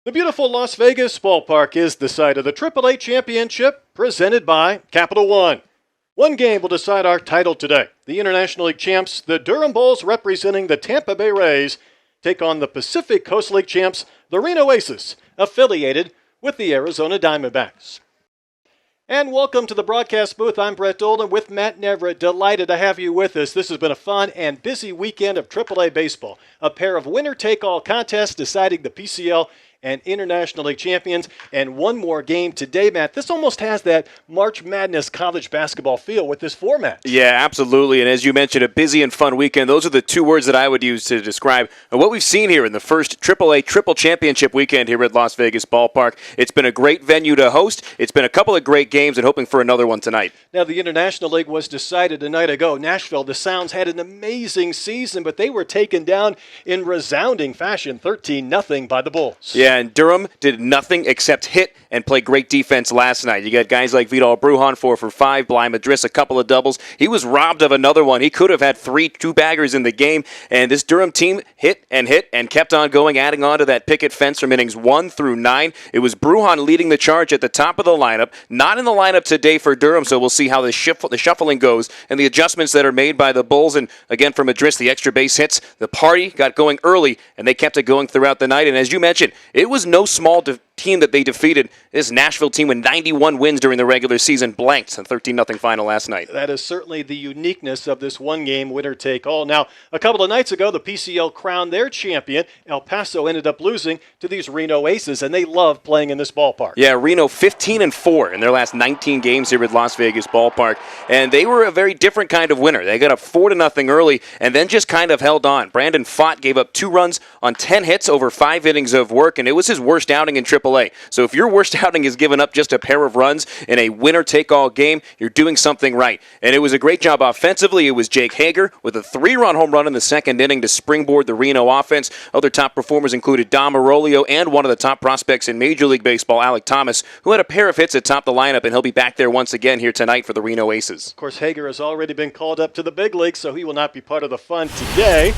The beautiful Las Vegas ballpark is the site of the AAA Championship presented by Capital One. One game will decide our title today. The International League champs, the Durham Bulls, representing the Tampa Bay Rays, take on the Pacific Coast League champs, the Reno Aces, affiliated with the Arizona Diamondbacks. And welcome to the broadcast booth. I'm Brett Dolan with Matt Neverett. Delighted to have you with us. This has been a fun and busy weekend of AAA baseball. A pair of winner-take-all contests deciding the PCL and International League champions, and one more game today, Matt. This almost has that March Madness college basketball feel with this format. Yeah, absolutely. And as you mentioned, a busy and fun weekend. Those are the two words that I would use to describe what we've seen here in the first AAA Triple Championship weekend here at Las Vegas Ballpark. It's been a great venue to host. It's been a couple of great games and hoping for another one tonight. Now, the International League was decided a night ago. Nashville, the Sounds had an amazing season, but they were taken down in resounding fashion, 13-0 by the Bulls. Yeah, and Durham did nothing except hit and play great defense last night. You got guys like Vidal Brujan, 4 for 5, Bly Madris, a couple of doubles. He was robbed of another one. He could have had 3 two-baggers in the game, and this Durham team hit and kept on going, adding on to that picket fence from innings 1 through 9. It was Brujan leading the charge at the top of the lineup. Not in the lineup today for Durham, so we'll see how the shuffling goes and the adjustments that are made by the Bulls. And again, for Madris, the extra base hits. The party got going early, and they kept it going throughout the night. And as you mentioned, it was no small team that they defeated. This Nashville team with 91 wins during the regular season blanked a 13-0 final last night. That is certainly the uniqueness of this one-game winner-take-all. Now, a couple of nights ago, the PCL crowned their champion. El Paso ended up losing to these Reno Aces, and they love playing in this ballpark. Yeah, Reno 15-4 in their last 19 games here at Las Vegas Ballpark, and they were a very different kind of winner. They got up 4-0 early and then just kind of held on. Brandon Fott gave up 2 runs on 10 hits over 5 innings of work, and it was his worst outing in AAA. So if your worst outing is giving up just a pair of runs in a winner-take-all game, you're doing something right. And it was a great job offensively. It was Jake Hager with a 3-run home run in the second inning to springboard the Reno offense. Other top performers included Dom Arroyo and one of the top prospects in Major League Baseball, Alec Thomas, who had a pair of hits atop the lineup, and he'll be back there once again here tonight for the Reno Aces. Of course, Hager has already been called up to the big leagues, so he will not be part of the fun today.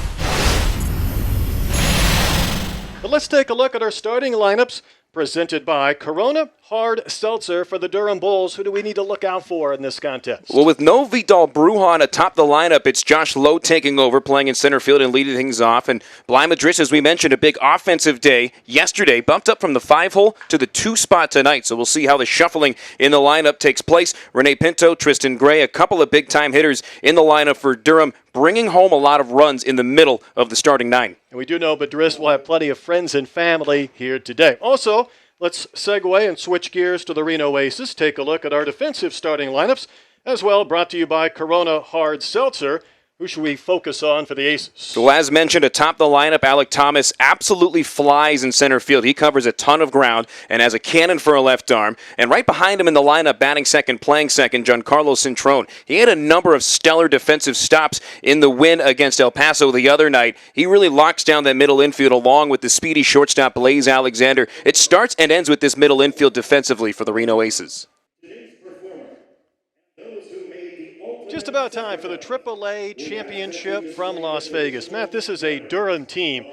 But let's take a look at our starting lineups. Presented by Corona Hard Seltzer for the Durham Bulls. Who do we need to look out for in this contest? Well, with no Vidal Brujan atop the lineup, it's Josh Lowe taking over, playing in center field and leading things off. And Bly Madris, as we mentioned, a big offensive day yesterday, bumped up from the 5-hole to the 2 spot tonight. So we'll see how the shuffling in the lineup takes place. Rene Pinto, Tristan Gray, a couple of big-time hitters in the lineup for Durham, bringing home a lot of runs in the middle of the starting 9. And we do know Madris will have plenty of friends and family here today. Also, let's segue and switch gears to the Reno Aces. Take a look at our defensive starting lineups, as well brought to you by Corona Hard Seltzer. Who should we focus on for the Aces? So as mentioned, atop the lineup, Alec Thomas absolutely flies in center field. He covers a ton of ground and has a cannon for a left arm. And right behind him in the lineup, batting second, playing second, Giancarlo Cintrone. He had a number of stellar defensive stops in the win against El Paso the other night. He really locks down that middle infield along with the speedy shortstop Blaze Alexander. It starts and ends with this middle infield defensively for the Reno Aces. Just about time for the AAA Championship from Las Vegas. Matt, this is a Durham team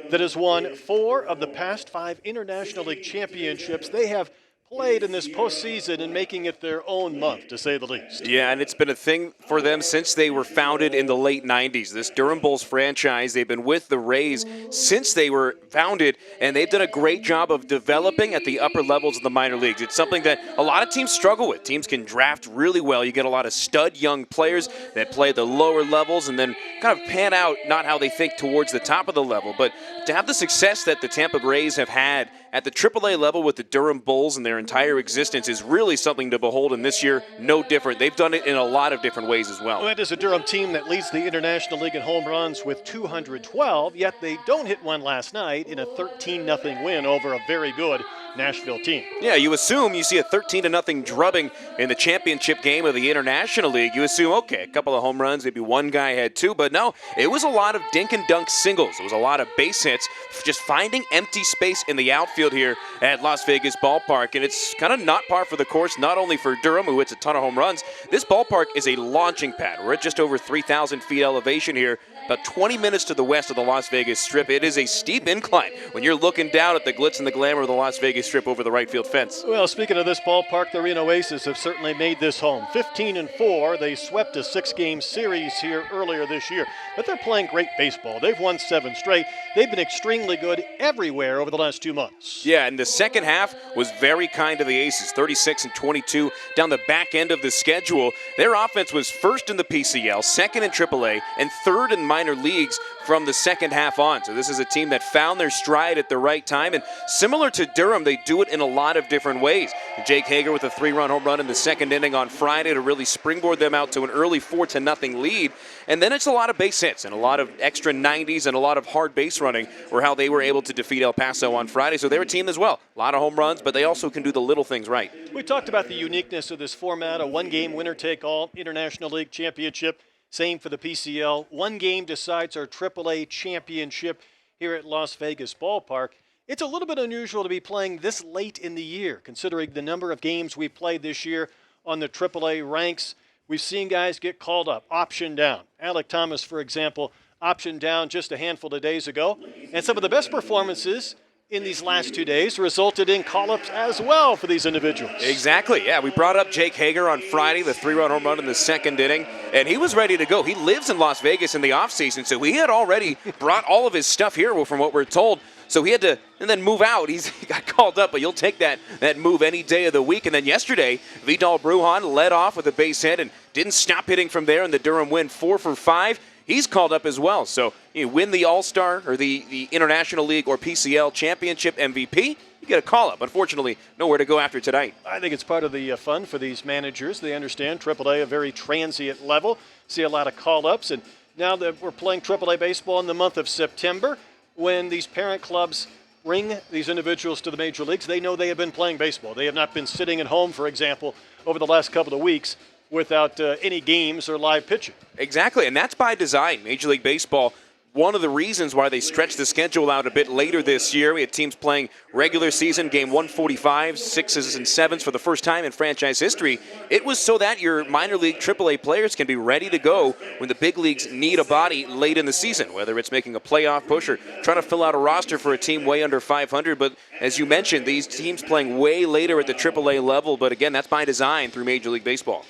that has won 4 of the past 5 International League championships. They have played in this postseason and making it their own month, to say the least. Yeah, and it's been a thing for them since they were founded in the late 90s. This Durham Bulls franchise, they've been with the Rays since they were founded, and they've done a great job of developing at the upper levels of the minor leagues. It's something that a lot of teams struggle with. Teams can draft really well. You get a lot of stud young players that play at the lower levels and then kind of pan out not how they think towards the top of the level. But to have the success that the Tampa Rays have had at the AAA level with the Durham Bulls and their entire existence is really something to behold, and this year, no different. They've done it in a lot of different ways as well. Well, it is a Durham team that leads the International League in home runs with 212, yet they don't hit one last night in a 13-0 win over a very good Nashville team. Yeah, you assume you see a 13-0 drubbing in the championship game of the International League. You assume, okay, a couple of home runs, maybe one guy had 2, but no, it was a lot of dink and dunk singles. It was a lot of base hits, just finding empty space in the outfield here at Las Vegas Ballpark, and it's kind of not par for the course, not only for Durham, who hits a ton of home runs. This ballpark is a launching pad. We're at just over 3,000 feet elevation here about 20 minutes to the west of the Las Vegas Strip. It is a steep incline when you're looking down at the glitz and the glamour of the Las Vegas Strip over the right field fence. Well, speaking of this ballpark, the Reno Aces have certainly made this home. 15-4, they swept a 6-game series here earlier this year, but they're playing great baseball. They've won 7 straight. They've been extremely good everywhere over the last 2 months. Yeah, and the second half was very kind to the Aces, 36-22 down the back end of the schedule. Their offense was first in the PCL, second in AAA, and third in minor leagues from the second half on. So this is a team that found their stride at the right time, and similar to Durham, they do it in a lot of different ways. Jake Hager with a 3-run home run in the second inning on Friday to really springboard them out to an early 4-0 lead. And then it's a lot of base hits and a lot of extra 90s and a lot of hard base running were how they were able to defeat El Paso on Friday. So they're a team as well. A lot of home runs, but they also can do the little things right. We talked about the uniqueness of this format, a one-game winner-take-all International League Championship. Same for the PCL. One game decides our AAA championship here at Las Vegas Ballpark. It's a little bit unusual to be playing this late in the year, considering the number of games we played this year on the AAA ranks. We've seen guys get called up, optioned down. Alec Thomas, for example, optioned down just a handful of days ago. And some of the best performances in these last 2 days resulted in call-ups as well for these individuals. Exactly, yeah. We brought up Jake Hager on Friday, the 3-run home run in the second inning, and he was ready to go. He lives in Las Vegas in the offseason, so he had already brought all of his stuff here from what we're told. So he had to and then move out. He got called up, but you'll take that move any day of the week. And then yesterday, Vidal Brujan led off with a base hit and didn't stop hitting from there in the Durham win 4 for 5. He's called up as well. So you win the All-Star or the International League or PCL Championship MVP, you get a call-up. Unfortunately, nowhere to go after tonight. I think it's part of the fun for these managers. They understand AAA, a very transient level. See a lot of call-ups. And now that we're playing AAA baseball in the month of September, when these parent clubs bring these individuals to the major leagues, they know they have been playing baseball. They have not been sitting at home, for example, over the last couple of weeks without any games or live pitching. Exactly, and that's by design. Major League Baseball, one of the reasons why they stretched the schedule out a bit later this year. We had teams playing regular season, game 145, 6s and 7s for the first time in franchise history. It was so that your minor league AAA players can be ready to go when the big leagues need a body late in the season, whether it's making a playoff push or trying to fill out a roster for a team way under 500. But as you mentioned, these teams playing way later at the AAA level, but again, that's by design through Major League Baseball.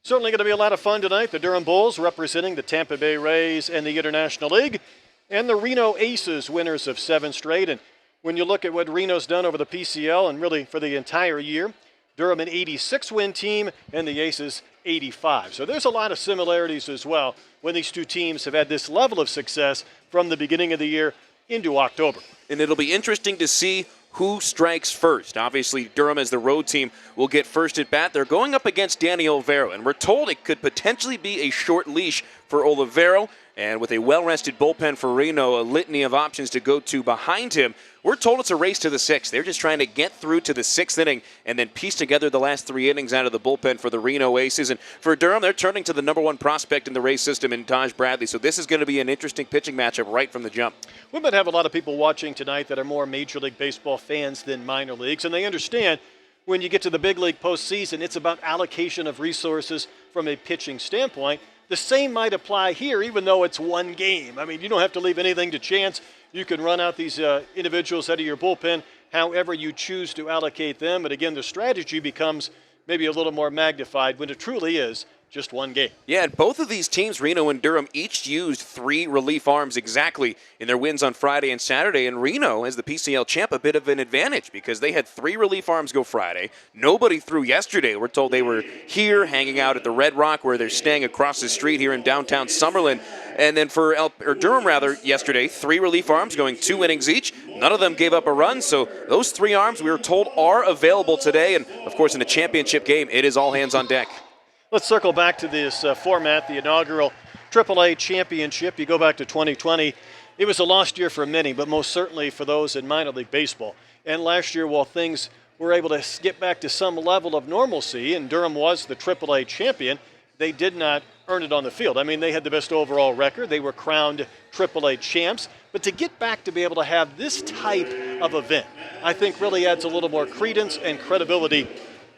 Certainly going to be a lot of fun tonight. The Durham Bulls representing the Tampa Bay Rays and the International League, and the Reno Aces, winners of 7 straight. And when you look at what Reno's done over the PCL and really for the entire year, Durham an 86-win team and the Aces 85. So there's a lot of similarities as well when these two teams have had this level of success from the beginning of the year into October. And it'll be interesting to see who strikes first. Obviously, Durham as the road team will get first at bat. They're going up against Danny Olivero, and we're told it could potentially be a short leash for Olivero. And with a well-rested bullpen for Reno, a litany of options to go to behind him, we're told it's a race to the 6th. They're just trying to get through to the 6th inning and then piece together the last 3 innings out of the bullpen for the Reno Aces. And for Durham, they're turning to the number 1 prospect in the Rays system in Taj Bradley. So this is going to be an interesting pitching matchup right from the jump. We might have a lot of people watching tonight that are more Major League Baseball fans than minor leagues, and they understand when you get to the big league postseason, it's about allocation of resources from a pitching standpoint. The same might apply here, even though it's one game. I mean, you don't have to leave anything to chance. You can run out these individuals out of your bullpen however you choose to allocate them. But again, the strategy becomes maybe a little more magnified when it truly is just one game. Yeah, and both of these teams, Reno and Durham, each used 3 relief arms exactly in their wins on Friday and Saturday. And Reno, as the PCL champ, a bit of an advantage because they had 3 relief arms go Friday. Nobody threw yesterday. We're told they were here hanging out at the Red Rock where they're staying across the street here in downtown Summerlin. And then for Durham, yesterday, 3 relief arms going 2 innings each. None of them gave up a run, so those 3 arms, we were told, are available today. And, of course, in a championship game, it is all hands on deck. Let's circle back to this format, the inaugural AAA championship. You go back to 2020. It was a lost year for many, but most certainly for those in minor league baseball. And last year, while things were able to get back to some level of normalcy, and Durham was the AAA champion, they did not earn it on the field. I mean, they had the best overall record. They were crowned AAA champs. But to get back to be able to have this type of event, I think really adds a little more credence and credibility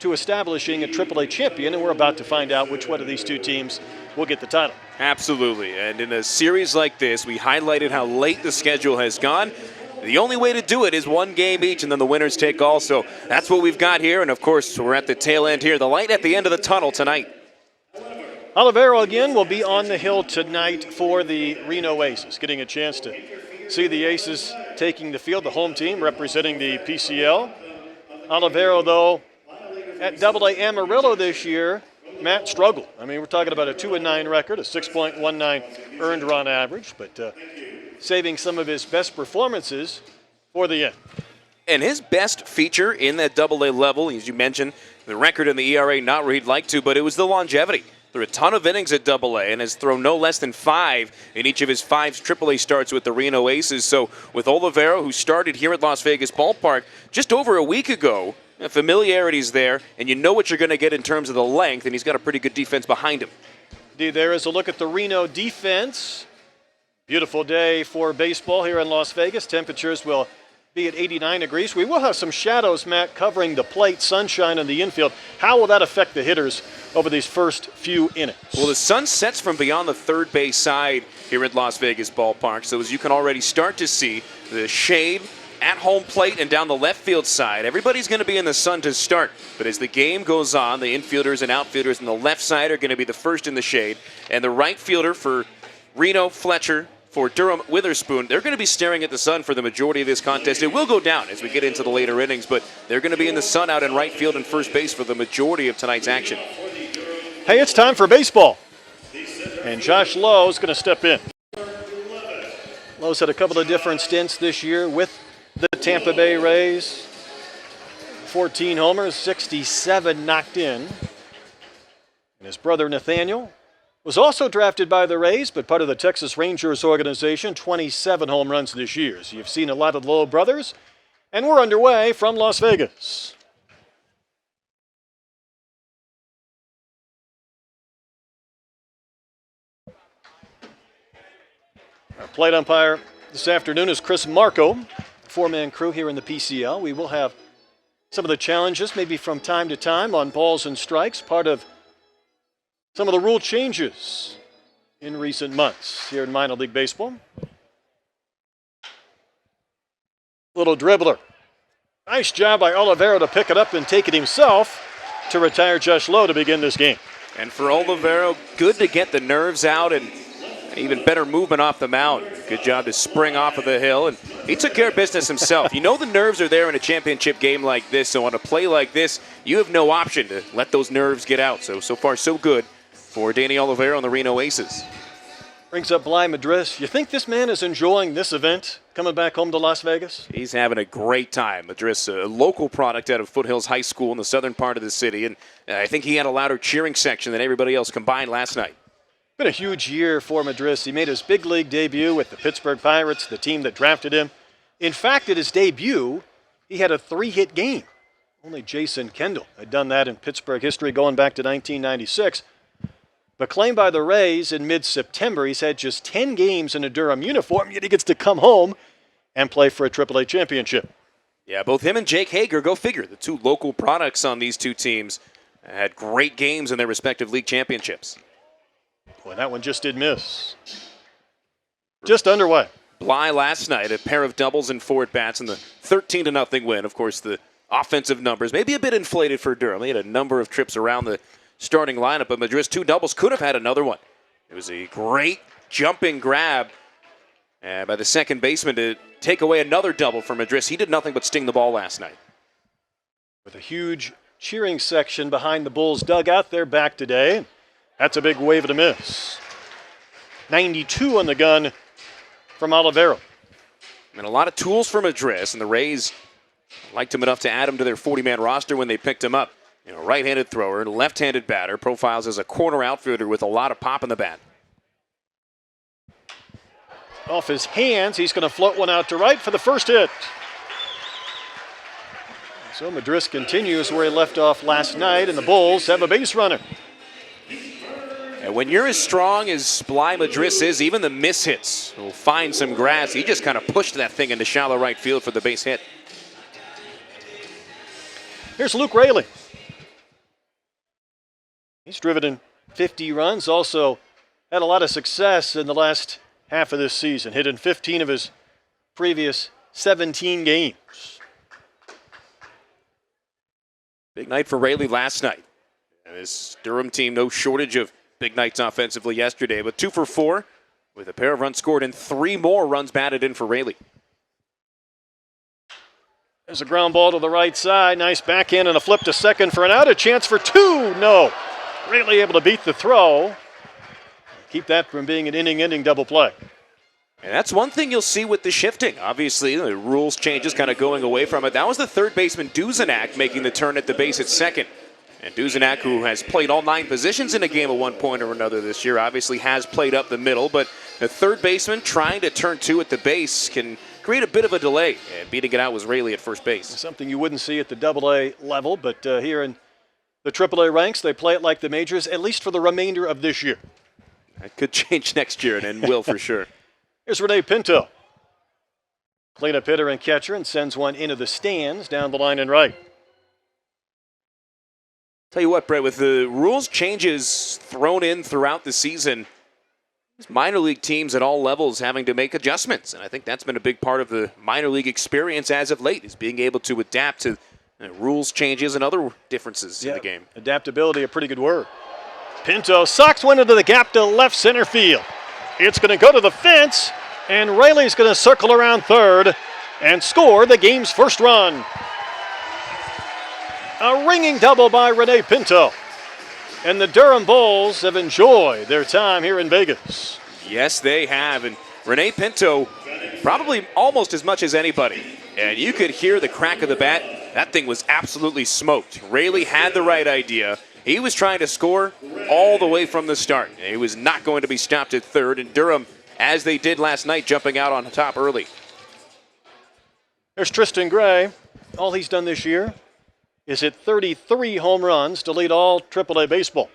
to establishing a AAA champion, and we're about to find out which one of these two teams will get the title. Absolutely. And in a series like this, we highlighted how late the schedule has gone. The only way to do it is one game each, and then the winners take all. So that's what we've got here. And, of course, we're at the tail end here. The light at the end of the tunnel tonight. Olivero again will be on the hill tonight for the Reno Aces, getting a chance to see the Aces taking the field, the home team representing the PCL. Olivero, though, at AA Amarillo this year, Matt struggled. I mean, we're talking about a 2-9 record, a 6.19 earned run average, but saving some of his best performances for the end. And his best feature in that AA level, as you mentioned, the record and the ERA not where he'd like to, but it was the longevity. Threw a ton of innings at AA and has thrown no less than 5 in each of his 5 AAA starts with the Reno Aces. So with Olivero, who started here at Las Vegas Ballpark just over a week ago, familiarity's there, and you know what you're going to get in terms of the length, and he's got a pretty good defense behind him. Indeed, there is a look at the Reno defense. Beautiful day for baseball here in Las Vegas. Temperatures will be at 89 degrees. We will have some shadows, Matt, covering the plate, sunshine in the infield. How will that affect the hitters over these first few innings? Well, the sun sets from beyond the third base side here at Las Vegas Ballpark, so as you can already start to see the shade at home plate and down the left field side. Everybody's going to be in the sun to start, but as the game goes on, the infielders and outfielders on the left side are going to be the first in the shade, and the right fielder for Reno, Fletcher, for Durham, Witherspoon, they're going to be staring at the sun for the majority of this contest. It will go down as we get into the later innings, but they're going to be in the sun out in right field and first base for the majority of tonight's action. Hey, it's time for baseball. And Josh Lowe is going to step in. Lowe's had a couple of different stints this year with the Tampa Bay Rays. 14 homers, 67 knocked in. And his brother Nathaniel was also drafted by the Rays, but part of the Texas Rangers organization, 27 home runs this year. So you've seen a lot of Lowe brothers, and we're underway from Las Vegas. Our plate umpire this afternoon is Chris Marco, four-man crew here in the PCL. We will have some of the challenges, maybe from time to time, on balls and strikes, part of some of the rule changes in recent months here in minor league baseball. Little dribbler. Nice job by Olivero to pick it up and take it himself to retire Josh Lowe to begin this game. And for Olivero, good to get the nerves out and even better movement off the mound. Good job to spring off of the hill, and he took care of business himself. You know the nerves are there in a championship game like this, so on a play like this, you have no option to let those nerves get out. So far, so good for Danny Olivero and the Reno Aces. Brings up Bly Madris. You think this man is enjoying this event, coming back home to Las Vegas? He's having a great time. Madris, a local product out of Foothills High School in the southern part of the city, and I think he had a louder cheering section than everybody else combined last night. Been a huge year for Madris. He made his big league debut with the Pittsburgh Pirates, the team that drafted him. In fact, at his debut, he had a 3-hit game. Only Jason Kendall had done that in Pittsburgh history going back to 1996. But claimed by the Rays in mid-September, he's had just 10 games in a Durham uniform, yet he gets to come home and play for a AAA championship. Yeah, both him and Jake Hager, go figure. The two local products on these two teams had great games in their respective league championships. Boy, that one just did miss. Just underway. Bly last night, a pair of doubles and 4 at-bats in the 13-0 win. Of course, the offensive numbers maybe a bit inflated for Durham. He had a number of trips around the starting lineup, but Madris 2 doubles, could have had another one. It was a great jumping grab by the second baseman to take away another double for Madris. He did nothing but sting the ball last night. With a huge cheering section behind the Bulls dugout, they're back today. That's a big wave and a miss. 92 on the gun from Olivero. And a lot of tools for Madris, and the Rays liked him enough to add him to their 40-man roster when they picked him up. You know, right-handed thrower, left-handed batter, profiles as a corner outfielder with a lot of pop in the bat. Off his hands, he's going to float one out to right for the first hit. So Madris continues where he left off last night, and the Bulls have a base runner. And when you're as strong as Bly Madris is, even the mishits will find some grass. He just kind of pushed that thing into shallow right field for the base hit. Here's Luke Raley. He's driven in 50 runs, also had a lot of success in the last half of this season, hit in 15 of his previous 17 games. Big night for Rayleigh last night. And this Durham team, no shortage of big nights offensively yesterday, but 2 for 4 with a pair of runs scored and 3 more runs batted in for Rayleigh. There's a ground ball to the right side. Nice backhand and a flip to second for an out. A chance for 2. No. Rayleigh able to beat the throw. Keep that from being an inning-ending double play. And that's one thing you'll see with the shifting. Obviously, the rules changes kind of going away from it. That was the third baseman, Duzenak, making the turn at the base at second. And Duzenak, who has played all 9 positions in a game at one point or another this year, obviously has played up the middle. But the third baseman trying to turn 2 at the base can create a bit of a delay. And beating it out was Rayleigh at first base. Something you wouldn't see at the AA level, but here in the AAA ranks, they play it like the majors, at least for the remainder of this year. That could change next year, and will for sure. Here's Rene Pinto. Cleanup hitter and catcher, and sends one into the stands down the line and right. Tell you what, Brett, with the rules changes thrown in throughout the season, minor league teams at all levels having to make adjustments. And I think that's been a big part of the minor league experience as of late, is being able to adapt to rules changes and other differences in the game. Adaptability, a pretty good word. Pinto socks one into the gap to left center field. It's going to go to the fence, and Rayleigh's going to circle around third and score the game's first run. A ringing double by Rene Pinto. And the Durham Bulls have enjoyed their time here in Vegas. Yes, they have. And Rene Pinto, probably almost as much as anybody. And you could hear the crack of the bat. That thing was absolutely smoked. Rayleigh had the right idea. He was trying to score all the way from the start. He was not going to be stopped at third. And Durham, as they did last night, jumping out on top early. There's Tristan Gray. All he's done this year is hit 33 home runs to lead all AAA baseball.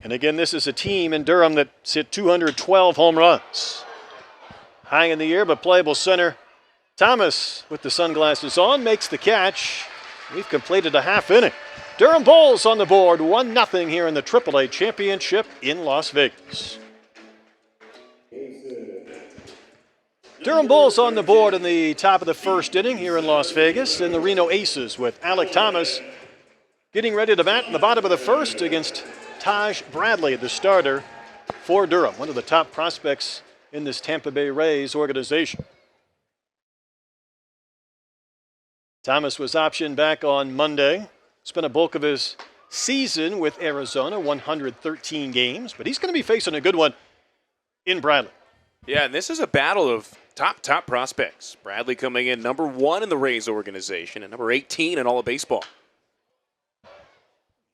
And again, this is a team in Durham that's hit 212 home runs. High in the air, but playable center. Thomas, with the sunglasses on, makes the catch. We've completed a half inning. Durham Bulls on the board, 1-0 here in the AAA championship in Las Vegas. Durham Bulls on the board in the top of the first inning here in Las Vegas, and the Reno Aces with Alec Thomas getting ready to bat in the bottom of the first against Taj Bradley, the starter for Durham, one of the top prospects in this Tampa Bay Rays organization. Thomas was optioned back on Monday. Spent a bulk of his season with Arizona, 113 games, but he's going to be facing a good one in Bradley. Yeah, and this is a battle of top prospects. Bradley coming in number 1 in the Rays organization and number 18 in all of baseball.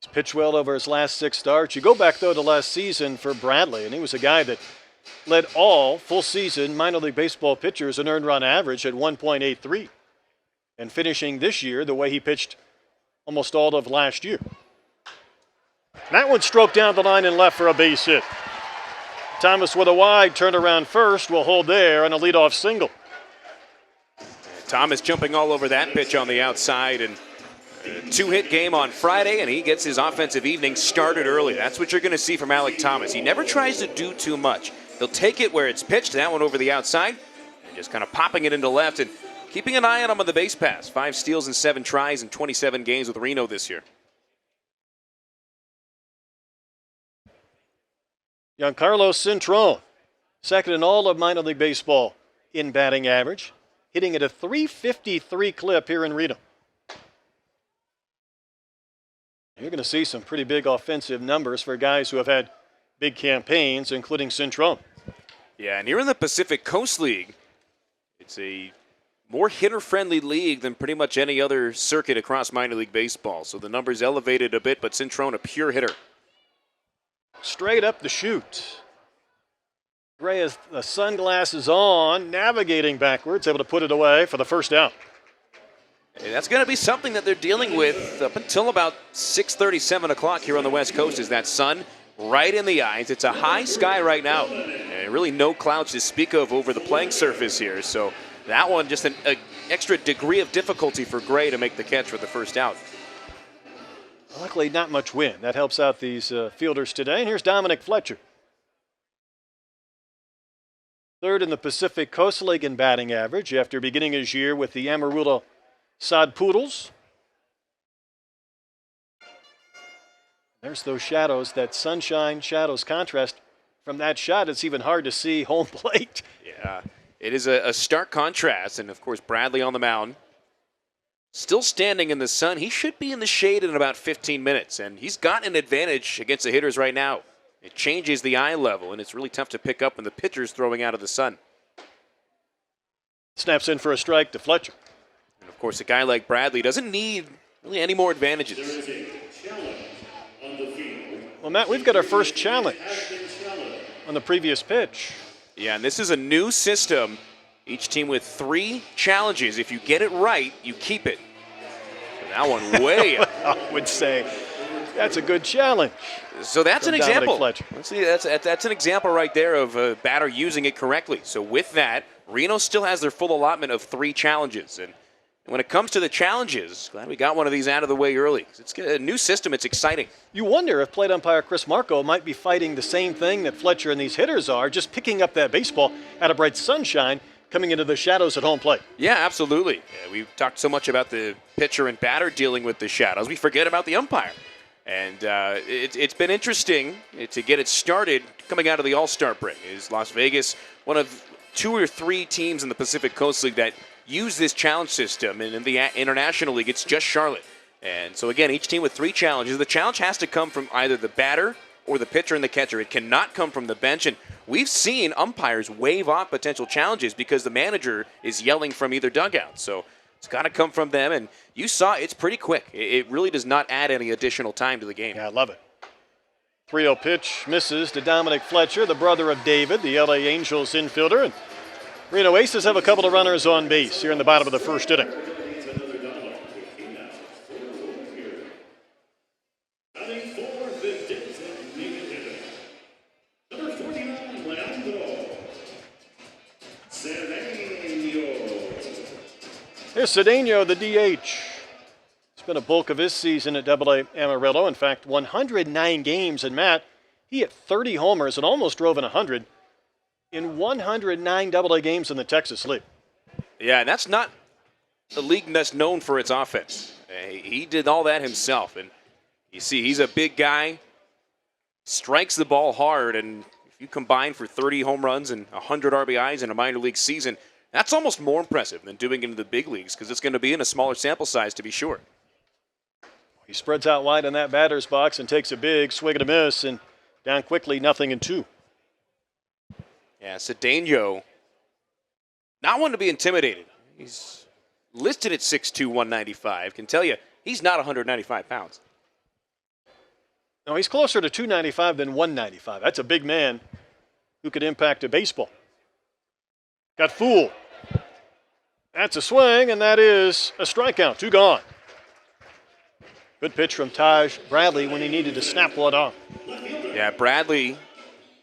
He's pitched well over his last 6 starts. You go back, though, to last season for Bradley, and he was a guy that led all full season minor league baseball pitchers in earned run average at 1.83. And finishing this year the way he pitched almost all of last year. That one stroked down the line and left for a base hit. Thomas with a wide turnaround first will hold there and a leadoff single. Thomas jumping all over that pitch on the outside, and a 2-hit game on Friday, and he gets his offensive evening started early. That's what you're going to see from Alec Thomas. He never tries to do too much. He'll take it where it's pitched, that one over the outside, and just kind of popping it into left and keeping an eye on him on the base pass. 5 steals and 7 tries in 27 games with Reno this year. Giancarlo Cintrone, second in all of minor league baseball in batting average, hitting at a .353 clip here in Reno. You're going to see some pretty big offensive numbers for guys who have had big campaigns, including Cintrone. Yeah, and here in the Pacific Coast League, it's a more hitter-friendly league than pretty much any other circuit across minor league baseball. So the numbers elevated a bit, but Cintrone, a pure hitter. Straight up the chute. Gray has the sunglasses on, navigating backwards, able to put it away for the first out. And that's going to be something that they're dealing with up until about 6:30, 7 o'clock here on the West Coast, is that sun right in the eyes. It's a high sky right now, and really no clouds to speak of over the playing surface here. So that one, just an extra degree of difficulty for Gray to make the catch for the first out. Luckily, not much wind. That helps out these fielders today. And here's Dominic Fletcher. Third in the Pacific Coast League in batting average after beginning his year with the Amarillo Sod Poodles. There's those shadows, that sunshine shadows contrast. From that shot, it's even hard to see home plate. Yeah, it is a stark contrast. And, of course, Bradley on the mound. Still standing in the sun. He should be in the shade in about 15 minutes. And he's got an advantage against the hitters right now. It changes the eye level, and it's really tough to pick up when the pitcher's throwing out of the sun. Snaps in for a strike to Fletcher. And, of course, a guy like Bradley doesn't need really any more advantages. Well, Matt, we've got our first challenge on the previous pitch. Yeah, and this is a new system. Each team with 3 challenges. If you get it right, you keep it. And that one way up. I would say that's a good challenge. So that's an example. Fletcher. Let's see, that's an example right there of a batter using it correctly. So with that, Reno still has their full allotment of 3 challenges. And when it comes to the challenges, glad we got one of these out of the way early. It's a new system. It's exciting. You wonder if plate umpire Chris Marco might be fighting the same thing that Fletcher and these hitters are, just picking up that baseball out of bright sunshine coming into the shadows at home plate. Yeah, absolutely. Yeah, we've talked so much about the pitcher and batter dealing with the shadows. We forget about the umpire. And it's been interesting to get it started coming out of the All-Star break. Is Las Vegas one of 2 or 3 teams in the Pacific Coast League that use this challenge system, and in the International League, it's just Charlotte. And so, again, each team with 3 challenges. The challenge has to come from either the batter or the pitcher and the catcher. It cannot come from the bench, and we've seen umpires wave off potential challenges because the manager is yelling from either dugout. So it's got to come from them, and you saw it's pretty quick. It really does not add any additional time to the game. Yeah, I love it. 3-0 pitch misses to Dominic Fletcher, the brother of David, the LA Angels infielder. And Reno Aces have a couple of runners on base here in the bottom of the first inning. Here's Cedeno, the DH. Spent a bulk of his season at AA Amarillo. In fact, 109 games. And Matt, he hit 30 homers and almost drove in 100 in 109 AA games in the Texas League. Yeah, and that's not a league that's known for its offense. He did all that himself. And you see, he's a big guy, strikes the ball hard, and if you combine for 30 home runs and 100 RBIs in a minor league season, that's almost more impressive than doing it in the big leagues because it's going to be in a smaller sample size to be sure. He spreads out wide in that batter's box and takes a big swing and a miss, and down quickly, 0-2. Yeah, Cedeno, not one to be intimidated. He's listed at 6'2", 195. Can tell you, he's not 195 pounds. No, he's closer to 295 than 195. That's a big man who could impact a baseball. Got fooled. That's a swing, and that is a strikeout. 2 gone. Good pitch from Taj Bradley when he needed to snap one off. Yeah, Bradley,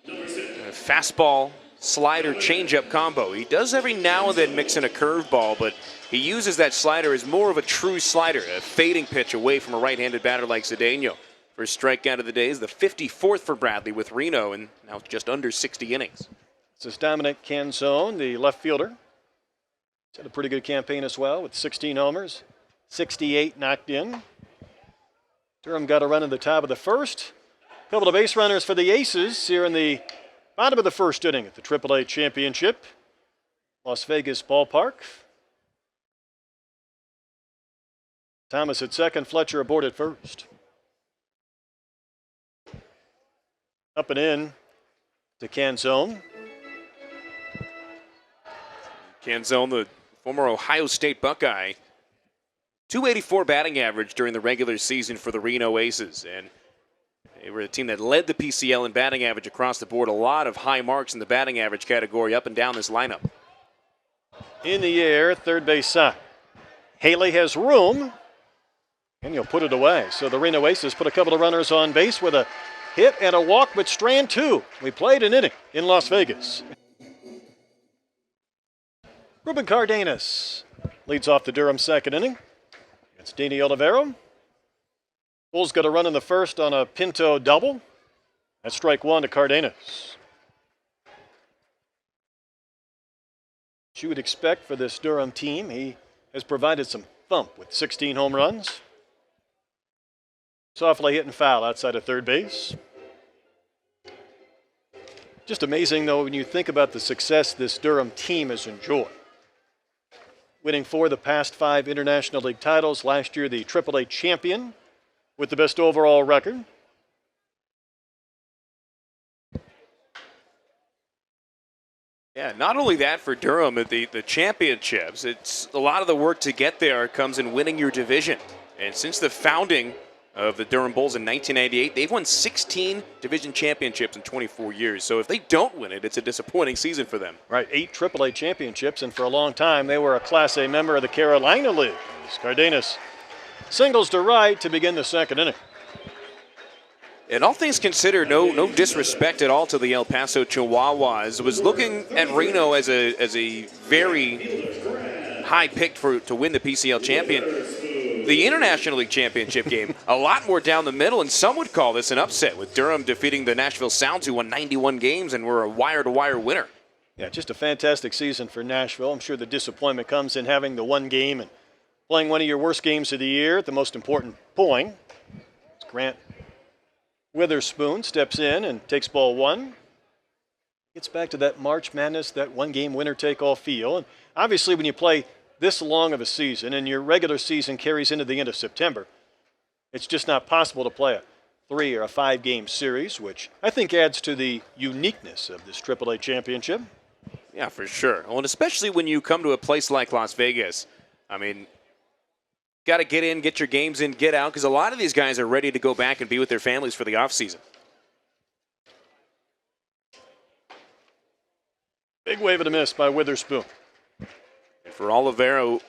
fastball, slider, changeup combo. He does every now and then mix in a curveball, but he uses that slider as more of a true slider, a fading pitch away from a right-handed batter like Cedeno. First strikeout of the day is the 54th for Bradley with Reno, and now just under 60 innings. This is Dominic Canzone, the left fielder. He's had a pretty good campaign as well with 16 homers, 68 knocked in. Durham got a run in the top of the first. A couple of base runners for the Aces here in the bottom of the first inning at the AAA Championship, Las Vegas Ballpark. Thomas at second, Fletcher aboard at first. Up and in to Canzone. Canzone, the former Ohio State Buckeye, 284 batting average during the regular season for the Reno Aces. And they were a team that led the PCL in batting average across the board. A lot of high marks in the batting average category up and down this lineup. In the air, third base side. Haley has room, and he'll put it away. So the Reno Aces put a couple of runners on base with a hit and a walk, but strand 2. We played an inning in Las Vegas. Ruben Cardenas leads off the Durham second inning. It's Dini Olivero. Bulls got a run in the first on a Pinto double. That's strike one to Cardenas. What you would expect for this Durham team. He has provided some thump with 16 home runs. Softly hitting foul outside of third base. Just amazing, though, when you think about the success this Durham team has enjoyed. Winning 4 of the past 5 International League titles. Last year, the AAA champion with the best overall record. Yeah, not only that for Durham, the championships, it's a lot of the work to get there comes in winning your division. And since the founding of the Durham Bulls in 1998, they've won 16 division championships in 24 years. So if they don't win it, it's a disappointing season for them. Right, 8 AAA championships, and for a long time they were a Class A member of the Carolina League. As Cardenas singles to right to begin the second inning. And all things considered, no disrespect at all to the El Paso Chihuahuas. Was looking at Reno as a very high pick to win the PCL champion. The International League Championship game, a lot more down the middle, and some would call this an upset, with Durham defeating the Nashville Sounds, who won 91 games and were a wire-to-wire winner. Yeah, just a fantastic season for Nashville. I'm sure the disappointment comes in having the one game and playing one of your worst games of the year at the most important point. As Grant Witherspoon steps in and takes ball 1. Gets back to that March Madness, that one-game winner-take-all feel. And obviously when you play this long of a season and your regular season carries into the end of September, it's just not possible to play a 3 or a 5-game series, which I think adds to the uniqueness of this AAA championship. Yeah, for sure. Well, and especially when you come to a place like Las Vegas. I mean, got to get in, get your games in, get out, because a lot of these guys are ready to go back and be with their families for the offseason. Big wave and a miss by Witherspoon. And for Olivero,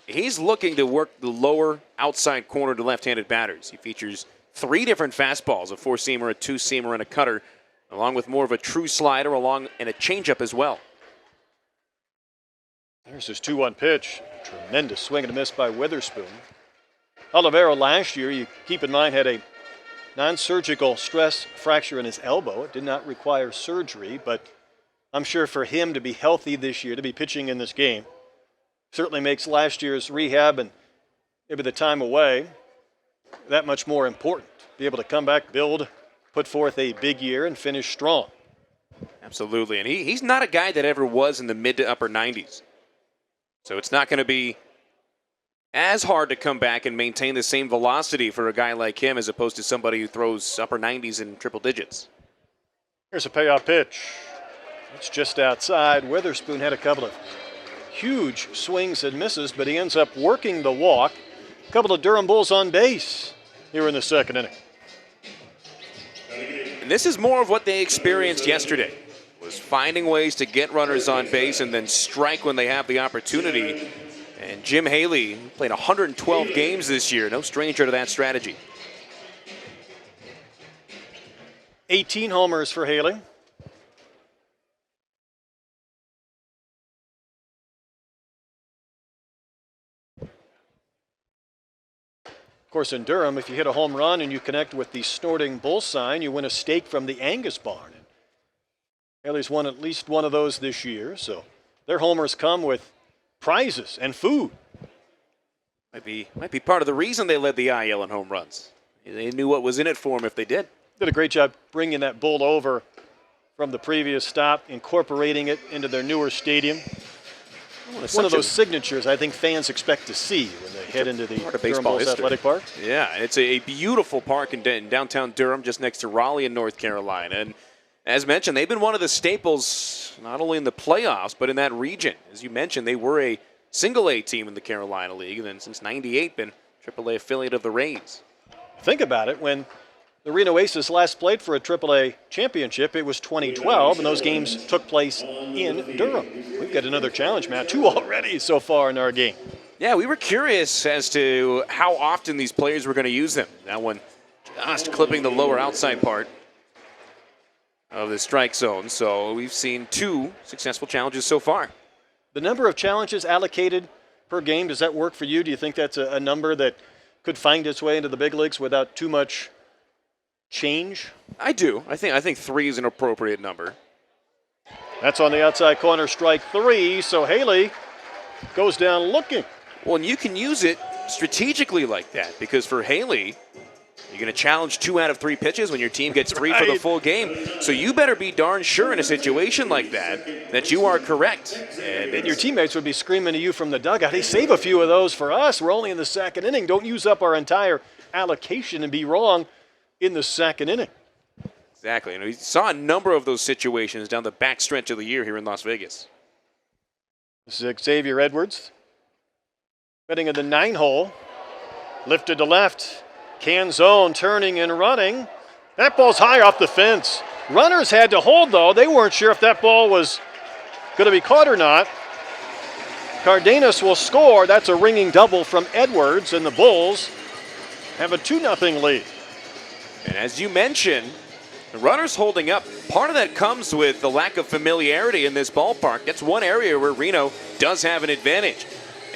he's looking to work the lower outside corner to left-handed batters. He features 3 different fastballs, a 4-seamer, a 2-seamer, and a cutter, along with more of a true slider and a changeup as well. There's his 2-1 pitch. Tremendous swing and a miss by Witherspoon. Olivero last year, you keep in mind, had a non-surgical stress fracture in his elbow. It did not require surgery, but I'm sure for him to be healthy this year, to be pitching in this game, certainly makes last year's rehab and maybe the time away that much more important. Be able to come back, build, put forth a big year, and finish strong. Absolutely, and he's not a guy that ever was in the mid to upper 90s. So it's not going to be as hard to come back and maintain the same velocity for a guy like him as opposed to somebody who throws upper 90s in triple digits. Here's a payoff pitch. It's just outside. Witherspoon had a couple of huge swings and misses, but he ends up working the walk. A couple of Durham Bulls on base here in the second inning. And this is more of what they experienced yesterday, was finding ways to get runners on base and then strike when they have the opportunity. And Jim Haley played 112 games this year, no stranger to that strategy. 18 homers for Haley. Of course, in Durham, if you hit a home run and you connect with the snorting bull sign, you win a steak from the Angus barn. Haley's won at least one of those this year, so their homers come with prizes and food. Might be part of the reason they led the IL in home runs. They knew what was in it for them if they did. Did a great job bringing that bull over from the previous stop, incorporating it into their newer stadium. One of those signatures I think fans expect to see when they head into the Durham Bulls Athletic Park. Yeah, it's a beautiful park in downtown Durham, just next to Raleigh in North Carolina. And as mentioned, they've been one of the staples, not only in the playoffs, but in that region. As you mentioned, they were a single-A team in the Carolina League, and then since '98, been AAA affiliate of the Rays. Think about it. When the Reno Aces last played for a AAA championship, it was 2012, and those games took place in Durham. We've got another challenge, Matt, 2 already so far in our game. Yeah, we were curious as to how often these players were going to use them. That one just clipping the lower outside part of the strike zone. So we've seen 2 successful challenges so far. The number of challenges allocated per game, does that work for you? Do you think that's a number that could find its way into the big leagues without too much change? I do. I think 3 is an appropriate number. That's on the outside corner, strike 3. So Haley goes down looking. Well, and you can use it strategically like that, because for Haley, you're going to challenge 2 out of 3 pitches when your team gets 3 for the full game. So you better be darn sure in a situation like that you are correct. And your teammates would be screaming to you from the dugout, hey, save a few of those for us. We're only in the second inning. Don't use up our entire allocation and be wrong in the second inning. Exactly. And we saw a number of those situations down the back stretch of the year here in Las Vegas. This is Xavier Edwards. Betting in the 9-hole. Lifted to left. Canzone turning and running. That ball's high off the fence. Runners had to hold, though. They weren't sure if that ball was going to be caught or not. Cardenas will score. That's a ringing double from Edwards, and the Bulls have a 2-0 lead. And as you mentioned, the runners holding up. Part of that comes with the lack of familiarity in this ballpark. That's one area where Reno does have an advantage.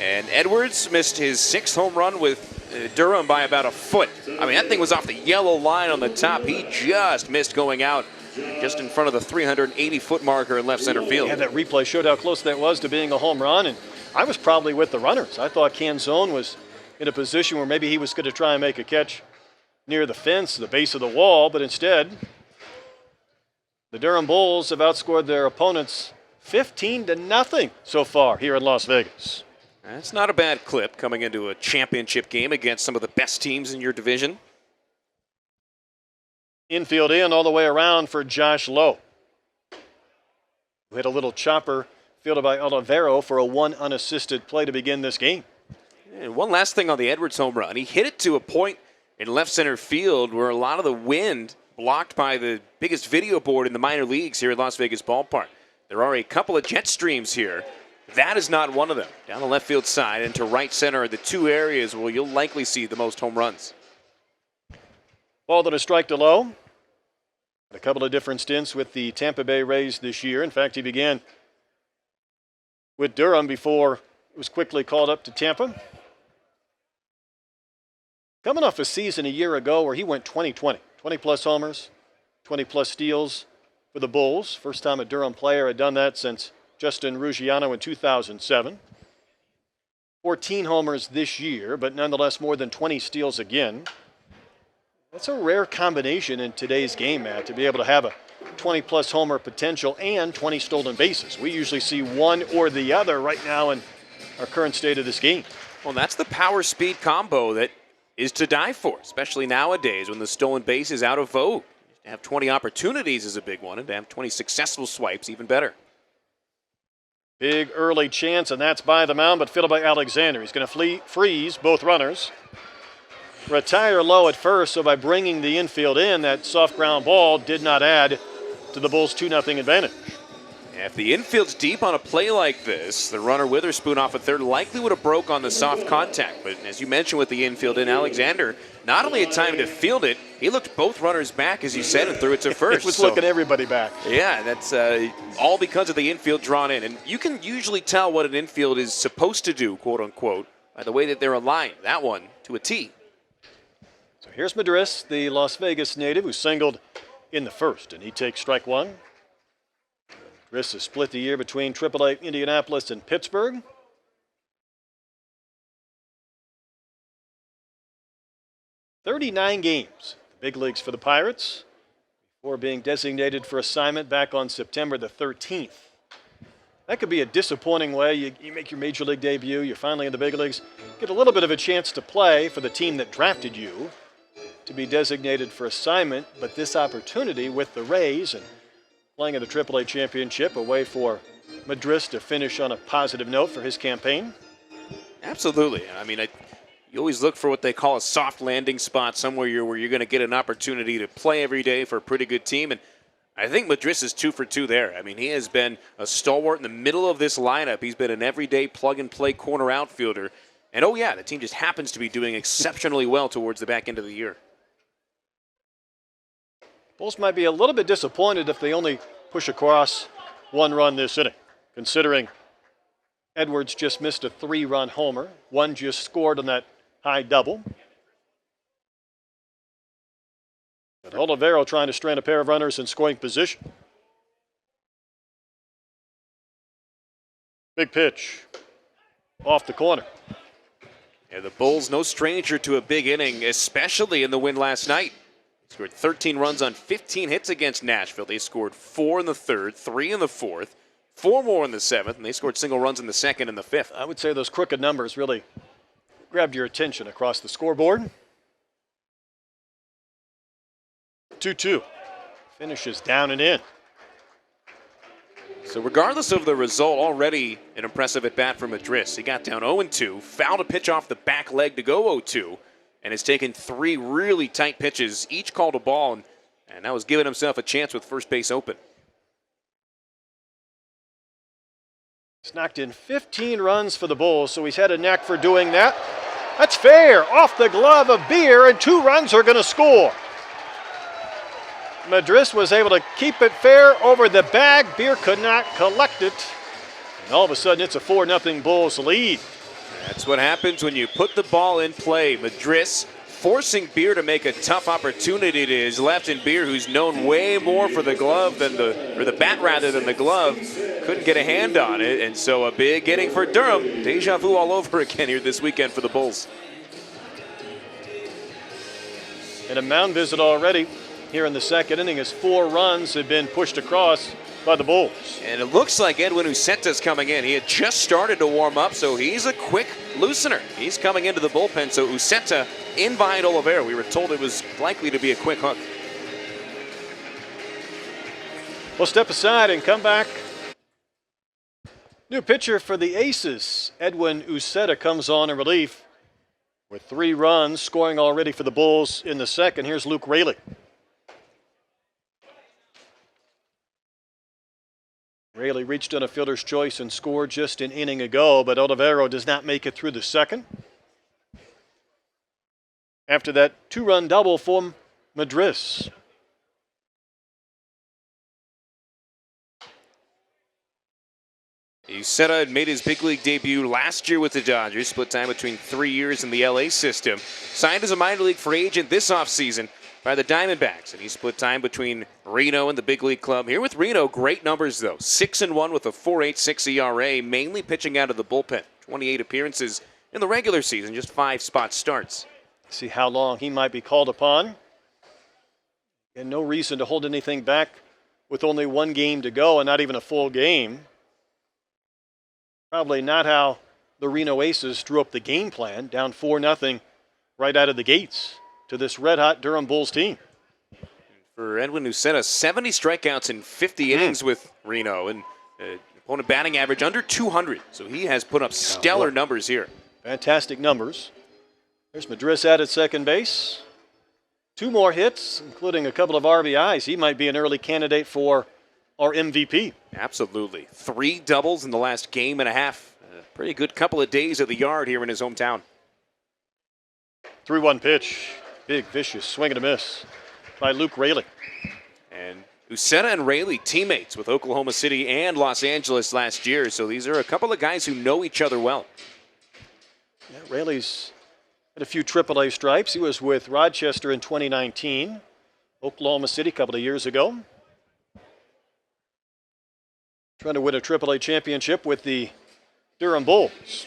And Edwards missed his 6th home run with Durham by about a foot. I mean, that thing was off the yellow line on the top. He just missed going out just in front of the 380-foot marker in left center field. Yeah, that replay showed how close that was to being a home run, and I was probably with the runners. I thought Canzone was in a position where maybe he was going to try and make a catch near the fence, the base of the wall, but instead, the Durham Bulls have outscored their opponents 15-0 so far here in Las Vegas. That's not a bad clip coming into a championship game against some of the best teams in your division. Infield in all the way around for Josh Lowe, who hit a little chopper fielded by Olivero for a 1 unassisted play to begin this game. And one last thing on the Edwards home run. He hit it to a point in left center field where a lot of the wind blocked by the biggest video board in the minor leagues here at Las Vegas Ballpark. There are a couple of jet streams here. That is not one of them. Down the left field side and to right center are the 2 areas where you'll likely see the most home runs. Ball to strike to Lowe. A couple of different stints with the Tampa Bay Rays this year. In fact, he began with Durham before it was quickly called up to Tampa. Coming off a season a year ago where he went 20-20. 20-plus homers, 20-plus steals for the Bulls. First time a Durham player had done that since Justin Ruggiano in 2007. 14 homers this year, but nonetheless more than 20 steals again. That's a rare combination in today's game, Matt, to be able to have a 20-plus homer potential and 20 stolen bases. We usually see one or the other right now in our current state of this game. Well, that's the power-speed combo that is to die for, especially nowadays when the stolen base is out of vogue. To have 20 opportunities is a big one, and to have 20 successful swipes, even better. Big early chance, and that's by the mound, but fielded by Alexander. He's going to freeze both runners. Retire Low at first, so by bringing the infield in, that soft ground ball did not add to the Bulls' 2-0 advantage. If the infield's deep on a play like this, the runner Witherspoon off at third likely would have broke on the soft contact. But as you mentioned with the infield in, Alexander not only had time to field it, he looked both runners back, as you said, and threw it to first. It was looking everybody back. Yeah, that's all because of the infield drawn in. And you can usually tell what an infield is supposed to do, quote unquote, by the way that they're aligned. That one to a T. So here's Madris, the Las Vegas native, who singled in the first, and he takes strike 1. Madris has split the year between AAA Indianapolis and Pittsburgh. "39 games, the big leagues for the Pirates, before being designated for assignment back on September the 13th. That could be a disappointing way. You make your major league debut, you're finally in the big leagues, get a little bit of a chance to play for the team that drafted you, to be designated for assignment, but this opportunity with the Rays and playing in the AAA championship, a way for Madris to finish on a positive note for his campaign. Absolutely. I mean, you always look for what they call a soft landing spot, somewhere where you're going to get an opportunity to play every day for a pretty good team. And I think Madris is 2 for 2 there. I mean, he has been a stalwart in the middle of this lineup. He's been an everyday plug-and-play corner outfielder. And, oh, yeah, the team just happens to be doing exceptionally well towards the back end of the year. Bulls might be a little bit disappointed if they only push across 1 run this inning, considering Edwards just missed a 3-run homer. 1 just scored on that high double. But Olivero trying to strand a pair of runners in scoring position. Big pitch. Off the corner. Yeah, the Bulls no stranger to a big inning, especially in the win last night. They scored 13 runs on 15 hits against Nashville. They scored 4 in the third, 3 in the fourth, 4 more in the seventh, and they scored single runs in the second and the fifth. I would say those crooked numbers really grabbed your attention across the scoreboard. 2-2. Finishes down and in. So regardless of the result, already an impressive at-bat for Madris. He got down 0-2, fouled a pitch off the back leg to go 0-2, and has taken 3 really tight pitches, each called a ball, and now has given himself a chance with first base open. He's knocked in 15 runs for the Bulls, so he's had a knack for doing that. That's fair. Off the glove of Beer, and 2 runs are going to score. Madris was able to keep it fair over the bag. Beer could not collect it. And all of a sudden, it's a 4-0 Bulls lead. That's what happens when you put the ball in play. Madris forcing Beer to make a tough opportunity to his left, and Beer, who's known way more for the glove than the bat rather than the glove, couldn't get a hand on it. And so a big inning for Durham. Deja vu all over again here this weekend for the Bulls. And a mound visit already here in the second inning as 4 runs have been pushed across by the Bulls. And it looks like Edwin Uceta's coming in. He had just started to warm up, so he's a quick loosener. He's coming into the bullpen, so Uceta in behind Olivero. We were told it was likely to be a quick hook. We'll step aside and come back. New pitcher for the Aces. Edwin Uceta comes on in relief with 3 runs, scoring already for the Bulls in the second. Here's Luke Raley. Raley reached on a fielder's choice and scored just an inning ago, but Olivero does not make it through the second. After that 2-run double from Madris. Uceta had made his big league debut last year with the Dodgers, split time between 3 years in the LA system. Signed as a minor league free agent this offseason by the Diamondbacks, and he split time between Reno and the big league club. Here with Reno, great numbers though. 6-1 with a 4.86 ERA, mainly pitching out of the bullpen. 28 appearances in the regular season, just 5 spot starts. See how long he might be called upon. And no reason to hold anything back with only 1 game to go and not even a full game. Probably not how the Reno Aces drew up the game plan, down 4-0 right out of the gates to this red-hot Durham Bulls team. For Edwin Uceta, 70 strikeouts in 50 innings with Reno, and opponent batting average under 200. So he has put up stellar numbers here. Fantastic numbers. There's Madris at second base. 2 more hits, including a couple of RBIs. He might be an early candidate for our MVP. Absolutely. 3 doubles in the last game and a half. A pretty good couple of days at the yard here in his hometown. 3-1 pitch. Big, vicious swing and a miss by Luke Raley. And Uceta and Raley, teammates with Oklahoma City and Los Angeles last year. So these are a couple of guys who know each other well. Yeah, Raley's had a few AAA stripes. He was with Rochester in 2019. Oklahoma City a couple of years ago. Trying to win a AAA championship with the Durham Bulls.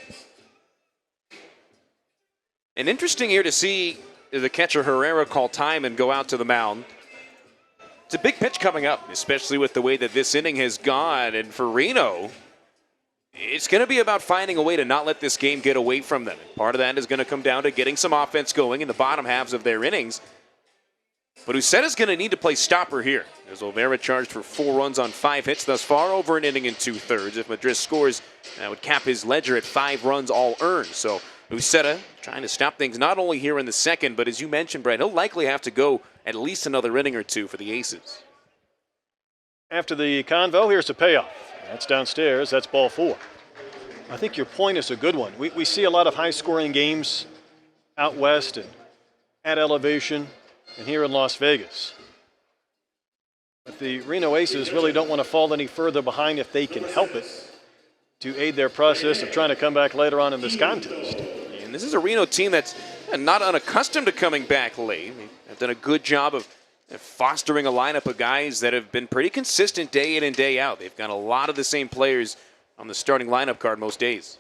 And interesting here to see the catcher Herrera call time and go out to the mound. It's a big pitch coming up, especially with the way that this inning has gone. And for Reno, it's going to be about finding a way to not let this game get away from them. Part of that is going to come down to getting some offense going in the bottom halves of their innings. But Uceta's going to need to play stopper here, as Olivero charged for 4 runs on 5 hits thus far over an inning and 2/3. If Madris scores, that would cap his ledger at 5 runs all earned. So Uceta trying to stop things not only here in the second, but as you mentioned, Brad, he'll likely have to go at least another inning or 2 for the Aces. After the convo, here's a payoff. That's downstairs. That's ball 4. I think your point is a good one. We see a lot of high-scoring games out west and at elevation and here in Las Vegas. But the Reno Aces really don't want to fall any further behind if they can help it to aid their process of trying to come back later on in this contest. And this is a Reno team that's not unaccustomed to coming back late. They've done a good job of fostering a lineup of guys that have been pretty consistent day in and day out. They've got a lot of the same players on the starting lineup card most days.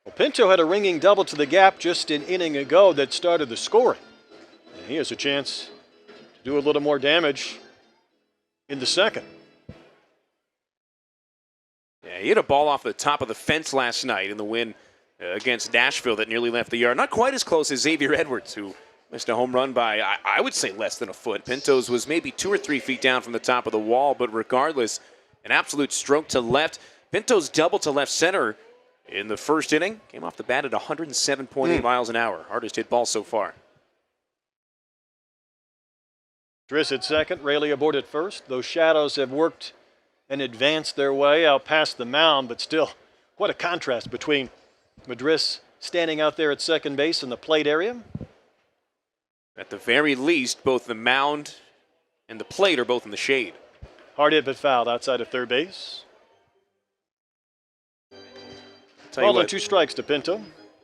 Well, Pinto had a ringing double to the gap just an inning ago that started the scoring. And he has a chance to do a little more damage in the second. Yeah, he hit a ball off the top of the fence last night in the win against Nashville that nearly left the yard. Not quite as close as Xavier Edwards, who missed a home run by, I would say, less than a foot. Pinto's was maybe 2 or 3 feet down from the top of the wall, but regardless, an absolute stroke to left. Pinto's double to left center in the first inning came off the bat at 107.8 miles an hour. Hardest hit ball so far. Driss at second, Rayleigh aboard at first. Those shadows have worked and advanced their way out past the mound, but still, what a contrast between Madris standing out there at second base in the plate area. At the very least, both the mound and the plate are both in the shade. Hard hit but fouled outside of third base. Ball and 2 strikes to Pinto.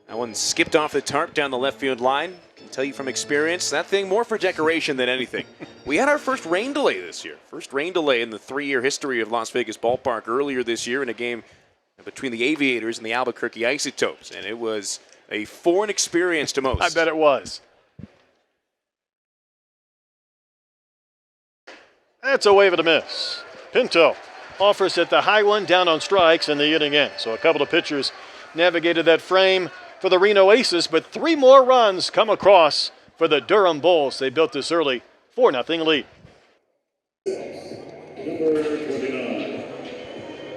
That one skipped off the tarp down the left field line. Can tell you from experience, that thing more for decoration than anything. We had our first rain delay this year. First rain delay in the 3-year history of Las Vegas Ballpark earlier this year in a game between the Aviators and the Albuquerque Isotopes. And it was a foreign experience to most. I bet it was. That's a wave and a miss. Pinto offers at the high one, down on strikes, and the inning ends. So a couple of pitchers navigated that frame for the Reno Aces, but 3 more runs come across for the Durham Bulls. They built this early 4-0 lead.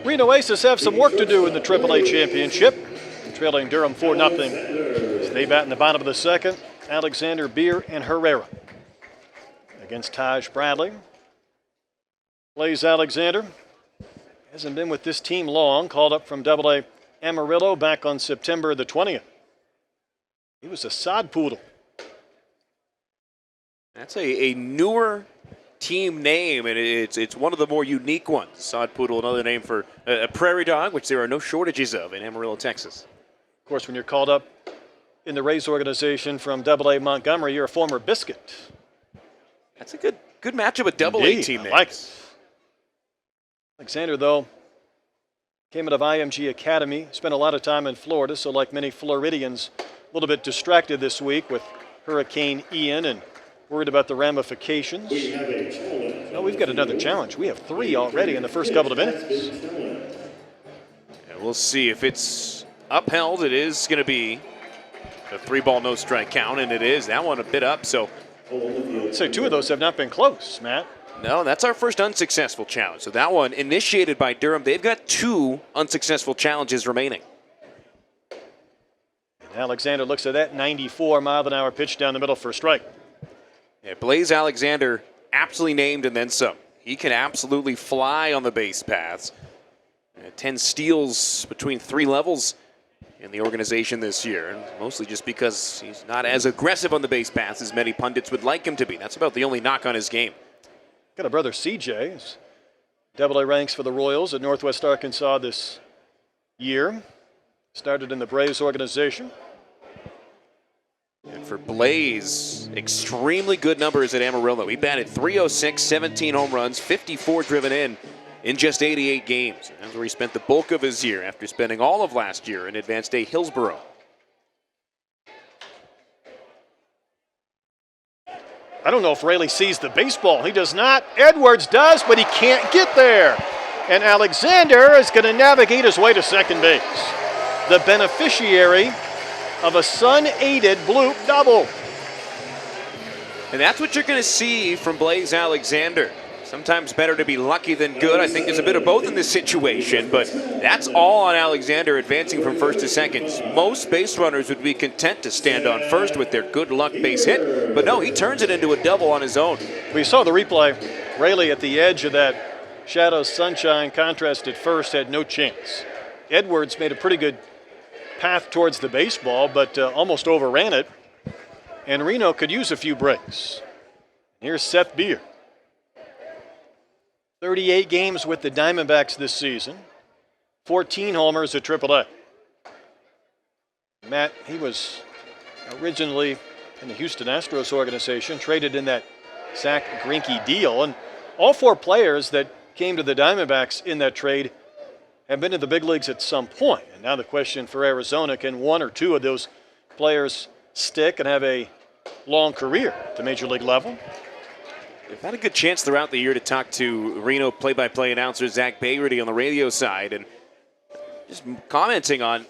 Reno Aces have some work to do in the AAA championship. Trailing Durham 4-0. They bat in the bottom of the second. Alexander, Beer, and Herrera against Taj Bradley. Blaze Alexander hasn't been with this team long. Called up from AA Amarillo back on September the 20th. He was a sod poodle. That's a newer team name, and it's one of the more unique ones. Sod poodle, another name for a prairie dog, which there are no shortages of in Amarillo, Texas. Of course, when you're called up in the Rays organization from AA Montgomery, you're a former Biscuit. That's a good matchup with AA team names. I like it. Alexander, though, came out of IMG Academy, spent a lot of time in Florida, so like many Floridians, a little bit distracted this week with Hurricane Ian and worried about the ramifications. No, we've got another challenge. We have 3 already in the first couple of minutes. And we'll see if it's upheld. It is going to be a 3-ball, no strike count, and it is. That one a bit up, so. I'd say 2 of those have not been close, Matt. No, that's our first unsuccessful challenge. So that one initiated by Durham. They've got 2 unsuccessful challenges remaining. And Alexander looks at that 94-mile-an-hour pitch down the middle for a strike. Yeah, Blaze Alexander absolutely named and then some. He can absolutely fly on the base paths. 10 steals between 3 levels in the organization this year, and mostly just because he's not as aggressive on the base paths as many pundits would like him to be. That's about the only knock on his game. Got a brother, CJ. He's AA ranks for the Royals at Northwest Arkansas this year. Started in the Braves organization. And for Blaze, extremely good numbers at Amarillo. He batted .306, 17 home runs, 54 driven in just 88 games. That's where he spent the bulk of his year after spending all of last year in Advanced A Hillsboro. I don't know if Rayleigh sees the baseball. He does not. Edwards does, but he can't get there. And Alexander is going to navigate his way to second base. The beneficiary of a sun-aided bloop double. And that's what you're going to see from Blaze Alexander. Sometimes better to be lucky than good. I think there's a bit of both in this situation, but that's all on Alexander advancing from first to second. Most base runners would be content to stand on first with their good luck base hit, but no, he turns it into a double on his own. We saw the replay. Rayleigh at the edge of that shadow sunshine contrast at first had no chance. Edwards made a pretty good path towards the baseball, but almost overran it. And Reno could use a few breaks. Here's Seth Beer. 38 games with the Diamondbacks this season. 14 homers at AAA. Matt, he was originally in the Houston Astros organization, traded in that Zach Greinke deal. And all 4 players that came to the Diamondbacks in that trade have been in the big leagues at some point. And now the question for Arizona, can 1 or 2 of those players stick and have a long career at the major league level? We've had a good chance throughout the year to talk to Reno play-by-play announcer Zach Bagrity on the radio side, and just commenting on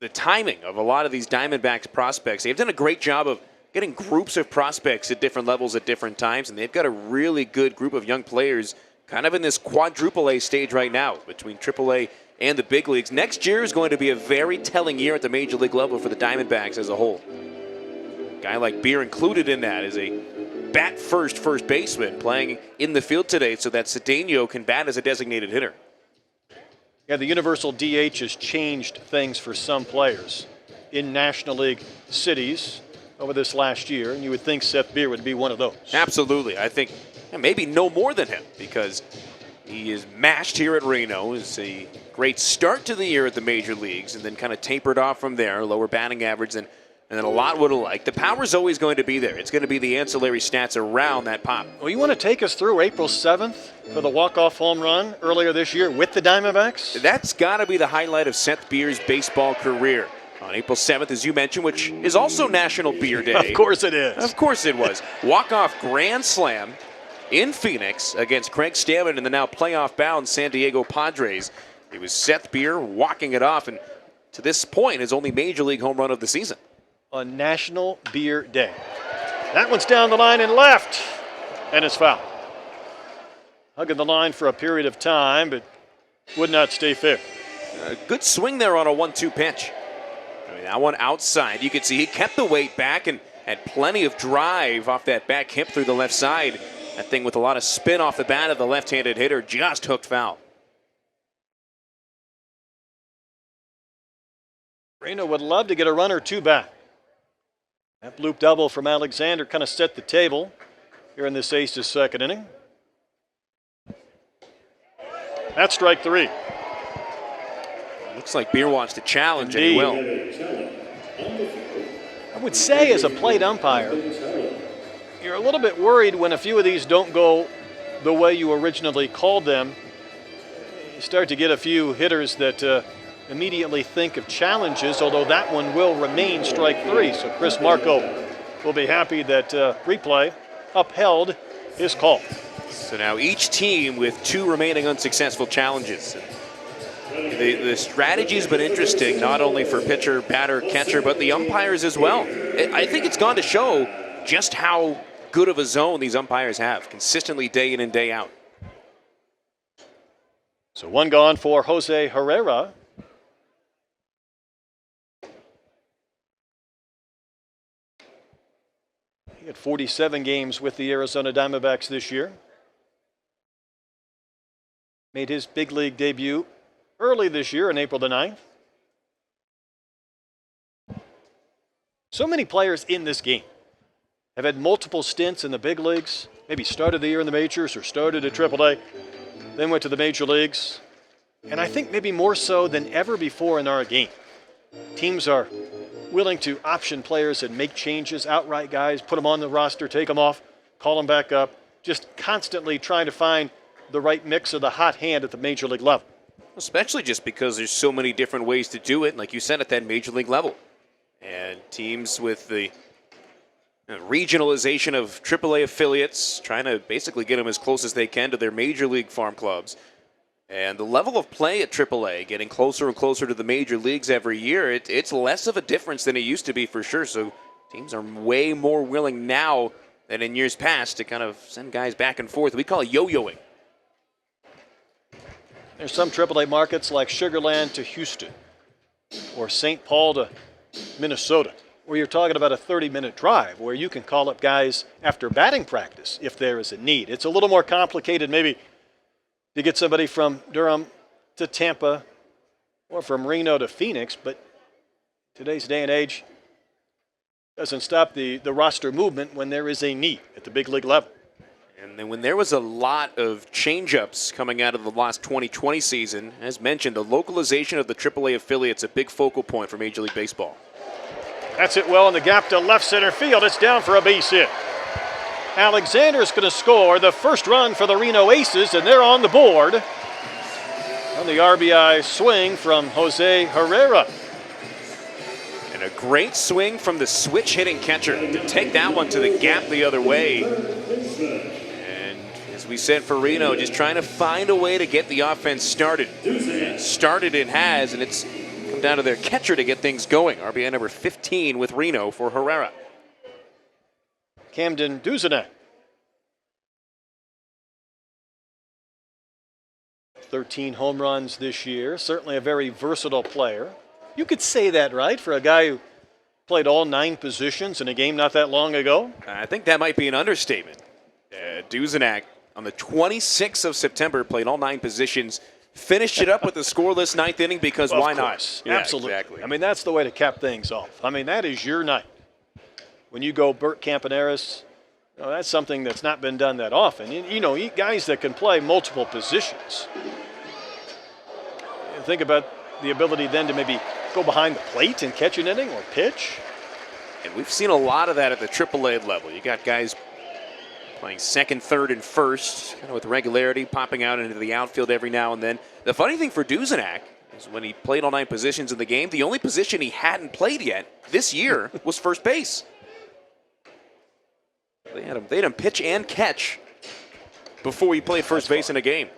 the timing of a lot of these Diamondbacks prospects. They've done a great job of getting groups of prospects at different levels at different times, and they've got a really good group of young players kind of in this quadruple A stage right now between Triple A and the big leagues. Next year is going to be a very telling year at the major league level for the Diamondbacks as a whole. A guy like Beer included in that is a bat-first first baseman playing in the field today so that Cedeno can bat as a designated hitter. Yeah, the universal DH has changed things for some players in National League cities over this last year, and you would think Seth Beer would be one of those. Absolutely. I think maybe no more than him because he is mashed here at Reno. It's a great start to the year at the major leagues and then kind of tapered off from there, lower batting average than a lot would have liked. The power's always going to be there. It's going to be the ancillary stats around that pop. Well, you want to take us through April 7th for the walk-off home run earlier this year with the Diamondbacks? That's got to be the highlight of Seth Beer's baseball career. On April 7th, as you mentioned, which is also National Beer Day. Of course it is. Of course it was. Walk-off grand slam in Phoenix against Craig Stammen and the now playoff-bound San Diego Padres. It was Seth Beer walking it off, and to this point, his only major league home run of the season. On National Beer Day. That one's down the line and left, and it's foul. Hugging the line for a period of time, but would not stay fair. A good swing there on a 1-2 pitch. I mean, that one outside. You could see he kept the weight back and had plenty of drive off that back hip through the left side. That thing with a lot of spin off the bat of the left-handed hitter just hooked foul. Reno would love to get a run or 2 back. That bloop double from Alexander kind of set the table here in this Aces second inning. That's strike 3. Looks like Beer wants to challenge, Indeed. and he will. I would say as a plate umpire, you're a little bit worried when a few of these don't go the way you originally called them. You start to get a few hitters that immediately think of challenges, although that one will remain strike 3. So Chris Marco will be happy that replay upheld his call. So now each team with 2 remaining unsuccessful challenges. The strategy has been interesting, not only for pitcher, batter, catcher, but the umpires as well. I think it's gone to show just how good of a zone these umpires have, consistently day in and day out. So 1 gone for Jose Herrera. He had 47 games with the Arizona Diamondbacks this year. Made his big league debut early this year on April the 9th. So many players in this game have had multiple stints in the big leagues, maybe started the year in the majors or started at AAA, then went to the major leagues. And I think maybe more so than ever before in our game. Teams are willing to option players and make changes, outright guys, put them on the roster, take them off, call them back up, just constantly trying to find the right mix of the hot hand at the major league level. Especially just because there's so many different ways to do it, like you said, at that major league level. And teams with the regionalization of AAA affiliates, trying to basically get them as close as they can to their major league farm clubs. And the level of play at AAA getting closer and closer to the major leagues every year, it's less of a difference than it used to be for sure. So teams are way more willing now than in years past to kind of send guys back and forth. We call it yo-yoing. There's some AAA markets like Sugar Land to Houston or St. Paul to Minnesota, where you're talking about a 30-minute drive where you can call up guys after batting practice if there is a need. It's a little more complicated maybe to get somebody from Durham to Tampa or from Reno to Phoenix, but today's day and age doesn't stop the roster movement when there is a need at the big league level. And then when there was a lot of change-ups coming out of the last 2020 season, as mentioned, the localization of the AAA affiliates a big focal point for Major League Baseball. That's it well in the gap to left center field. It's down for a base hit. Alexander's going to score the first run for the Reno Aces, and they're on the board on the RBI swing from Jose Herrera. And a great swing from the switch-hitting catcher to take that one to the gap the other way. And as we said for Reno, just trying to find a way to get the offense started. And started it has, and it's come down to their catcher to get things going. RBI number 15 with Reno for Herrera. Camden Duzenak. 13 home runs this year. Certainly a very versatile player. You could say that, right, for a guy who played all 9 positions in a game not that long ago? I think that might be an understatement. Duzenak on the 26th of September played all 9 positions, finished it up with the scoreless 9th inning because why not? Yeah, absolutely. Exactly. I mean, that's the way to cap things off. I mean, that is your night. When you go Bert Campaneris, that's something that's not been done that often. Guys that can play multiple positions. Think about the ability then to maybe go behind the plate and catch an inning or pitch. And we've seen a lot of that at the AAA level. You got guys playing second, third, and first, kind of with regularity, popping out into the outfield every now and then. The funny thing for Duzenak is when he played all 9 positions in the game, the only position he hadn't played yet this year was first base. They had him pitch and catch before he played first base in a game.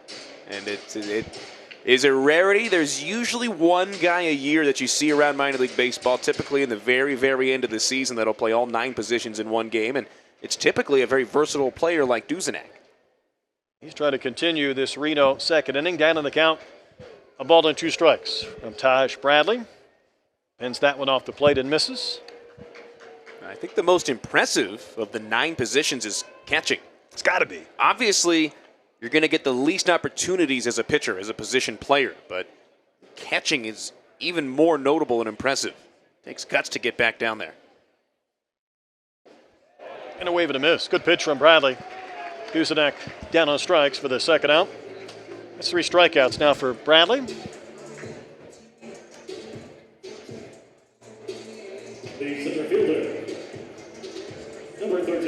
And it is a rarity. There's usually one guy a year that you see around minor league baseball, typically in the very, very end of the season, that'll play all 9 positions in one game. And it's typically a very versatile player like Duzenak. He's trying to continue this Reno second inning. Down in the count, a ball and 2 strikes from Taj Bradley. Pins that one off the plate and misses. I think the most impressive of the 9 positions is catching. It's got to be. Obviously, you're going to get the least opportunities as a pitcher, as a position player, but catching is even more notable and impressive. Takes guts to get back down there. And a wave and a miss. Good pitch from Bradley. Duzenak down on strikes for the second out. That's 3 strikeouts now for Bradley.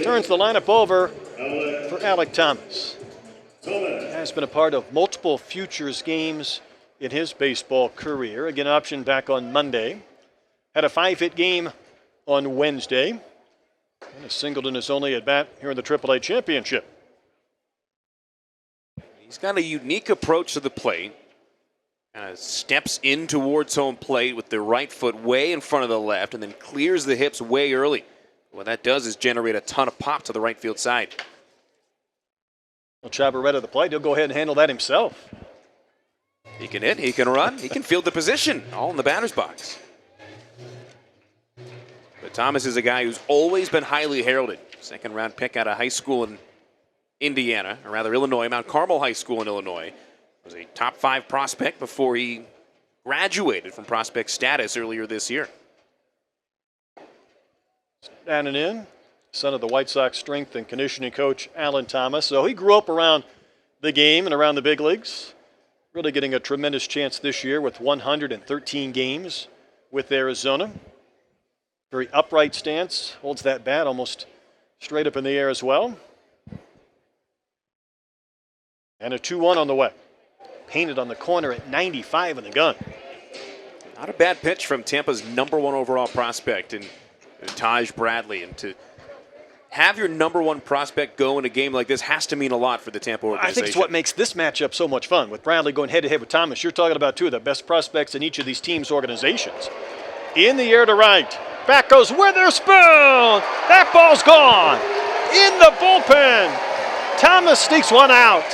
Turns the lineup over for Alec Thomas. Has been a part of multiple Futures games in his baseball career. Again, optioned back on Monday. Had a 5-hit game on Wednesday. And a singled in his only at bat here in the AAA Championship. He's got a unique approach to the plate. Kind of steps in towards home plate with the right foot way in front of the left and then clears the hips way early. What that does is generate a ton of pop to the right field side. Well, Chavaretta at the plate, he'll go ahead and handle that himself. He can hit, he can run, he can field the position, all in the batter's box. But Thomas is a guy who's always been highly heralded. Second round pick out of high school in Indiana, or rather Illinois, Mount Carmel High School in Illinois. Was a top 5 prospect before he graduated from prospect status earlier this year. Down and in, son of the White Sox strength and conditioning coach Alan Thomas. So he grew up around the game and around the big leagues. Really getting a tremendous chance this year with 113 games with Arizona. Very upright stance, holds that bat almost straight up in the air as well. And a 2-1 on the way. Painted on the corner at 95 in the gun. Not a bad pitch from Tampa's number 1 overall prospect in Taj Bradley. And to have your number 1 prospect go in a game like this has to mean a lot for the Tampa organization. I think it's what makes this matchup so much fun. With Bradley going head-to-head with Thomas, you're talking about 2 of the best prospects in each of these teams' organizations. In the air to right. Back goes Witherspoon. That ball's gone. In the bullpen. Thomas sneaks one out.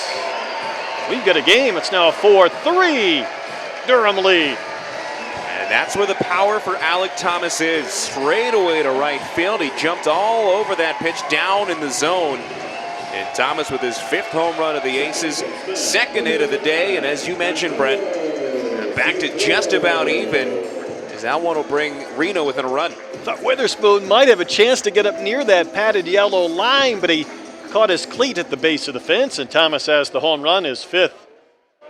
We've got a game. It's now a 4-3 Durham lead. And that's where the power for Alec Thomas is. Straight away to right field. He jumped all over that pitch down in the zone. And Thomas with his 5th home run of the Aces, 2nd hit of the day. And as you mentioned, Brett, back to just about even, as that one will bring Reno within a run. Thought Witherspoon might have a chance to get up near that padded yellow line, but he caught his cleat at the base of the fence, and Thomas has the home run, his 5th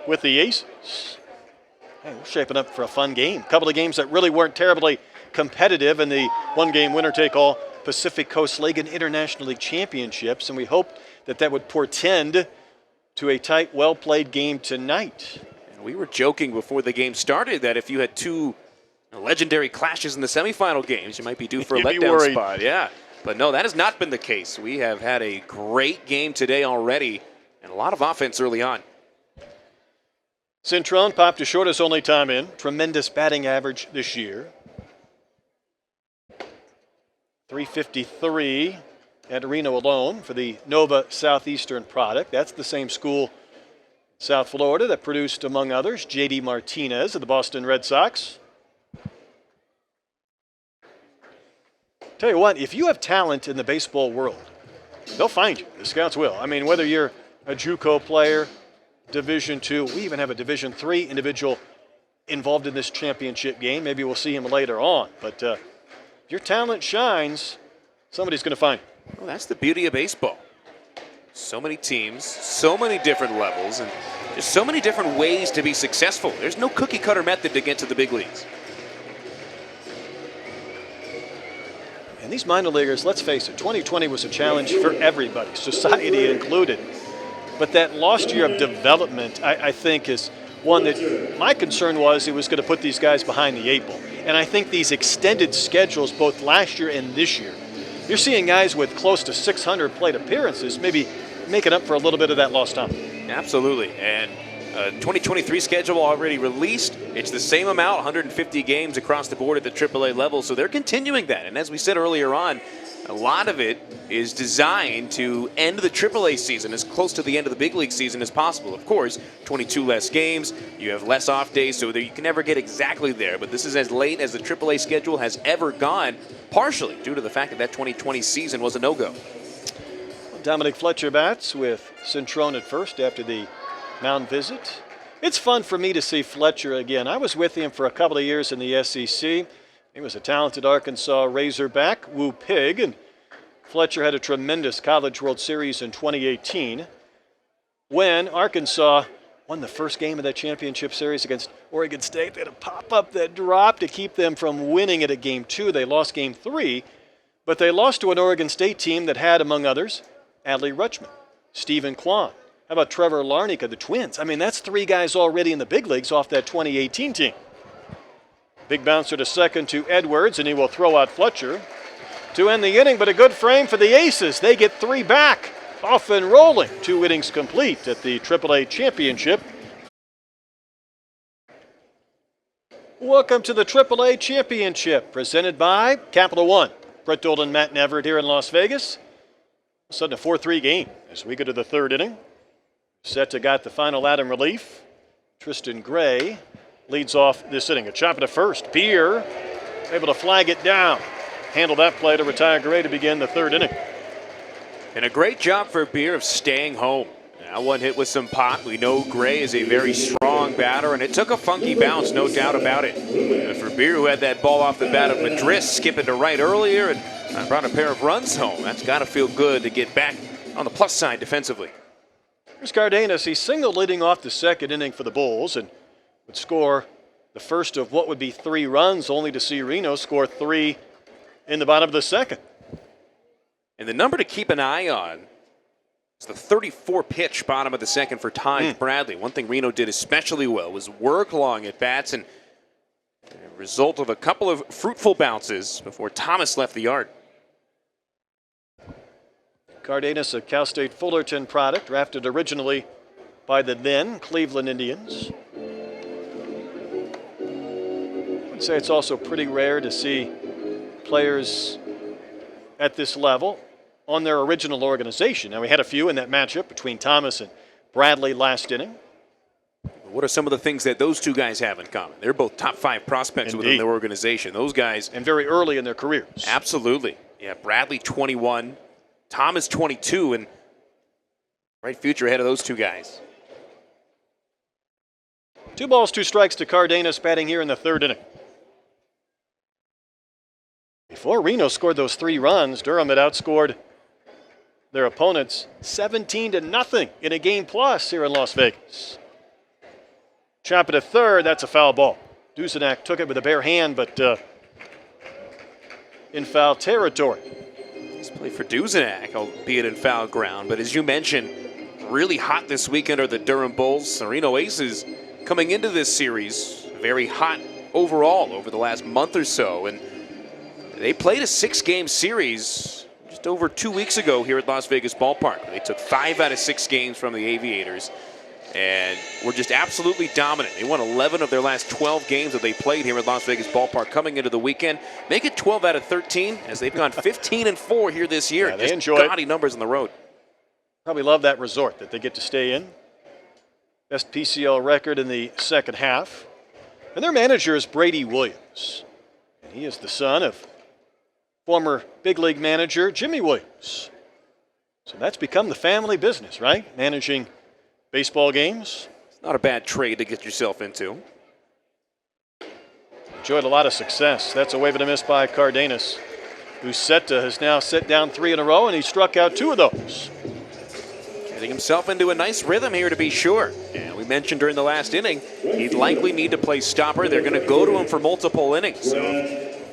with the Aces. Hey, we're shaping up for a fun game. A couple of games that really weren't terribly competitive in the one-game winner-take-all Pacific Coast League and International League championships, and we hoped that that would portend to a tight, well-played game tonight. And we were joking before the game started that if you had two legendary clashes in the semifinal games, you might be due for a letdown spot. Yeah, but no, that has not been the case. We have had a great game today already and a lot of offense early on. Centron popped to short his only time in. Tremendous batting average this year. 353 at Reno alone for the Nova Southeastern product. That's the same school, South Florida, that produced, among others, J.D. Martinez of the Boston Red Sox. Tell you what, if you have talent in the baseball world, they'll find you. The scouts will. I mean, whether you're a JUCO player, Division II, we even have a Division III individual involved in this championship game. Maybe we'll see him later on. But if your talent shines, somebody's going to find you. Well, that's the beauty of baseball. So many teams, so many different levels, and there's so many different ways to be successful. There's no cookie-cutter method to get to the big leagues. And these minor leaguers, let's face it, 2020 was a challenge for everybody, society included. But that lost year of development, I think, is one that my concern was it was going to put these guys behind the eight ball. And I think these extended schedules, both last year and this year, you're seeing guys with close to 600 plate appearances, maybe making up for a little bit of that lost time. Absolutely. And 2023 schedule already released. It's the same amount, 150 games across the board at the AAA level. So they're continuing that. And as we said earlier on, a lot of it is designed to end the AAA season as close to the end of the big league season as possible. Of course, 22 less games, you have less off days, so that you can never get exactly there. But this is as late as the AAA schedule has ever gone, partially due to the fact that that 2020 season was a no-go. Dominic Fletcher bats with Centron at first after the mound visit. It's fun for me to see Fletcher again. I was with him for a couple of years in the SEC. He was a talented Arkansas Razorback, Woo Pig, and Fletcher had a tremendous College World Series in 2018 when Arkansas won the first game of that championship series against Oregon State. They had a pop-up that dropped to keep them from winning it at Game 2. They lost Game 3, but they lost to an Oregon State team that had, among others, Adley Rutschman, Stephen Kwan. How about Trevor Larnaka, the Twins? I mean, that's three guys already in the big leagues off that 2018 team. Big bouncer to second to Edwards, and he will throw out Fletcher to end the inning, but a good frame for the Aces. They get three back, off and rolling. 2 innings complete at the AAA championship. Welcome to the AAA championship, presented by Capital One. Brett Dolan, Matt Neverett here in Las Vegas. All of a sudden a 4-3 game as we go to the third inning. Seta got the final out in relief. Tristan Gray leads off this inning. A chop to first. Beer able to flag it down. Handle that play to retire Gray to begin the third inning. And a great job for Beer of staying home. Now one hit with some pop. We know Gray is a very strong batter, and it took a funky bounce, no doubt about it. And for Beer, who had that ball off the bat of Madris, skipping to right earlier and brought a pair of runs home. That's got to feel good to get back on the plus side defensively. Here's Cardenas. He singled leading off the second inning for the Bulls and would score the first of what would be 3 runs, only to see Reno score 3 in the bottom of the second. And the number to keep an eye on is the 34 pitch bottom of the second for Taj Bradley. One thing Reno did especially well was work long at bats, and a result of a couple of fruitful bounces before Thomas left the yard. Cardenas, a Cal State Fullerton product, drafted originally by the then Cleveland Indians. I'd say it's also pretty rare to see players at this level on their original organization. Now, we had a few in that matchup between Thomas and Bradley last inning. What are some of the things that those two guys have in common? They're both top 5 prospects within their organization. Those guys. And very early in their careers. Absolutely. Yeah, Bradley 21, Thomas 22, and bright future ahead of those two guys. 2 balls, 2 strikes to Cardenas, batting here in the third inning. Before Reno scored those 3 runs, Durham had outscored their opponents 17-0 in a game plus here in Las Vegas. Chop it to third, that's a foul ball. Dusenak took it with a bare hand, but in foul territory. Nice play for Duzenak, albeit in foul ground. But as you mentioned, really hot this weekend are the Durham Bulls. The Reno Aces coming into this series very hot overall over the last month or so. And they played a 6-game series just over 2 weeks ago here at Las Vegas Ballpark. They took 5 out of 6 games from the Aviators and were just absolutely dominant. They won 11 of their last 12 games that they played here at Las Vegas Ballpark coming into the weekend. Make it 12 out of 13 as they've gone 15-4 here this year. Yeah, they just enjoy gaudy numbers on the road. Probably love that resort that they get to stay in. Best PCL record in the second half. And their manager is Brady Williams. And he is the son of former big league manager Jimmy Williams. So that's become the family business, right? Managing baseball games. It's not a bad trade to get yourself into. Enjoyed a lot of success. That's a wave and a miss by Cardenas. Uceta has now set down 3 in a row, and he struck out 2 of those. Getting himself into a nice rhythm here to be sure. And we mentioned during the last inning, he'd likely need to play stopper. They're going to go to him for multiple innings. So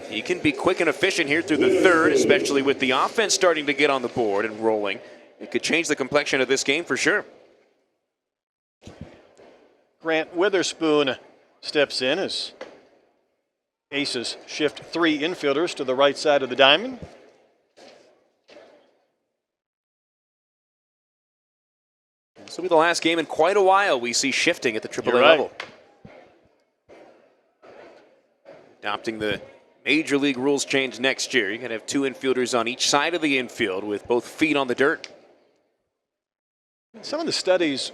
he can be quick and efficient here through the third, especially with the offense starting to get on the board and rolling. It could change the complexion of this game for sure. Grant Witherspoon steps in as Aces shift 3 infielders to the right side of the diamond. This will be the last game in quite a while we see shifting at the AAA You're right. level. Adopting the Major League rules change next year. You're going to have 2 infielders on each side of the infield with both feet on the dirt. Some of the studies,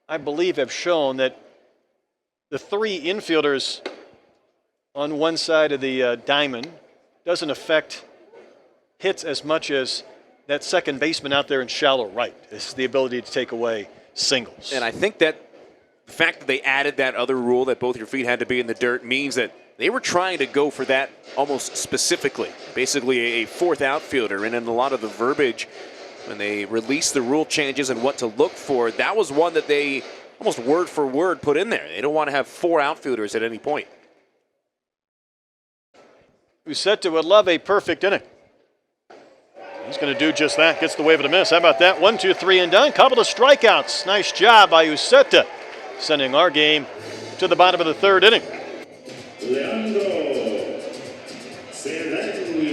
I believe, have shown that the 3 infielders on one side of the diamond doesn't affect hits as much as that second baseman out there in shallow right. It's the ability to take away singles. And I think that the fact that they added that other rule that both your feet had to be in the dirt means that they were trying to go for that almost specifically. Basically a 4th outfielder, and in a lot of the verbiage when they released the rule changes and what to look for, that was one that they almost word for word put in there. They don't want to have 4 outfielders at any point. Uceta would love a perfect inning. He's going to do just that. Gets the wave of a miss. How about that? 1, 2, 3 and done. Couple of strikeouts. Nice job by Uceta, sending our game to the bottom of the 3rd inning.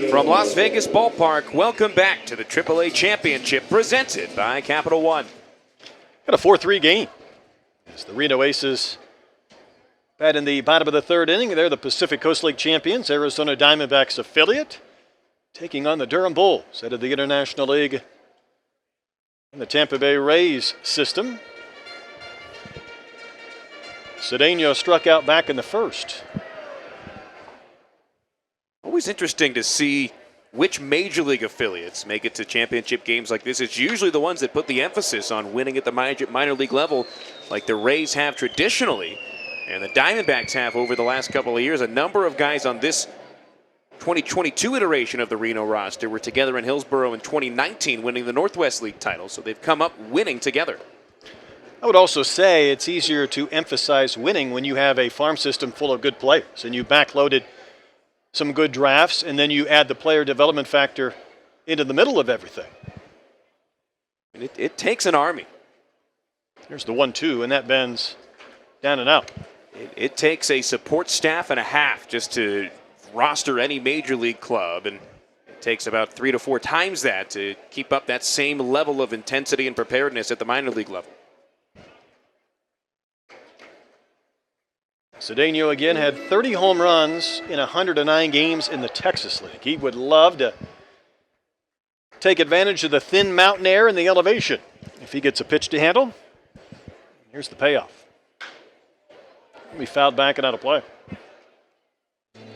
From Las Vegas Ballpark, welcome back to the AAA Championship presented by Capital One. Got a 4-3 game as the Reno Aces bat in the bottom of the 3rd inning. They're the Pacific Coast League champions, Arizona Diamondbacks affiliate, taking on the Durham Bulls out of the International League and the Tampa Bay Rays system. Cedeno struck out back in the 1st. Always interesting to see which Major League affiliates make it to championship games like this. It's usually the ones that put the emphasis on winning at the minor league level, like the Rays have traditionally, and the Diamondbacks have over the last couple of years. A number of guys on this 2022 iteration of the Reno roster were together in Hillsborough in 2019, winning the Northwest League title, so they've come up winning together. I would also say it's easier to emphasize winning when you have a farm system full of good players and you backloaded some good drafts, and then you add the player development factor into the middle of everything. And it takes an army. Here's the 1-2, and that bends down and out. It takes a support staff and a half just to roster any major league club, and it takes about 3 to 4 times that to keep up that same level of intensity and preparedness at the minor league level. Cedeno again had 30 home runs in 109 games in the Texas League. He would love to take advantage of the thin mountain air and the elevation if he gets a pitch to handle. Here's the payoff. He'll be fouled back and out of play.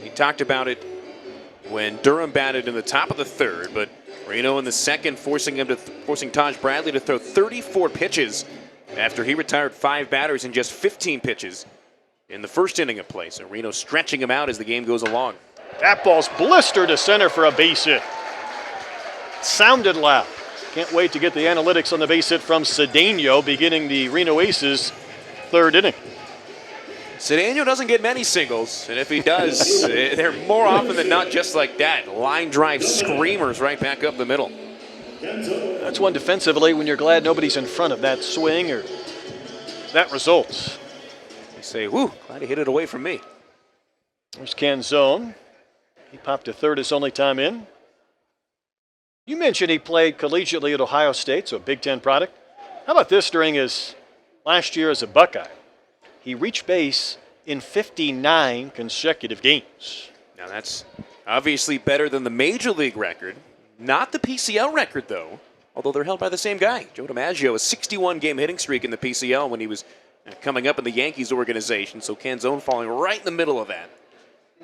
He talked about it when Durham batted in the top of the 3rd, but Reno in the 2nd forcing Taj Bradley to throw 34 pitches after he retired 5 batters in just 15 pitches in the 1st inning of play. So Reno stretching him out as the game goes along. That ball's blistered to center for a base hit. Sounded loud. Can't wait to get the analytics on the base hit from Cedeno beginning the Reno Aces 3rd inning. Cedeno doesn't get many singles, and if he does, they're more often than not just like that. Line drive screamers right back up the middle. That's one defensively when you're glad nobody's in front of that swing or that result. You say, whoo, glad he hit it away from me. There's Canzone. He popped to third his only time in. You mentioned he played collegiately at Ohio State, so a Big Ten product. How about this during his last year as a Buckeye? He reached base in 59 consecutive games. Now that's obviously better than the Major League record. Not the PCL record, though, although they're held by the same guy. Joe DiMaggio, a 61-game hitting streak in the PCL when he was coming up in the Yankees organization, so Canzone falling right in the middle of that.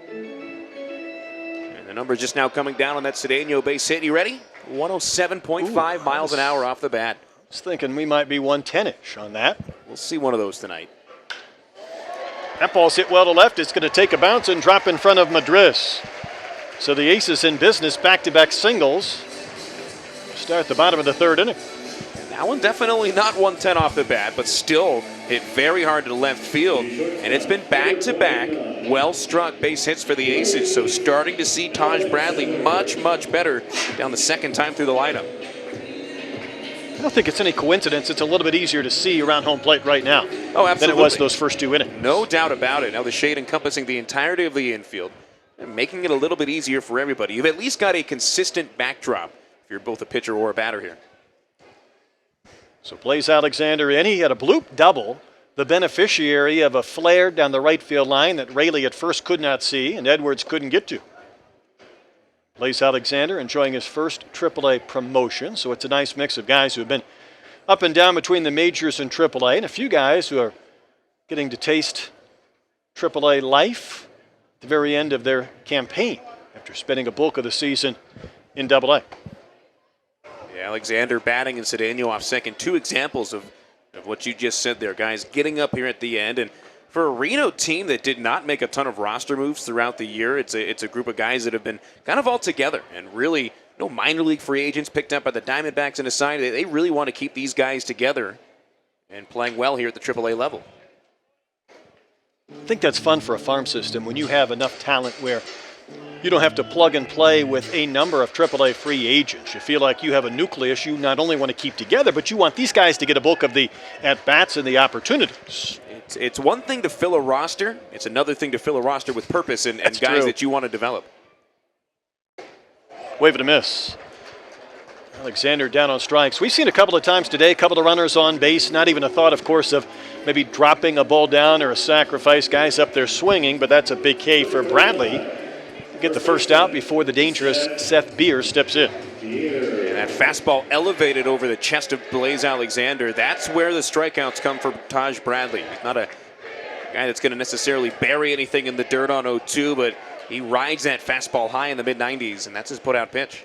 And the number just now coming down on that Cedeno base hit. You ready? 107.5 miles an hour off the bat. I was thinking we might be 110-ish on that. We'll see one of those tonight. That ball's hit well to left. It's going to take a bounce and drop in front of Madris. So the Aces in business, back-to-back singles. Start the bottom of the third inning. And that one definitely not 110 off the bat, but still hit very hard to left field. And it's been back-to-back well-struck base hits for the Aces. So starting to see Taj Bradley much, much better down the second time through the lineup. I don't think it's any coincidence. It's a little bit easier to see around home plate right now than it was those first two innings. No doubt about it. Now the shade encompassing the entirety of the infield, and making it a little bit easier for everybody. You've at least got a consistent backdrop if you're both a pitcher or a batter here. So Blaze Alexander in. He had a bloop double, the beneficiary of a flare down the right field line that Raley at first could not see and Edwards couldn't get to. Blaze Alexander enjoying his first AAA promotion, so it's a nice mix of guys who have been up and down between the majors and AAA, and a few guys who are getting to taste AAA life at the very end of their campaign after spending a bulk of the season in AA. Yeah, Alexander batting and Cedeno off second. Two examples of what you just said there, guys, getting up here at the end. And for a Reno team that did not make a ton of roster moves throughout the year, it's a group of guys that have been kind of all together and really no minor league free agents picked up by the Diamondbacks and assigned. They really want to keep these guys together and playing well here at the AAA level. I think that's fun for a farm system when you have enough talent where you don't have to plug and play with a number of AAA free agents. You feel like you have a nucleus you not only want to keep together, but you want these guys to get a bulk of the at-bats and the opportunities. It's one thing to fill a roster. It's another thing to fill a roster with purpose and guys true. that you want to develop. Wave and a miss. Alexander down on strikes. We've seen a couple of times today, a couple of runners on base. Not even a thought, of course, of maybe dropping a ball down or a sacrifice. Guys up there swinging, but that's a big K for Bradley to get the first out before the dangerous Seth Beer steps in. And that fastball elevated over the chest of Blaze Alexander. That's where the strikeouts come for Taj Bradley. He's not a guy that's going to necessarily bury anything in the dirt on 0-2, but he rides that fastball high in the mid-90s, and that's his put-out pitch.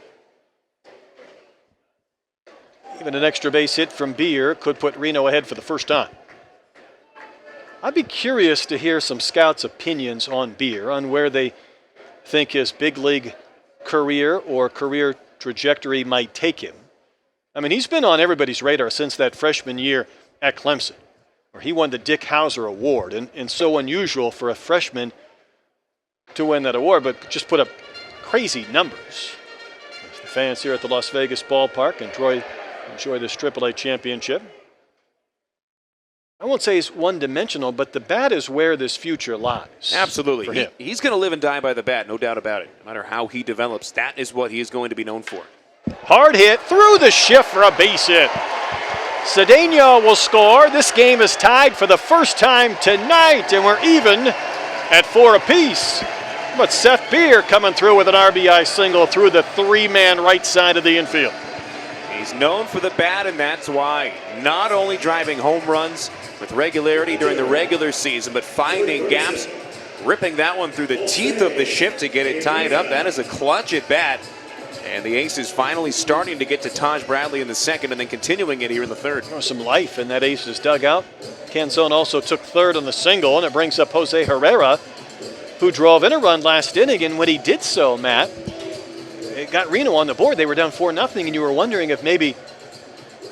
Even an extra base hit from Beer could put Reno ahead for the first time. I'd be curious to hear some scouts' opinions on Beer, on where they think his big league career or career trajectory might take him. I mean, he's been on everybody's radar since that freshman year at Clemson, where he won the Dick Hauser Award, and so unusual for a freshman to win that award, but just put up crazy numbers. As the fans here at the Las Vegas ballpark enjoy this AAA championship. I won't say he's one-dimensional, but the bat is where this future lies. Absolutely. For him. He's going to live and die by the bat, no doubt about it. No matter how he develops, that is what he is going to be known for. Hard hit through the shift for a base hit. Cedeno will score. This game is tied for the first time tonight, and we're even at 4 apiece. But Seth Beer coming through with an RBI single through the three-man right side of the infield. He's known for the bat, and that's why. Not only driving home runs with regularity during the regular season, but finding gaps, ripping that one through the teeth of the shift to get it tied up. That is a clutch at bat. And the Aces finally starting to get to Taj Bradley in the second and then continuing it here in the third. There was some life in that Aces dugout. Canzone also took third on the single, and it brings up Jose Herrera, who drove in a run last inning. And when he did so, Matt, it got Reno on the board. They were down 4-0, and you were wondering if maybe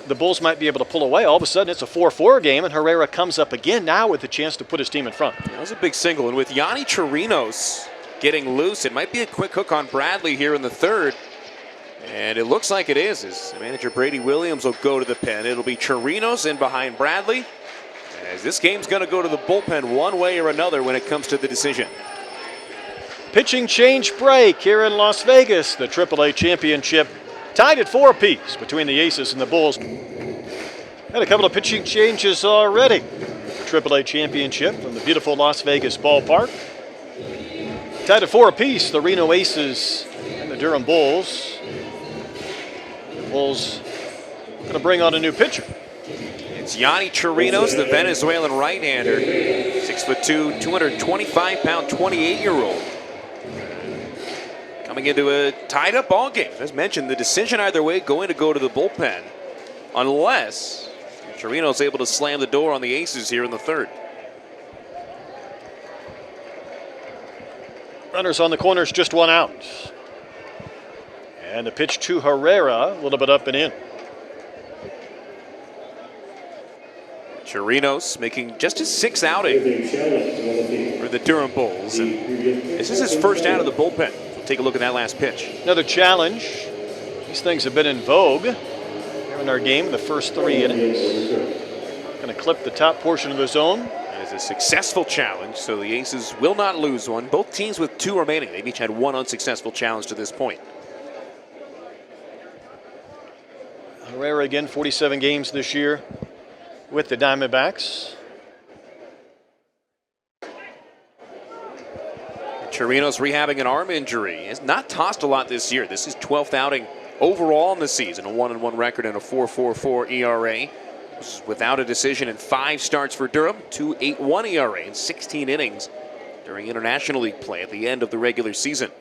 the Bulls might be able to pull away. All of a sudden, it's a 4-4 game, and Herrera comes up again now with a chance to put his team in front. That was a big single, and with Yanni Chirinos getting loose, it might be a quick hook on Bradley here in the third. And it looks like it is, as manager Brady Williams will go to the pen. It'll be Chirinos in behind Bradley, as this game's going to go to the bullpen one way or another when it comes to the decision. Pitching change break here in Las Vegas. The AAA championship tied at 4 apiece between the Aces and the Bulls. Had a couple of pitching changes already. The AAA championship from the beautiful Las Vegas ballpark. Tied at 4 apiece, the Reno Aces and the Durham Bulls. The Bulls going to bring on a new pitcher. It's Yanni Chirinos, the Venezuelan right-hander. 6'2", 225-pound, 28-year-old. Coming into a tied-up ball game. As mentioned, the decision either way going to go to the bullpen, unless Chirinos able to slam the door on the Aces here in the third. Runners on the corners, just 1 out. And the pitch to Herrera, a little bit up and in. Chirinos making just his 6th outing for the Durham Bulls. And this is his first out of the bullpen. We'll take a look at that last pitch. Another challenge. These things have been in vogue here in our game, the first 3 innings. Going to clip the top portion of the zone. That is a successful challenge, so the Aces will not lose one. Both teams with 2 remaining. They've each had 1 unsuccessful challenge to this point. Herrera again, 47 games this year with the Diamondbacks. Chirinos rehabbing an arm injury. Has not tossed a lot this year. This is 12th outing overall in the season. A 1-1 record and a 4.44 ERA. Was without a decision in 5 starts for Durham. 2.81 ERA in 16 innings during International League play at the end of the regular season.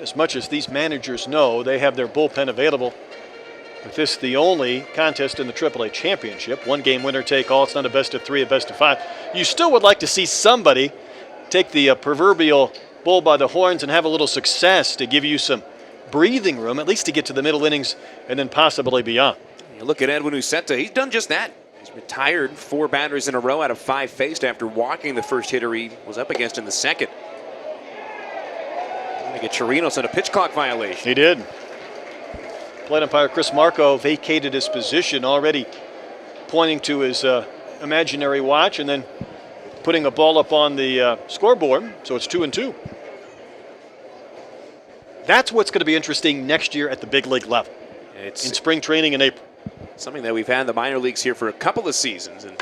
As much as these managers know, they have their bullpen available. With this the only contest in the AAA championship, 1 game winner take all. It's not a best of 3, a best of 5. You still would like to see somebody take the proverbial bull by the horns and have a little success to give you some breathing room, at least to get to the middle innings and then possibly beyond. You look at Edwin Uceta, he's done just that. He's retired 4 batters in a row out of 5 faced after walking the first hitter he was up against in the second. Get Chirinos on a pitch clock violation. He did. Plate umpire Chris Marco vacated his position, already pointing to his imaginary watch and then putting a ball up on the scoreboard, so it's 2-2. That's what's going to be interesting next year at the big league level. It's in spring training in April. Something that we've had in the minor leagues here for a couple of seasons. And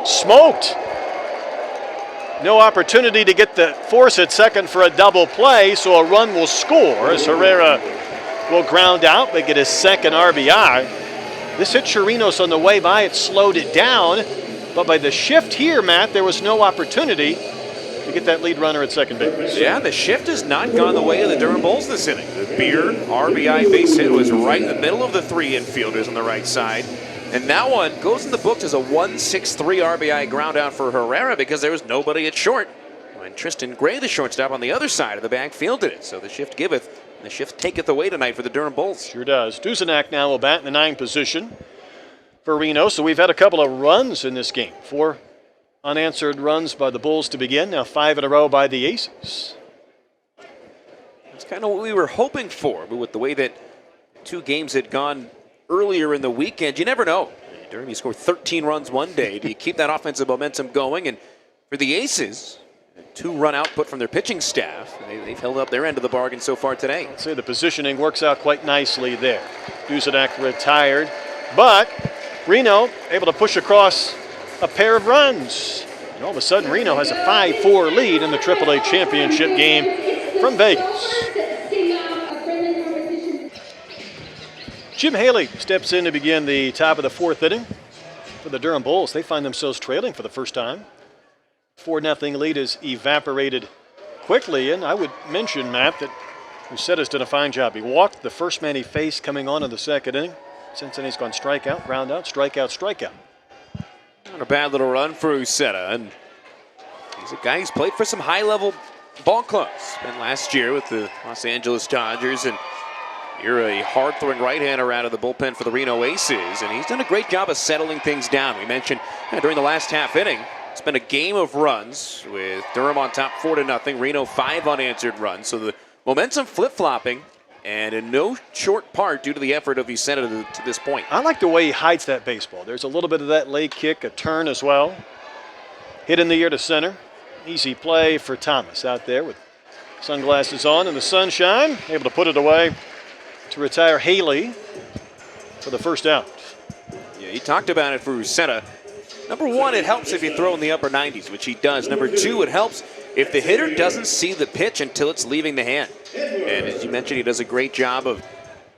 smoked. No opportunity to get the force at second for a double play, so a run will score as Herrera will ground out. They get his 2nd RBI. This hit Chirinos on the way by. It slowed it down, but by the shift here, Matt, there was no opportunity to get that lead runner at second base. Yeah, the shift has not gone the way of the Durham Bulls this inning. The Beer RBI base hit was right in the middle of the 3 infielders on the right side. And that one goes in the books as a 1-6-3 RBI ground out for Herrera because there was nobody at short. When Tristan Gray, the shortstop on the other side of the bag, fielded it. So the shift giveth, and the shift taketh away tonight for the Durham Bulls. Sure does. Duzenak now will bat in the 9 position for Reno. So we've had a couple of runs in this game. 4 unanswered runs by the Bulls to begin. Now 5 in a row by the Aces. That's kind of what we were hoping for, but with the way that 2 games had gone earlier in the weekend, you never know. Durham, you score 13 runs one day. Do you keep that offensive momentum going? And for the Aces, 2-run output from their pitching staff. They've held up their end of the bargain so far today. I'd say the positioning works out quite nicely there. Duzenak retired, but Reno able to push across a pair of runs. And all of a sudden, Reno has a 5-4 lead in the AAA championship game from Vegas. Jim Haley steps in to begin the top of the 4th inning for the Durham Bulls. They find themselves trailing for the first time. 4-0 lead is evaporated quickly, and I would mention, Matt, that Uceta's done a fine job. He walked the first man he faced coming on in the 2nd inning. Since then, he's gone strikeout, ground out, strikeout, strikeout. Not a bad little run for Uceta, and he's a guy who's played for some high-level ball clubs. Spent last year with the Los Angeles Dodgers and You're a hard-throwing right-hander out of the bullpen for the Reno Aces, and he's done a great job of settling things down. We mentioned during the last half inning, it's been a game of runs with Durham on top 4-0, Reno 5 unanswered runs. So the momentum flip-flopping, and in no short part due to the effort of Vicenta to this point. I like the way he hides that baseball. There's a little bit of that leg kick, a turn as well. Hit in the air to center. Easy play for Thomas out there with sunglasses on in the sunshine, able to put it away to retire Haley for the first out. Yeah, he talked about it for Vicenta. Number one, it helps if you throw in the upper 90s, which he does. Number two, it helps if the hitter doesn't see the pitch until it's leaving the hand. And as you mentioned, he does a great job of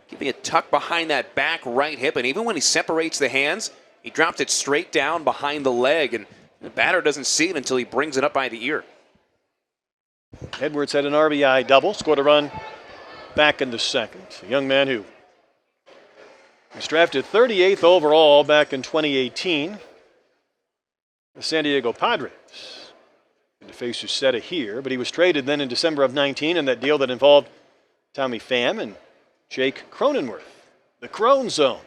keeping it tucked behind that back right hip. And even when he separates the hands, he drops it straight down behind the leg. And the batter doesn't see it until he brings it up by the ear. Edwards had an RBI double, scored a run back in the second. A young man who was drafted 38th overall back in 2018. The San Diego Padres. To face Uceta here, but he was traded then in December of 19 in that deal that involved Tommy Pham and Jake Cronenworth. The Crone Zone.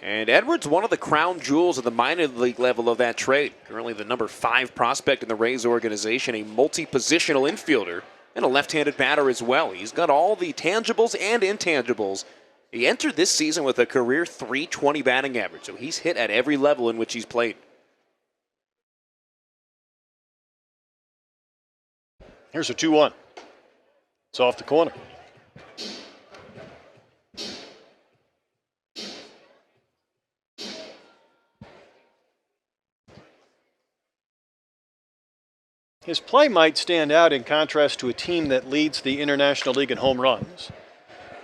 And Edwards, one of the crown jewels at the minor league level of that trade. Currently the number 5 prospect in the Rays organization, a multi-positional infielder and a left-handed batter as well. He's got all the tangibles and intangibles. He entered this season with a career .320 batting average, so he's hit at every level in which he's played. Here's a 2-1. It's off the corner. His play might stand out in contrast to a team that leads the International League in home runs.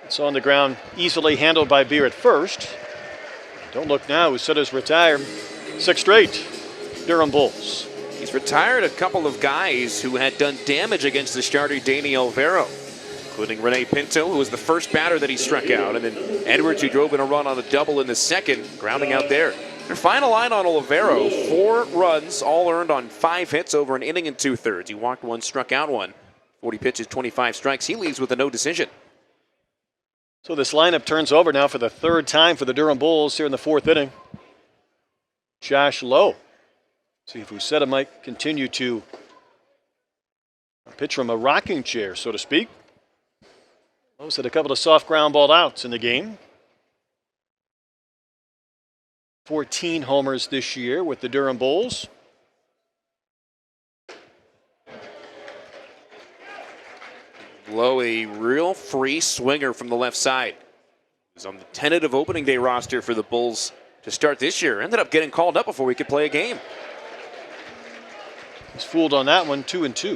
It's on the ground, easily handled by Beer at first. Don't look now, Uceta's retired. 6 straight Durham Bulls. He's retired a couple of guys who had done damage against the starter Danny Alvaro, including Rene Pinto, who was the first batter that he struck out, and then Edwards, who drove in a run on a double in the second, grounding out there. Their final line on Alvaro, 4 runs, all earned on 5 hits over an inning and 2/3. He walked 1, struck out 1. 40 pitches, 25 strikes. He leaves with a no decision. So this lineup turns over now for the 3rd time for the Durham Bulls here in the 4th inning. Josh Lowe. See if Uceta might continue to pitch from a rocking chair, so to speak. Lowe's had a couple of soft ground ball outs in the game. 14 homers this year with the Durham Bulls. Lowe, a real free swinger from the left side. He was on the tentative opening day roster for the Bulls to start this year. Ended up getting called up before we could play a game. He's fooled on that one, 2-2.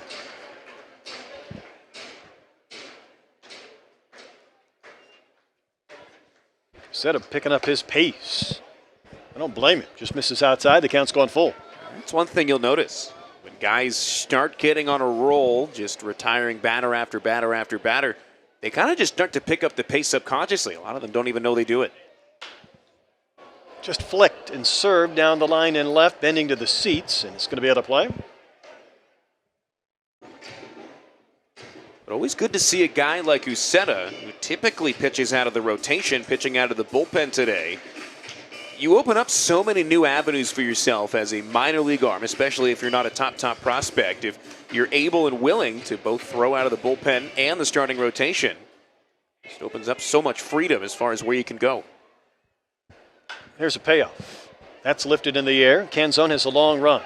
Instead of picking up his pace. I don't blame him. Just misses outside. The count's gone full. That's one thing you'll notice. When guys start getting on a roll, just retiring batter after batter after batter, they kind of just start to pick up the pace subconsciously. A lot of them don't even know they do it. Just flicked and served down the line and left, bending to the seats, and it's going to be out of play. But always good to see a guy like Uceta, who typically pitches out of the rotation, pitching out of the bullpen today. You open up so many new avenues for yourself as a minor league arm, especially if you're not a top prospect. If you're able and willing to both throw out of the bullpen and the starting rotation, it opens up so much freedom as far as where you can go. Here's a payoff. That's lifted in the air. Canzone has a long run.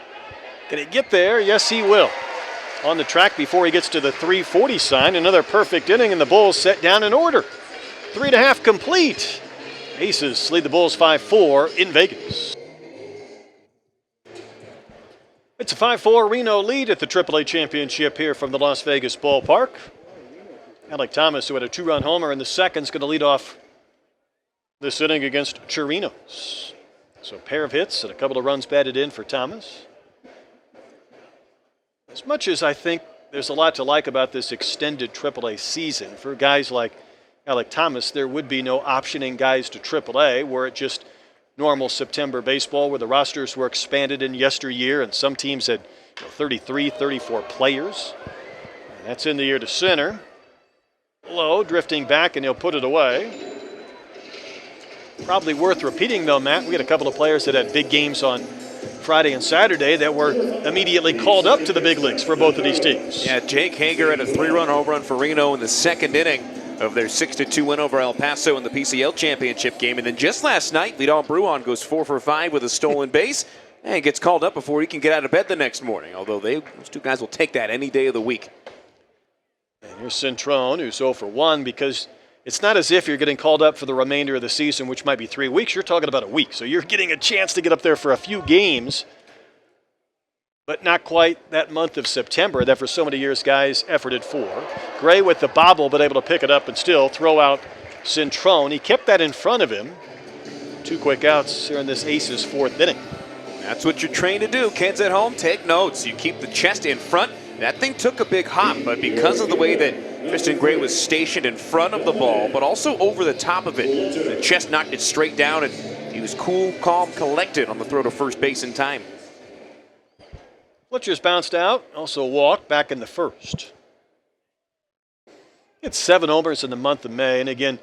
Can he get there? Yes, he will. On the track before he gets to the 340 sign. Another perfect inning, and the Bulls set down in order. 3.5 complete. Aces lead the Bulls 5-4 in Vegas. It's a 5-4 Reno lead at the AAA Championship here from the Las Vegas ballpark. Alec Thomas, who had a 2-run homer in the second, is going to lead off this inning against Chirinos. So a pair of hits and a couple of runs batted in for Thomas. As much as I think there's a lot to like about this extended AAA season, for guys like Alec Thomas, there would be no optioning guys to AAA were it just normal September baseball where the rosters were expanded in yesteryear and some teams had 33, 34 players. And that's in the air to center. Low, drifting back, and he'll put it away. Probably worth repeating, though, Matt. We had a couple of players that had big games on Friday and Saturday that were immediately called up to the big leagues for both of these teams. Yeah, Jake Hager had a 3-run home run for Reno in the second inning of their 6-2 win over El Paso in the PCL championship game. And then just last night, Vidal Brujan goes 4 for 5 with a stolen base and gets called up before he can get out of bed the next morning. Although those two guys will take that any day of the week. And here's Cintrone, who's 0 for 1, because it's not as if you're getting called up for the remainder of the season, which might be 3 weeks. You're talking about a week. So you're getting a chance to get up there for a few games, but not quite that month of September that for so many years guys efforted for. Gray with the bobble, but able to pick it up and still throw out Cintrone. He kept that in front of him. 2 quick outs here in this Aces 4th inning. That's what you're trained to do. Kids at home, take notes. You keep the chest in front. That thing took a big hop, but because of the way that Tristan Gray was stationed in front of the ball, but also over the top of it, the chest knocked it straight down, and he was cool, calm, collected on the throw to first base in time. Fletcher's bounced out, also walked back in the first. He had 7 homers in the month of May, and again,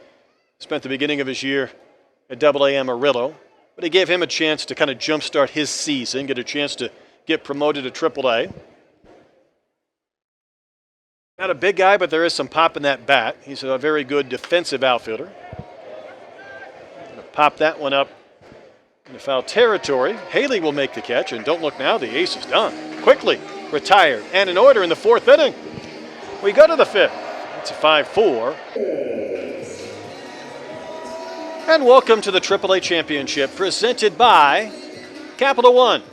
spent the beginning of his year at AA Amarillo, but he gave him a chance to kind of jumpstart his season, get a chance to get promoted to AAA. Not a big guy, but there is some pop in that bat. He's a very good defensive outfielder. Gonna pop that one up in the foul territory. Haley will make the catch, and don't look now, the ace is done. Quickly retired, and in order in the 4th inning. We go to the 5th. It's a 5-4. And welcome to the AAA Championship presented by Capital One.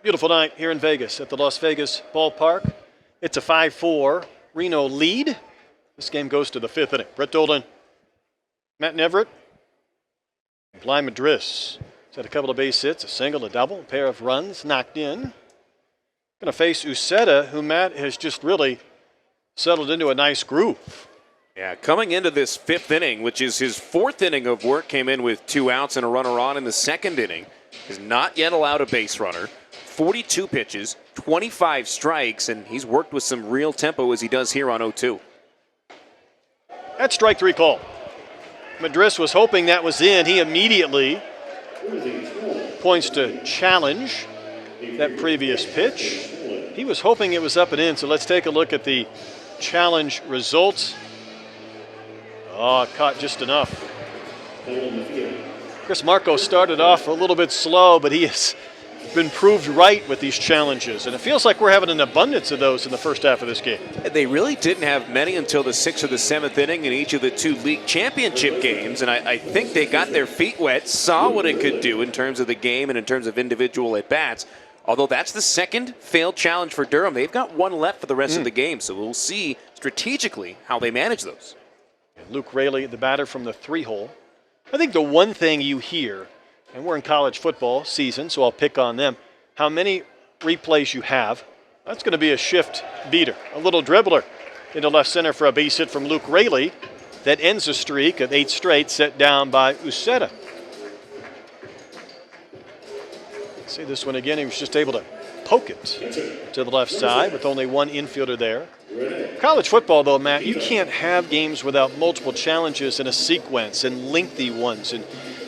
Beautiful night here in Vegas at the Las Vegas Ballpark. It's a 5-4 Reno lead. This game goes to the 5th inning. Brett Dolan, Matt Neverett, Bly Madris. He's had a couple of base hits, a single, a double, a pair of runs knocked in. Going to face Uceta, who Matt has just really settled into a nice groove. Yeah, coming into this 5th inning, which is his 4th inning of work, came in with 2 outs and a runner on in the 2nd inning. Has not yet allowed a base runner. 42 pitches, 25 strikes, and he's worked with some real tempo as he does here on 0-2. That's strike 3 call. Madris was hoping that was in. He immediately points to challenge that previous pitch. He was hoping it was up and in, so let's take a look at the challenge results. Oh, caught just enough. Chris Marco started off a little bit slow, but he has been proved right with these challenges, and it feels like we're having an abundance of those in the first half of this game. They really didn't have many until the 6th or the 7th inning in each of the 2 league championship games, and I think they got their feet wet, saw what it could do in terms of the game and in terms of individual at-bats. Although that's the 2nd failed challenge for Durham. They've got 1 left for the rest of the game, so we'll see strategically how they manage those. And Luke Raley, the batter from the 3-hole. I think the one thing you hear, and we're in college football season, so I'll pick on them, how many replays you have, that's going to be a shift beater. A little dribbler into left center for a base hit from Luke Raley that ends a streak of 8 straight set down by Uceta. See this one again, he was just able to poke it to the left side with only 1 infielder there. College football, though, Matt, you can't have games without multiple challenges in a sequence and lengthy ones, and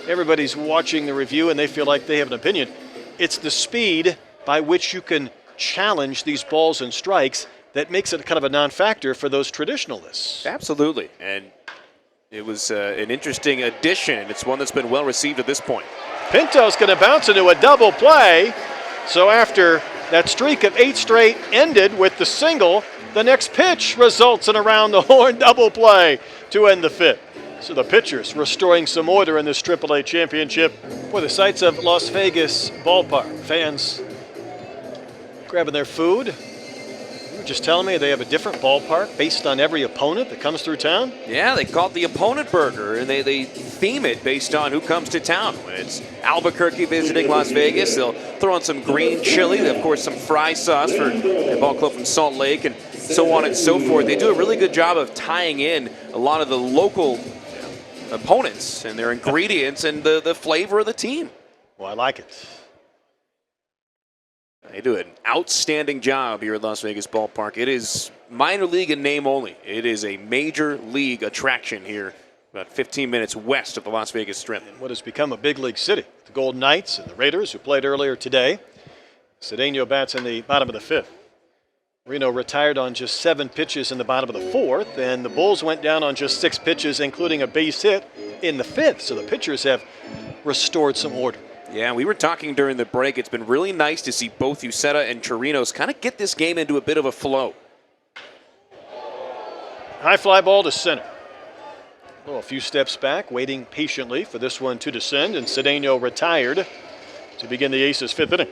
everybody's watching the review and they feel like they have an opinion. It's the speed by which you can challenge these balls and strikes that makes it kind of a non-factor for those traditionalists. Absolutely, and it was an interesting addition. It's one that's been well received at this point. Pinto's going to bounce into a double play. So after that streak of 8 straight ended with the single, the next pitch results in a round-the-horn double play to end the 5th. So the pitchers restoring some order in this AAA championship for the sights of Las Vegas Ballpark. Fans grabbing their food. You were just telling me they have a different ballpark based on every opponent that comes through town? Yeah, they call it the opponent burger, and they theme it based on who comes to town. When it's Albuquerque visiting Las Vegas, they'll throw on some green chili, of course some fry sauce for the ball club from Salt Lake, and so on and so forth. They do a really good job of tying in a lot of the local opponents and their ingredients and the flavor of the team. Well, I like it. They do an outstanding job here at Las Vegas Ballpark. It is minor league in name only. It is a major league attraction here, about 15 minutes west of the Las Vegas Strip. What has become a big league city. The Golden Knights and the Raiders, who played earlier today. Cedeno bats in the bottom of the fifth. Reno retired on just 7 pitches in the bottom of the fourth, and the Bulls went down on just 6 pitches, including a base hit in the fifth. So the pitchers have restored some order. Yeah, we were talking during the break. It's been really nice to see both Uceta and Chirinos kind of get this game into a bit of a flow. High fly ball to center. Oh, a few steps back, waiting patiently for this one to descend, and Cedeno retired to begin the Aces' fifth inning.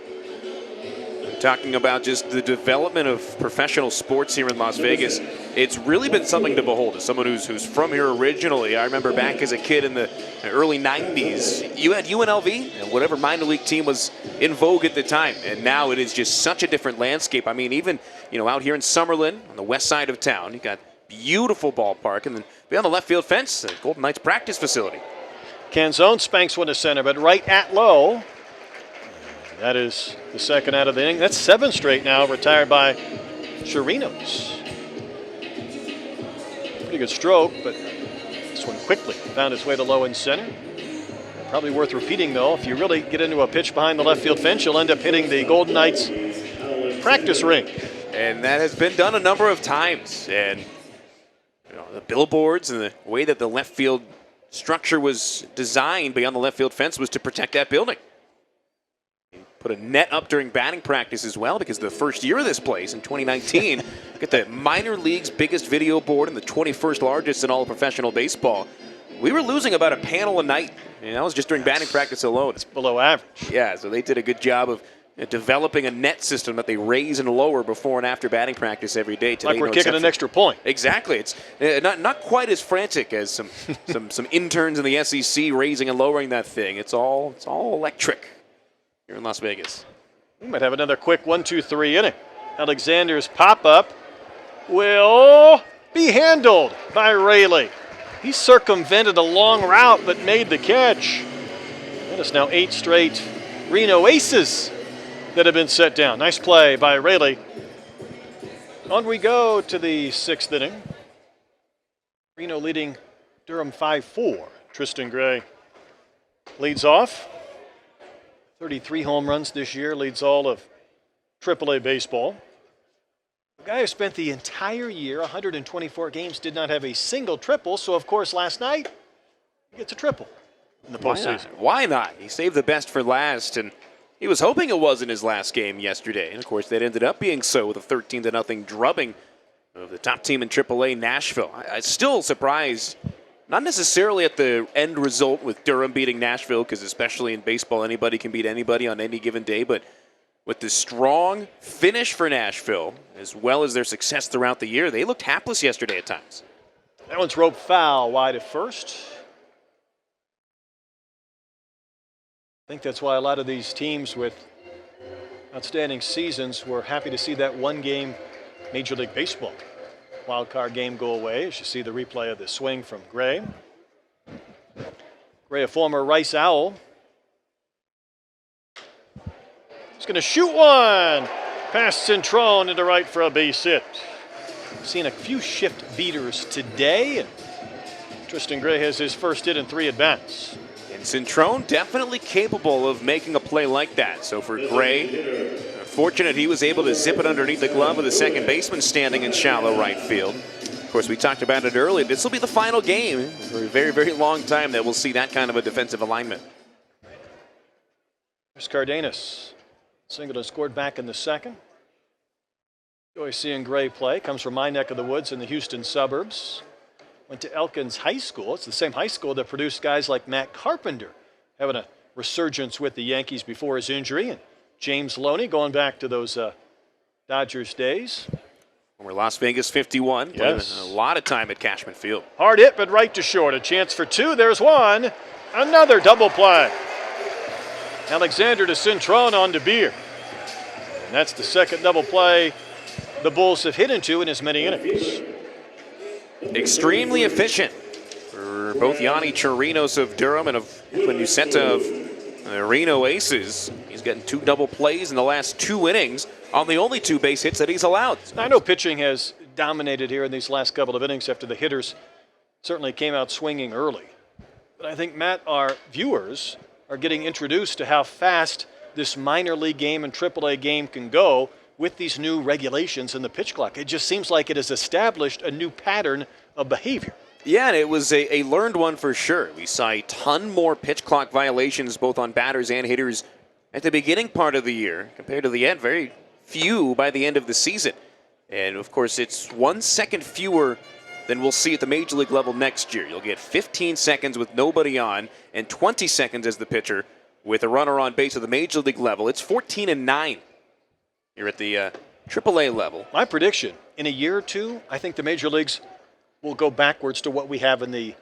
Talking about just the development of professional sports here in Las Vegas, it's really been something to behold. As someone who's from here originally, I remember back as a kid in the early 90s, you had UNLV and whatever minor league team was in vogue at the time, and now it is just such a different landscape. I mean, even out here in Summerlin on the west side of town, you got beautiful ballpark, and then beyond the left field fence, the Golden Knights practice facility. Canzone spanks one to center, but right at low. That is the second out of the inning. That's 7 straight now, retired by Chirinos. Pretty good stroke, but this one quickly found its way to low and center. Probably worth repeating, though. If you really get into a pitch behind the left field fence, you'll end up hitting the Golden Knights practice ring. And that has been done a number of times. And the billboards and the way that the left field structure was designed beyond the left field fence was to protect that building. Put a net up during batting practice as well, because the first year of this place in 2019, get the minor league's biggest video board and the 21st largest in all of professional baseball. We were losing about a panel a night, and that was just during batting practice alone. It's below average. Yeah, so they did a good job of developing a net system that they raise and lower before and after batting practice every day. Today, like we're kicking an extra point. Exactly. It's not quite as frantic as some interns in the SEC raising and lowering that thing. It's all electric here in Las Vegas. We might have another quick 1-2-3 inning. Alexander's pop-up will be handled by Rayleigh. He circumvented a long route but made the catch. And it's now 8 straight Reno Aces that have been set down. Nice play by Rayleigh. On we go to the 6th inning. Reno leading Durham 5-4. Tristan Gray leads off. 33 home runs this year, leads all of AAA baseball. The guy who spent the entire year, 124 games, did not have a single triple, so of course last night, he gets a triple in the postseason. Why not? He saved the best for last, and he was hoping it wasn't his last game yesterday. And of course, that ended up being so with a 13-0 drubbing of the top team in AAA, Nashville. I'm still surprised. Not necessarily at the end result with Durham beating Nashville, because especially in baseball, anybody can beat anybody on any given day. But with the strong finish for Nashville, as well as their success throughout the year, they looked hapless yesterday at times. That one's roped foul wide at first. I think that's why a lot of these teams with outstanding seasons were happy to see that one-game Major League Baseball wild card game go away, as you see the replay of the swing from Gray. Gray, a former Rice Owl. He's going to shoot one. Past Centrone into right for a base hit. Seen a few shift beaters today, and Tristan Gray has his first hit in 3 at-bats. And Centrone definitely capable of making a play like that. So for Gray, fortunate he was able to zip it underneath the glove of the second baseman standing in shallow right field. Of course, we talked about it earlier. This will be the final game for a very, very long time that we'll see that kind of a defensive alignment. Here's Cardenas. Singleton scored back in the second. Enjoy seeing Gray play. Comes from my neck of the woods in the Houston suburbs. Went to Elkins High School. It's the same high school that produced guys like Matt Carpenter, having a resurgence with the Yankees before his injury. And James Loney going back to those Dodgers days. Former Las Vegas 51. Yes. A lot of time at Cashman Field. Hard hit, but right to short. A chance for 2. There's one. Another double play. Alexander to Centrone on to Beer. And that's the second double play the Bulls have hit into in as many innings. Extremely efficient for both Yanni Chirinos of Durham and of Quinn Uceta of the Reno Aces. He's getting 2 double plays in the last 2 innings on the only 2 base hits that he's allowed. I know pitching has dominated here in these last couple of innings after the hitters certainly came out swinging early. But I think, Matt, our viewers are getting introduced to how fast this minor league game and AAA game can go with these new regulations in the pitch clock. It just seems like it has established a new pattern of behavior. Yeah, and it was a learned one for sure. We saw a ton more pitch clock violations both on batters and hitters at the beginning part of the year compared to the end. Very few by the end of the season. And, of course, it's 1 second fewer than we'll see at the major league level next year. You'll get 15 seconds with nobody on and 20 seconds as the pitcher with a runner on base at the major league level. It's 14-9 here at the AAA level. My prediction, in a year or two, I think the major leagues will go backwards to what we have in the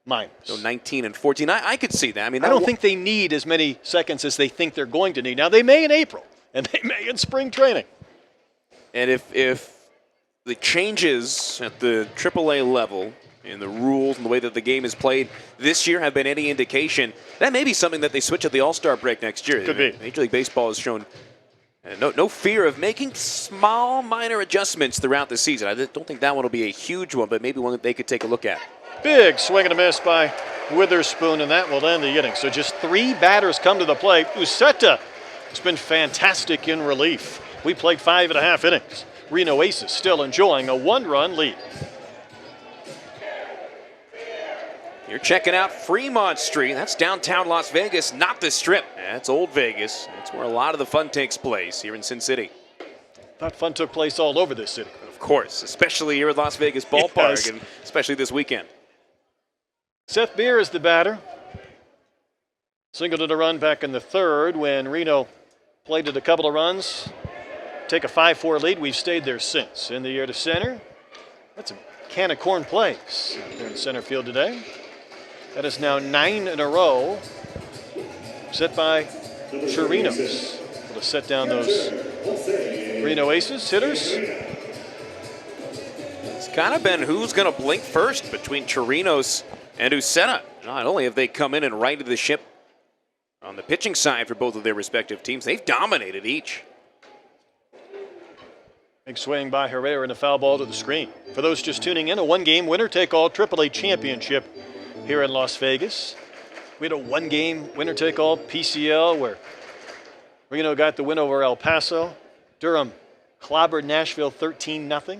minors. So 19 and 14. I could see that. I mean, I don't think they need as many seconds as they think they're going to need. Now, they may in April, and they may in spring training. And if the changes at the AAA level in the rules and the way that the game is played this year have been any indication, that may be something that they switch at the All-Star break next year. Could be. Major League Baseball has shown no fear of making small, minor adjustments throughout the season. I don't think that one will be a huge one, but maybe one that they could take a look at. Big swing and a miss by Witherspoon, and that will end the inning. So just 3 batters come to the plate. Uceta has been fantastic in relief. We played 5.5 innings. Reno Aces still enjoying a 1-run lead. You're checking out Fremont Street. That's downtown Las Vegas, not the Strip. That's Old Vegas. That's where a lot of the fun takes place here in Sin City. Thought fun took place all over this city. Of course, especially here at Las Vegas Ballpark, Yes. and especially this weekend. Seth Beer is the batter. Singled in a run back in the third when Reno played it a couple of runs. Take a 5-4 lead. We've stayed there since. In the air to center. That's a can of corn plays there in center field today. That is now 9 in a row. Set by Chirinos. Able to set down those Reno Aces hitters. It's kind of been who's going to blink first between Chirinos and Uceta. Not only have they come in and righted the ship on the pitching side for both of their respective teams, they've dominated each. Big swing by Herrera and a foul ball to the screen. For those just tuning in, a 1-game winner-take-all AAA championship here in Las Vegas. We had a 1-game winner-take-all PCL where Reno got the win over El Paso. Durham clobbered Nashville 13-0.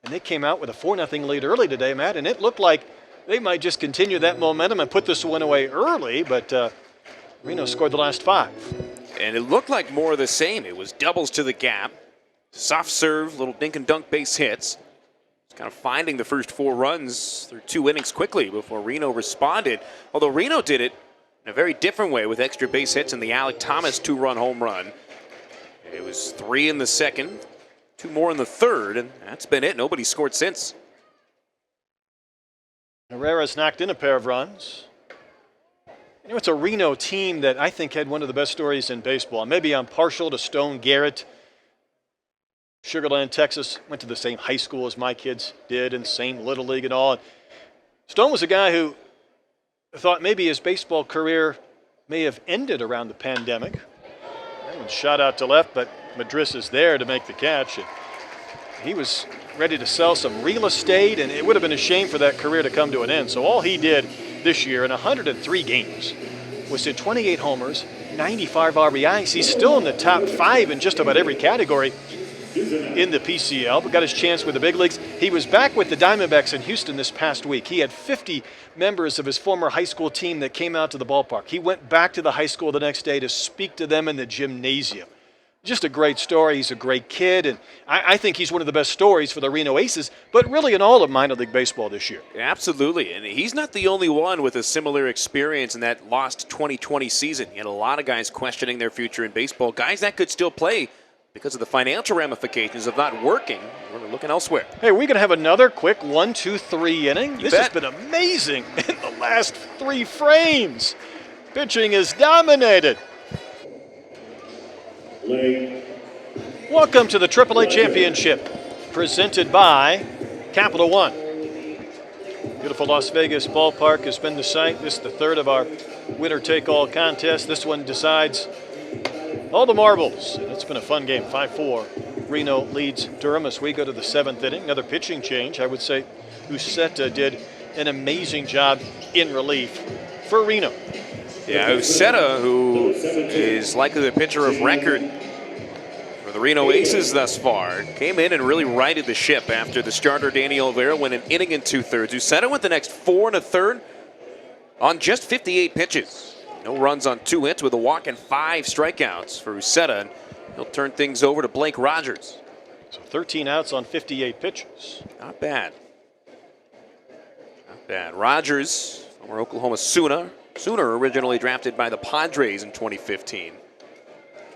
And they came out with a 4-0 lead early today, Matt, and it looked like they might just continue that momentum and put this one away early, but Reno scored the last 5. And it looked like more of the same. It was doubles to the gap. Soft serve, little dink and dunk base hits. Just kind of finding the first 4 runs through 2 innings quickly before Reno responded. Although Reno did it in a very different way with extra base hits and the Alec Thomas 2-run home run. It was 3 in the second, 2 more in the third, and that's been it. Nobody scored since. Herrera's knocked in a pair of runs. You know, it's a Reno team that I think had one of the best stories in baseball. Maybe I'm partial to Stone Garrett. Sugar Land, Texas, went to the same high school as my kids did, and same Little League and all. Stone was a guy who thought maybe his baseball career may have ended around the pandemic. That one shot out to left, but Madris is there to make the catch. And he was ready to sell some real estate, and it would have been a shame for that career to come to an end. So all he did this year in 103 games was hit 28 homers, 95 RBIs. He's still in the top 5 in just about every category in the PCL, but got his chance with the big leagues. He was back with the Diamondbacks in Houston this past week. He had 50 members of his former high school team that came out to the ballpark. He went back to the high school the next day to speak to them in the gymnasium. Just a great story. He's a great kid, and I think he's one of the best stories for the Reno Aces, but really in all of minor league baseball this year. Absolutely, and he's not the only one with a similar experience in that lost 2020 season. You had a lot of guys questioning their future in baseball, guys that could still play because of the financial ramifications of not working. We're looking elsewhere. Hey, we're going to have another quick 1-2-3 inning. You This bet. has been amazing in the last 3 frames. Pitching is dominated. Welcome to the AAA Championship, presented by Capital One. Beautiful Las Vegas ballpark has been the site. This is the 3rd of our winner-take-all contest. This one decides all the marbles. It's been a fun game, 5-4 Reno leads Durham as we go to the 7th inning. Another pitching change. I would say Uceta did an amazing job in relief for Reno. Yeah, Uceta, who is likely the pitcher of record for the Reno Aces thus far, came in and really righted the ship after the starter Danny Olvera went an inning and 2/3. Uceta went the next 4 1/3 on just 58 pitches. No runs on 2 hits with a walk and 5 strikeouts for Uceta. He'll turn things over to Blake Rogers. So 13 outs on 58 pitches. Not bad. Not bad. Rogers, former Oklahoma Sooner originally drafted by the Padres in 2015.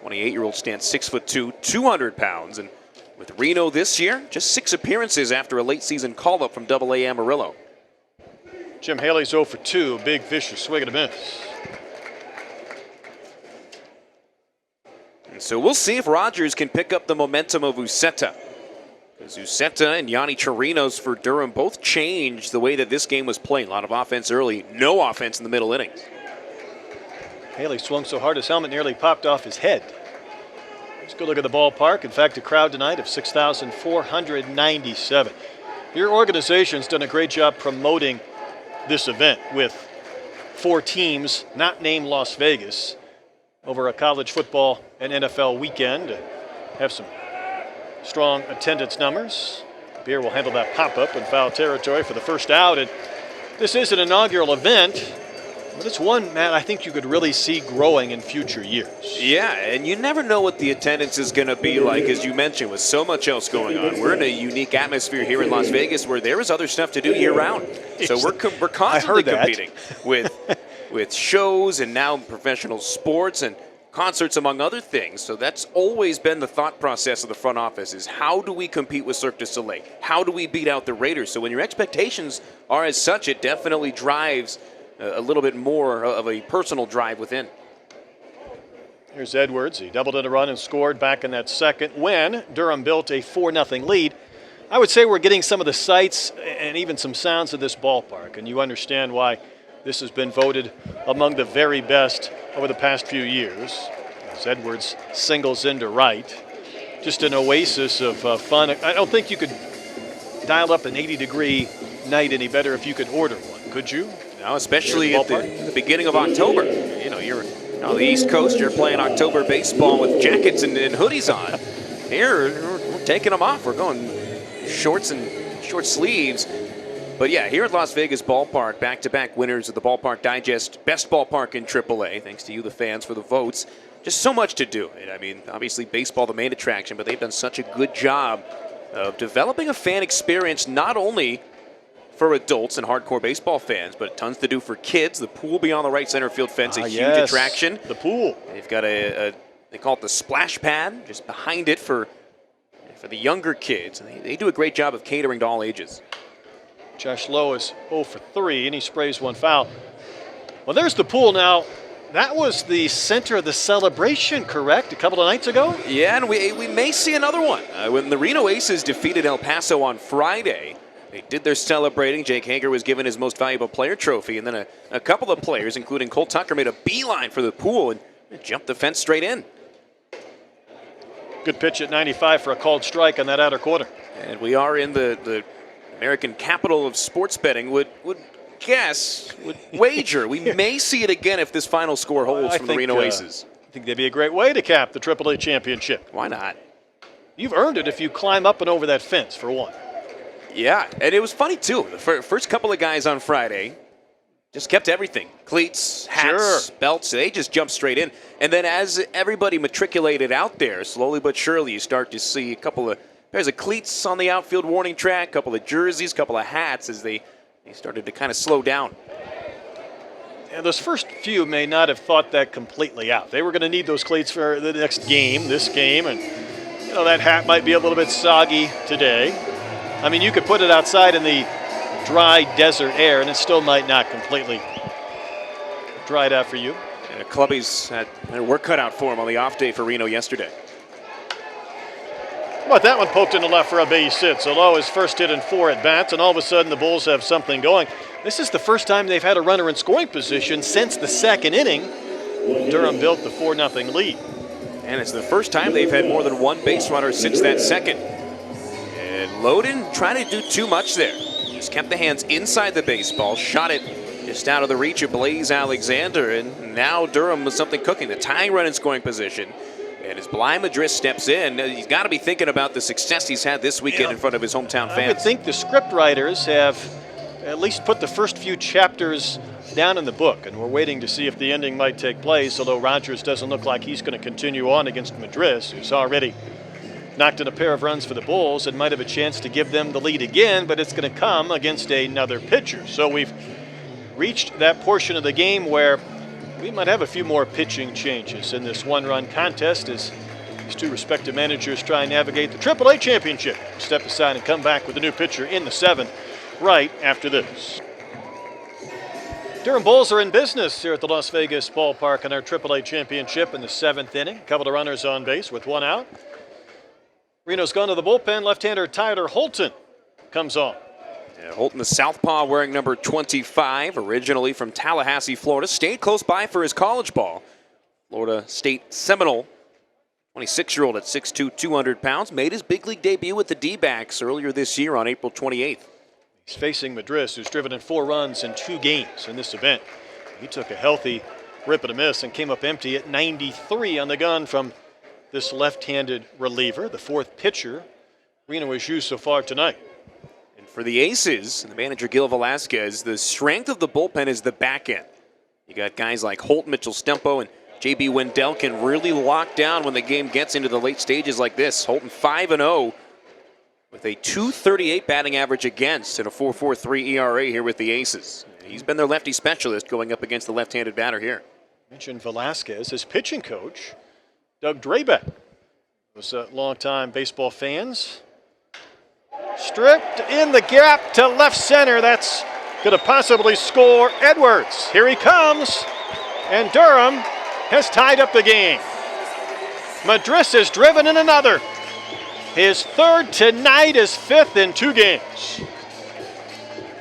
28-year-old stands 6'2", 200 pounds. And with Reno this year, just 6 appearances after a late season call-up from AA Amarillo. Jim Haley's 0 for 2. Big vicious swing and a miss. And so we'll see if Rogers can pick up the momentum of Uceta. Because Uceta and Yanni Chirinos for Durham both changed the way that this game was played. A lot of offense early, no offense in the middle innings. Haley swung so hard his helmet nearly popped off his head. Let's go look at the ballpark. In fact, a crowd tonight of 6,497. Your organization's done a great job promoting this event with 4 teams not named Las Vegas over a college football and NFL weekend to have some strong attendance numbers. Beer will handle that pop-up in foul territory for the first out. And this is an inaugural event, but it's one, Matt, I think you could really see growing in future years. Yeah, and you never know what the attendance is going to be like, as you mentioned, with so much else going on. We're in a unique atmosphere here in Las Vegas where there is other stuff to do year-round. So we're constantly competing with shows and now professional sports and concerts, among other things. So that's always been the thought process of the front office, is how do we compete with Cirque du Soleil? How do we beat out the Raiders? So when your expectations are as such, it definitely drives a little bit more of a personal drive within. Here's Edwards. He doubled in a run and scored back in that second when Durham built a 4-0 lead. I would say we're getting some of the sights and even some sounds of this ballpark, and you understand why this has been voted among the very best over the past few years. As Edwards singles into right. Just an oasis of fun. I don't think you could dial up an 80-degree night any better if you could order one, could you? No, especially at the beginning of October. You know, you're on the East Coast, you're playing October baseball with jackets and hoodies on. Here, we're taking them off. We're going shorts and short sleeves. But yeah, here at Las Vegas Ballpark, back-to-back winners of the Ballpark Digest Best Ballpark in AAA. Thanks to you, the fans, for the votes. Just so much to do. I mean, obviously baseball the main attraction, but they've done such a good job of developing a fan experience not only for adults and hardcore baseball fans, but tons to do for kids. The pool beyond the right center field fence, a huge attraction. The pool. They've got they call it the splash pad, just behind it for the younger kids. And they do a great job of catering to all ages. Josh Lowe is 0 for 3, and he sprays one foul. Well, there's the pool now. That was the center of the celebration, correct, a couple of nights ago? Yeah, and we may see another one. When the Reno Aces defeated El Paso on Friday, they did their celebrating. Jake Hager was given his most valuable player trophy, and then a couple of players, including Cole Tucker, made a beeline for the pool and jumped the fence straight in. Good pitch at 95 for a called strike on that outer corner. And we are in the American capital of sports betting, would wager. We may see it again if this final score holds from the Reno Aces. I think that'd be a great way to cap the AAA championship. Why not? You've earned it if you climb up and over that fence, for one. Yeah, and it was funny, too. The first couple of guys on Friday just kept everything. Cleats, hats, belts, they just jumped straight in. And then as everybody matriculated out there, slowly but surely, you start to see a couple of pairs of cleats on the outfield warning track, a couple of jerseys, a couple of hats as they started to kind of slow down. And those first few may not have thought that completely out. They were going to need those cleats for the next game, this game, and you know that hat might be a little bit soggy today. I mean, you could put it outside in the dry desert air, and it still might not completely dry it out for you. And Clubbies had their work cut out for him on the off day for Reno yesterday. How about that one poked in the left for a base hit? So Lowe is first hit in 4 at bats, and all of a sudden the Bulls have something going. This is the first time they've had a runner in scoring position since the second inning. Durham built the 4-0 lead. And it's the first time they've had more than one base runner since that second. And Loden trying to do too much there. Just kept the hands inside the baseball, shot it just out of the reach of Blaze Alexander, and now Durham with something cooking. The tying run in scoring position. And as Bly Madris steps in, he's got to be thinking about the success he's had this weekend in front of his hometown fans. I would think the script writers have at least put the first few chapters down in the book, and we're waiting to see if the ending might take place, although Rogers doesn't look like he's going to continue on against Madris, who's already knocked in a pair of runs for the Bulls and might have a chance to give them the lead again, but it's going to come against another pitcher. So we've reached that portion of the game where we might have a few more pitching changes in this one-run contest as these two respective managers try and navigate the AAA championship. Step aside and come back with a new pitcher in the seventh right after this. Durham Bulls are in business here at the Las Vegas ballpark in our AAA championship in the seventh inning. A couple of runners on base with one out. Reno's gone to the bullpen. Left-hander Tyler Holton comes on. Yeah, Holton, the southpaw, wearing number 25, originally from Tallahassee, Florida. Stayed close by for his college ball. Florida State Seminole, 26-year-old at 6'2", 200 pounds. Made his big league debut with the D-backs earlier this year on April 28th. He's facing Madris, who's driven in 4 runs in 2 games in this event. He took a healthy rip and a miss and came up empty at 93 on the gun from this left-handed reliever, the 4th pitcher Reno has used so far tonight. And for the Aces, the manager Gil Velasquez, the strength of the bullpen is the back end. You got guys like Holt, Mitchell Stempo, and J.B. Wendell can really lock down when the game gets into the late stages like this. Holton 5-0 with a .238 batting average against and a 4.43 ERA here with the Aces. He's been their lefty specialist going up against the left-handed batter here. Mentioned Velasquez, his pitching coach, Doug Drabeck. Those longtime baseball fans. Stripped in the gap to left center. That's going to possibly score Edwards. Here he comes, and Durham has tied up the game. Madris has driven in another. His 3rd tonight, his 5th in 2 games.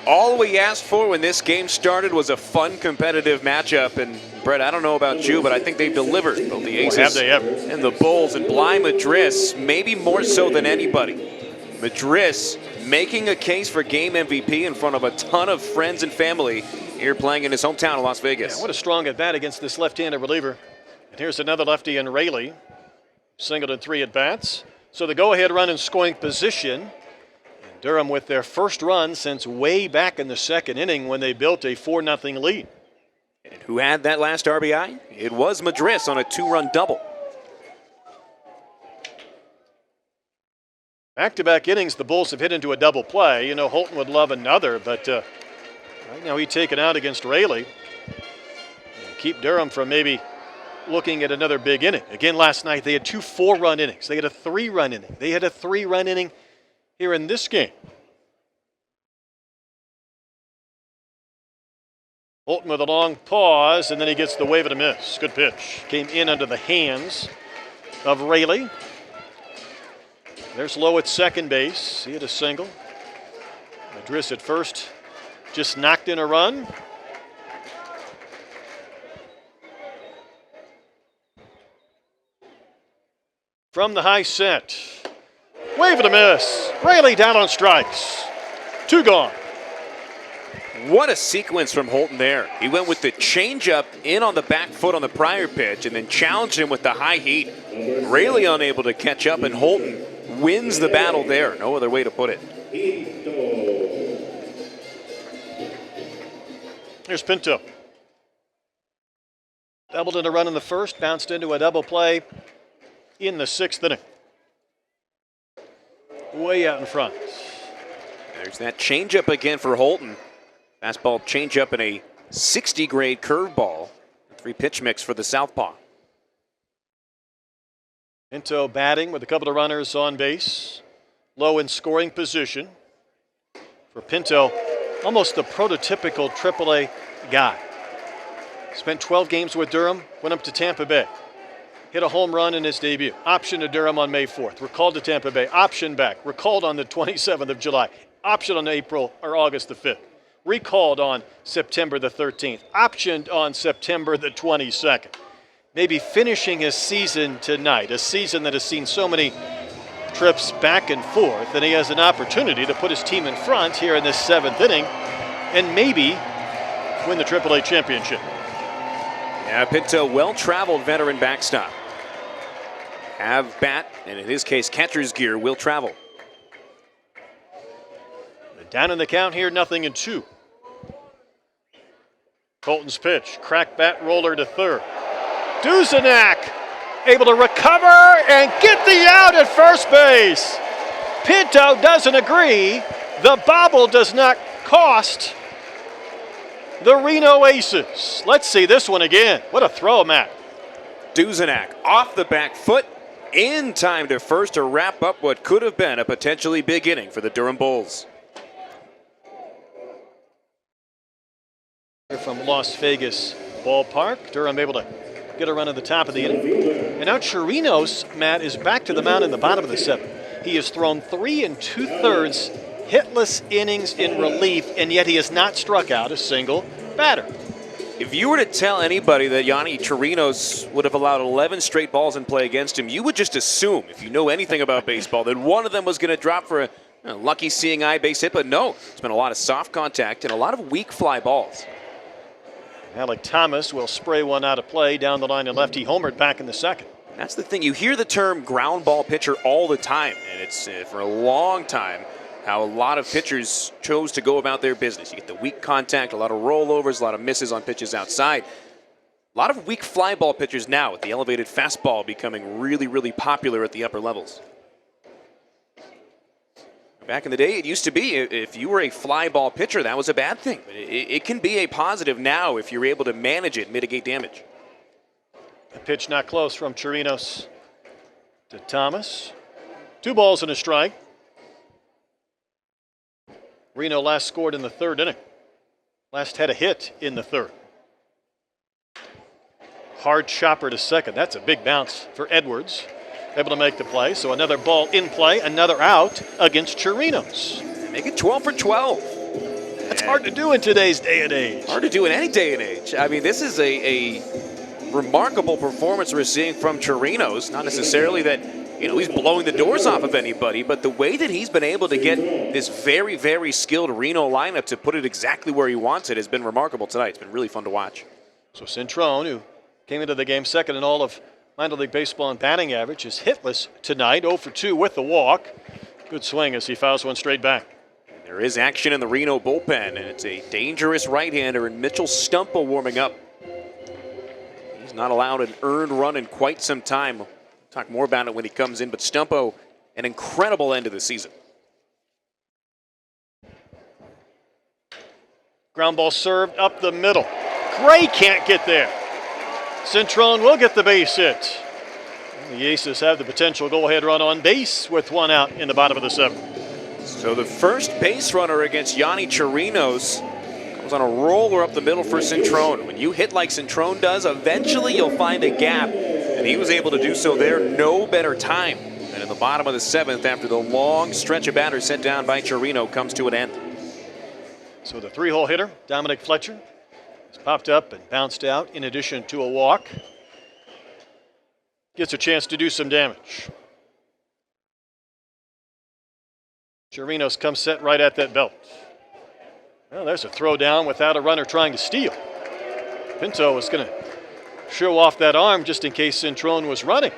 All we asked for when this game started was a fun, competitive matchup. And, Brett, I don't know about you, but I think they've delivered, both the Aces have they ever. and the Bulls. And Bly Madris, maybe more so than anybody. Madris making a case for game MVP in front of a ton of friends and family here playing in his hometown of Las Vegas. Yeah, what a strong at-bat against this left-handed reliever. And here's another lefty in Rayleigh. Singled in 3 at-bats. So the go-ahead run in scoring position. And Durham with their first run since way back in the 2nd inning when they built a 4-0 lead. And who had that last RBI? It was Madris on a 2-run double. Back-to-back innings, the Bulls have hit into a double play. You know, Holton would love another, but right now he's taken out against Rayleigh. And keep Durham from maybe looking at another big inning. Again, last night they had 2 4-run innings. They had a 3-run inning. They had a 3-run inning here in this game. Holton with a long pause, and then he gets the wave and a miss. Good pitch. Came in under the hands of Rayleigh. There's Lowe at second base. He hit a single. Madris at first just knocked in a run. From the high set. Wave and a miss. Rayleigh down on strikes. 2 gone. What a sequence from Holton there. He went with the changeup in on the back foot on the prior pitch and then challenged him with the high heat. Rayleigh unable to catch up, and Holton wins the battle there. No other way to put it. Here's Pinto. Doubled in a run in the first, bounced into a double play in the 6th inning. Way out in front. There's that changeup again for Holton. Fastball changeup and a 60-grade curveball. 3 pitch mix for the southpaw. Pinto batting with a couple of runners on base. Low in scoring position. For Pinto, almost the prototypical AAA guy. Spent 12 games with Durham, went up to Tampa Bay. Hit a home run in his debut. Option to Durham on May 4th. Recalled to Tampa Bay. Option back. Recalled on the 27th of July. Option on April or August the 5th. Recalled on September the 13th. Optioned on September the 22nd. maybe finishing his season tonight, a season that has seen so many trips back and forth, and he has an opportunity to put his team in front here in this 7th inning and maybe win the AAA championship. Yeah, Pinto, well-traveled veteran backstop. Have bat, and in his case, catcher's gear will travel. Down in the count here, 0-2. Colton's pitch, crack bat roller to third. Duzenak able to recover and get the out at first base. Pinto doesn't agree. The bobble does not cost the Reno Aces. Let's see this one again. What a throw, Matt. Duzenak off the back foot, in time to first to wrap up what could have been a potentially big inning for the Durham Bulls. From Las Vegas ballpark, Durham able to get a run at the top of the inning. And now Chirinos, Matt, is back to the mound in the bottom of the 7th. He has thrown 3 2/3 hitless innings in relief, and yet he has not struck out a single batter. If you were to tell anybody that Yanni Chirinos would have allowed 11 straight balls in play against him, you would just assume, if you know anything about baseball, that one of them was going to drop for a lucky seeing eye base hit. But no, it's been a lot of soft contact and a lot of weak fly balls. Alec Thomas will spray one out of play down the line and left. He homered back in the 2nd. That's the thing. You hear the term ground ball pitcher all the time, and it's for a long time how a lot of pitchers chose to go about their business. You get the weak contact, a lot of rollovers, a lot of misses on pitches outside. A lot of weak fly ball pitchers now with the elevated fastball becoming really, really popular at the upper levels. Back in the day, it used to be if you were a fly ball pitcher, that was a bad thing. It can be a positive now if you're able to manage it, mitigate damage. A pitch not close from Chirinos to Thomas. 2 balls and a strike. Reno last scored in the 3rd inning. Last had a hit in the 3rd. Hard chopper to second. That's a big bounce for Edwards. Able to make the play. So another ball in play, another out against Chirinos. Make it 12 for 12. That's hard to do in today's day and age. Hard to do in any day and age. I mean, this is a remarkable performance we're seeing from Chirinos. Not necessarily that, he's blowing the doors off of anybody, but the way that he's been able to get this very, very skilled Reno lineup to put it exactly where he wants it has been remarkable tonight. It's been really fun to watch. So Cintrone, who came into the game 2nd in all of minor league baseball in batting average, is hitless tonight, 0 for 2 with the walk. Good swing as he fouls one straight back. There is action in the Reno bullpen, and it's a dangerous right-hander in Mitchell Stumpo warming up. He's not allowed an earned run in quite some time. We'll talk more about it when he comes in, but Stumpo, an incredible end of the season. Ground ball served up the middle. Gray can't get there. Cintrone will get the base hit. The Aces have the potential go-ahead run on base with 1 out in the bottom of the 7th. So the first base runner against Yanni Chirinos goes on a roller up the middle for Cintrone. When you hit like Cintrone does, eventually you'll find a gap, and he was able to do so there. No better time than in the bottom of the 7th after the long stretch of batters sent down by Chirino comes to an end. So the 3-hole hitter, Dominic Fletcher, has popped up and bounced out in addition to a walk. Gets a chance to do some damage. Chirinos comes set right at that belt. Well, there's a throw down without a runner trying to steal. Pinto was going to show off that arm just in case Cintrone was running.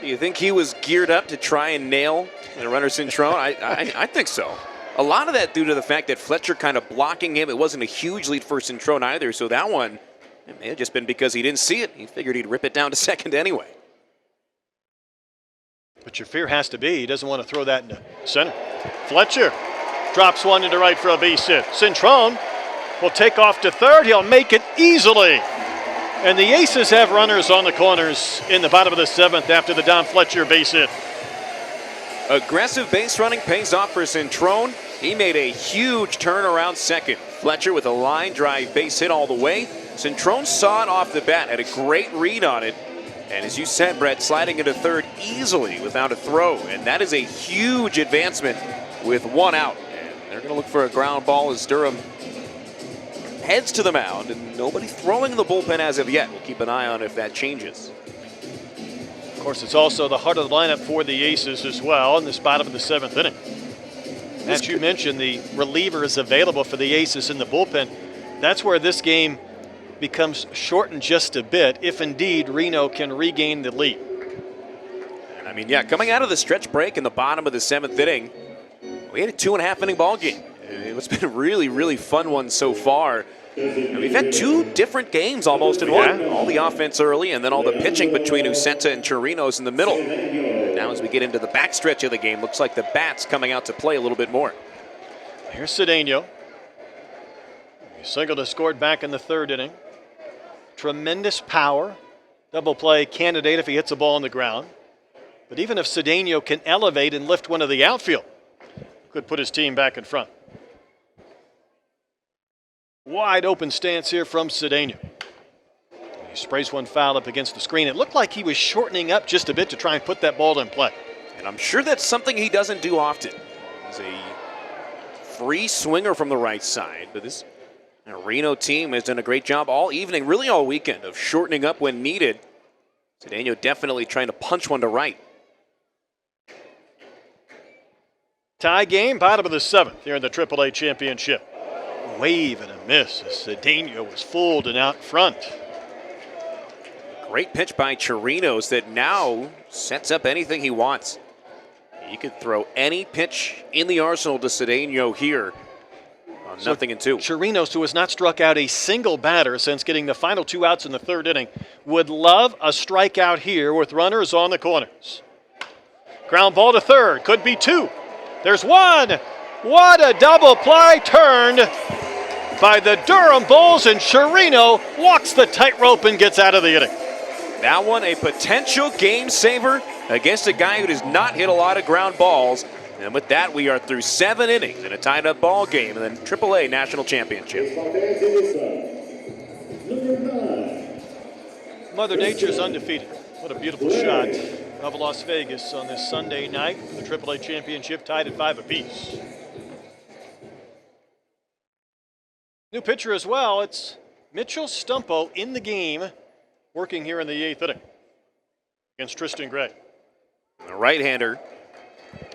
Do you think he was geared up to try and nail the runner Cintrone? I think so. A lot of that due to the fact that Fletcher kind of blocking him. It wasn't a huge lead for Cintrone either, so that one, it may have just been because he didn't see it. He figured he'd rip it down to second anyway. But your fear has to be he doesn't want to throw that into center. Fletcher drops one into right for a base hit. Cintrone will take off to third. He'll make it easily. And the Aces have runners on the corners in the bottom of the 7th after the Don Fletcher base hit. Aggressive base running pays off for Cintrone. He made a huge turnaround second. Fletcher with a line drive base hit all the way. Cintrone saw it off the bat, had a great read on it. And as you said, Brett, sliding into third easily without a throw. And that is a huge advancement with 1 out. And they're going to look for a ground ball as Durham heads to the mound, and nobody throwing the bullpen as of yet. We'll keep an eye on if that changes. Of course, it's also the heart of the lineup for the Aces as well in this bottom of the 7th inning. As you mentioned, the relievers available for the Aces in the bullpen. That's where this game becomes shortened just a bit, if indeed Reno can regain the lead. And I mean, yeah, coming out of the stretch break in the bottom of the 7th inning, we had a 2.5 inning ball game. It's been a really, really fun one so far. And we've had 2 different games almost in one. All the offense early and then all the pitching between Uceta and Chirinos in the middle. And now as we get into the backstretch of the game, looks like the bats coming out to play a little bit more. Here's Cedeno. He singled and scored back in the 3rd inning. Tremendous power. Double play candidate if he hits a ball on the ground. But even if Cedeno can elevate and lift one of the outfield, could put his team back in front. Wide open stance here from Cedeno. He sprays one foul up against the screen. It looked like he was shortening up just a bit to try and put that ball in play. And I'm sure that's something he doesn't do often. He's a free swinger from the right side, but this Reno team has done a great job all evening, really all weekend, of shortening up when needed. Cedeno definitely trying to punch one to right. Tie game, bottom of the 7th here in the AAA Championship. Wave and a miss as Cedeno was fooled and out front. Great pitch by Chirinos that now sets up anything he wants. He could throw any pitch in the arsenal to Cedeno here on nothing in 2. Chirinos, who has not struck out a single batter since getting the final 2 outs in the 3rd inning, would love a strikeout here with runners on the corners. Ground ball to 3rd, could be 2. There's 1. What a double play turned by the Durham Bulls, and Chirino walks the tightrope and gets out of the inning. That one a potential game saver against a guy who does not hit a lot of ground balls. And with that, we are through 7 innings in a tied-up ball game and then AAA National Championship. Mother Nature's undefeated. What a beautiful shot of Las Vegas on this Sunday night. The AAA Championship tied at 5 apiece. New pitcher as well. It's Mitchell Stumpo in the game, working here in the 8th inning against Tristan Gray. The right-hander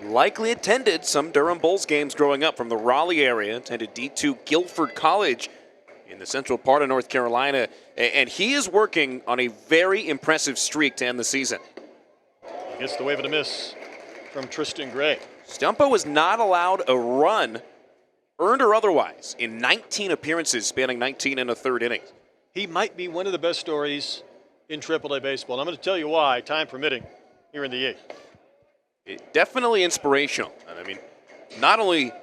likely attended some Durham Bulls games growing up from the Raleigh area, attended D2 Guilford College in the central part of North Carolina, and he is working on a very impressive streak to end the season. He gets the wave and a miss from Tristan Gray. Stumpo was not allowed a run, earned or otherwise, in 19 appearances spanning 19 and a third innings. He might be one of the best stories in AAA baseball. And I'm going to tell you why, time permitting, here in the 8th. Definitely inspirational. And I mean, not only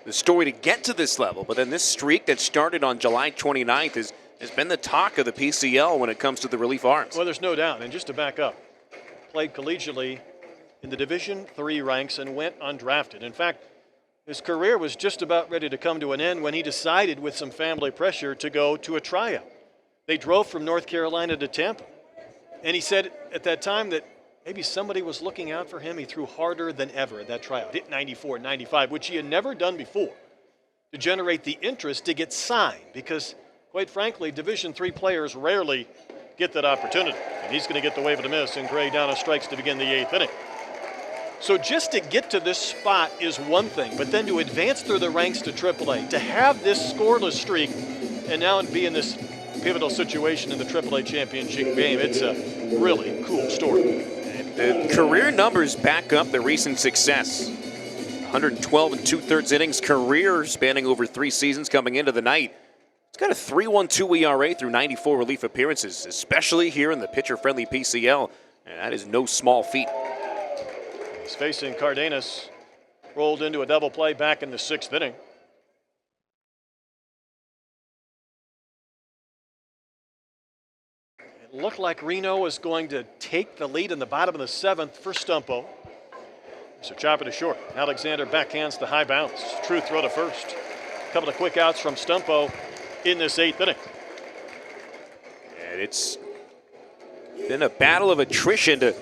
the story to get to this level, but then this streak that started on July 29th has been the talk of the PCL when it comes to the relief arms. Well, there's no doubt. And just to back up, played collegiately in the Division III ranks and went undrafted. In fact, his career was just about ready to come to an end when he decided, with some family pressure, to go to a tryout. They drove from North Carolina to Tampa. And he said at that time that maybe somebody was looking out for him. He threw harder than ever at that tryout. Hit 94, 95, which he had never done before, to generate the interest to get signed. Because, quite frankly, Division III players rarely get that opportunity. And he's going to get the wave of the miss, and Gray down on strikes to begin the 8th inning. So just to get to this spot is one thing, but then to advance through the ranks to AAA, to have this scoreless streak, and now be in this pivotal situation in the AAA championship game, it's a really cool story. The career numbers back up the recent success. 112 and 2/3 innings career spanning over 3 seasons coming into the night. It's got a 3.12 ERA through 94 relief appearances, especially here in the pitcher-friendly PCL, and that is no small feat. He's facing Cardenas, rolled into a double play back in the 6th inning. It looked like Reno was going to take the lead in the bottom of the 7th for Stumpo. So chop it to short. Alexander backhands the high bounce. True throw to first. A couple of quick outs from Stumpo in this 8th inning. And it's been a battle of attrition to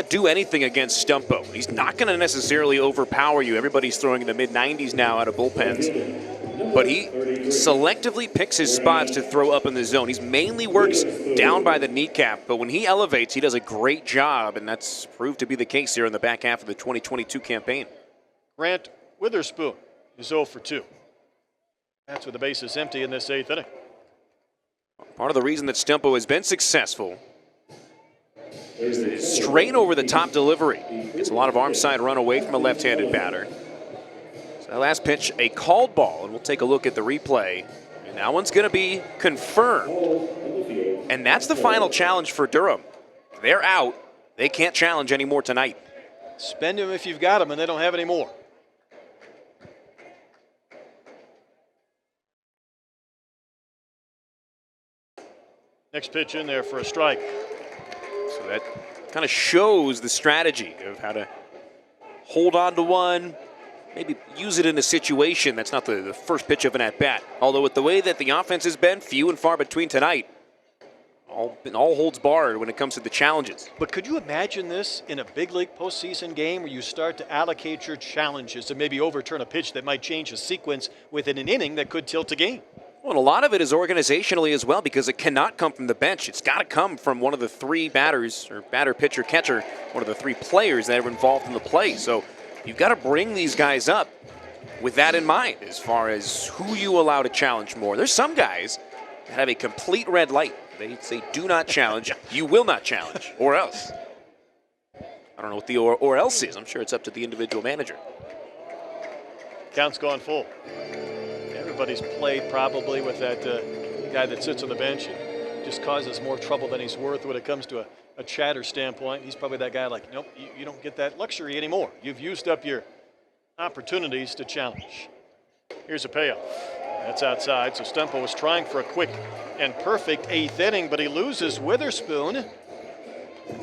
do anything against Stumpo. He's not going to necessarily overpower you. Everybody's throwing in the mid-90s now out of bullpens. but he selectively picks his spots to throw up in the zone. He mainly works down by the kneecap, but when he elevates, he does a great job, and that's proved to be the case here in the back half of the 2022 campaign. Grant Witherspoon is 0 for 2. That's with the bases empty in this 8th inning. Part of the reason that Stumpo has been successful is the strain over the top delivery. Gets a lot of arm side run away from a left-handed batter. So that last pitch, a called ball, and we'll take a look at the replay. And that one's going to be confirmed. And that's the final challenge for Durham. They're out. They can't challenge anymore tonight. Spend them if you've got them, and they don't have any more. Next pitch in there for a strike. So that kind of shows the strategy of how to hold on to one, maybe use it in a situation that's not the first pitch of an at-bat. Although with the way that the offense has been, few and far between tonight, all holds barred when it comes to the challenges. But could you imagine this in a big league postseason game where you start to allocate your challenges and maybe overturn a pitch that might change a sequence within an inning that could tilt a game? Well, and a lot of it is organizationally as well, because it cannot come from the bench. It's got to come from one of the three batters, or batter, pitcher, catcher, one of the three players that are involved in the play. So you've got to bring these guys up with that in mind as far as who you allow to challenge more. There's some guys that have a complete red light. They say, do not challenge. You will not challenge, or else. I don't know what the or else is. I'm sure it's up to the individual manager. Count's gone full. Everybody's played probably with that guy that sits on the bench and just causes more trouble than he's worth when it comes to a chatter standpoint. He's probably that guy like, nope, you don't get that luxury anymore. You've used up your opportunities to challenge. Here's a payoff. That's outside, so Stumpo was trying for a quick and perfect 8th inning, but he loses Witherspoon.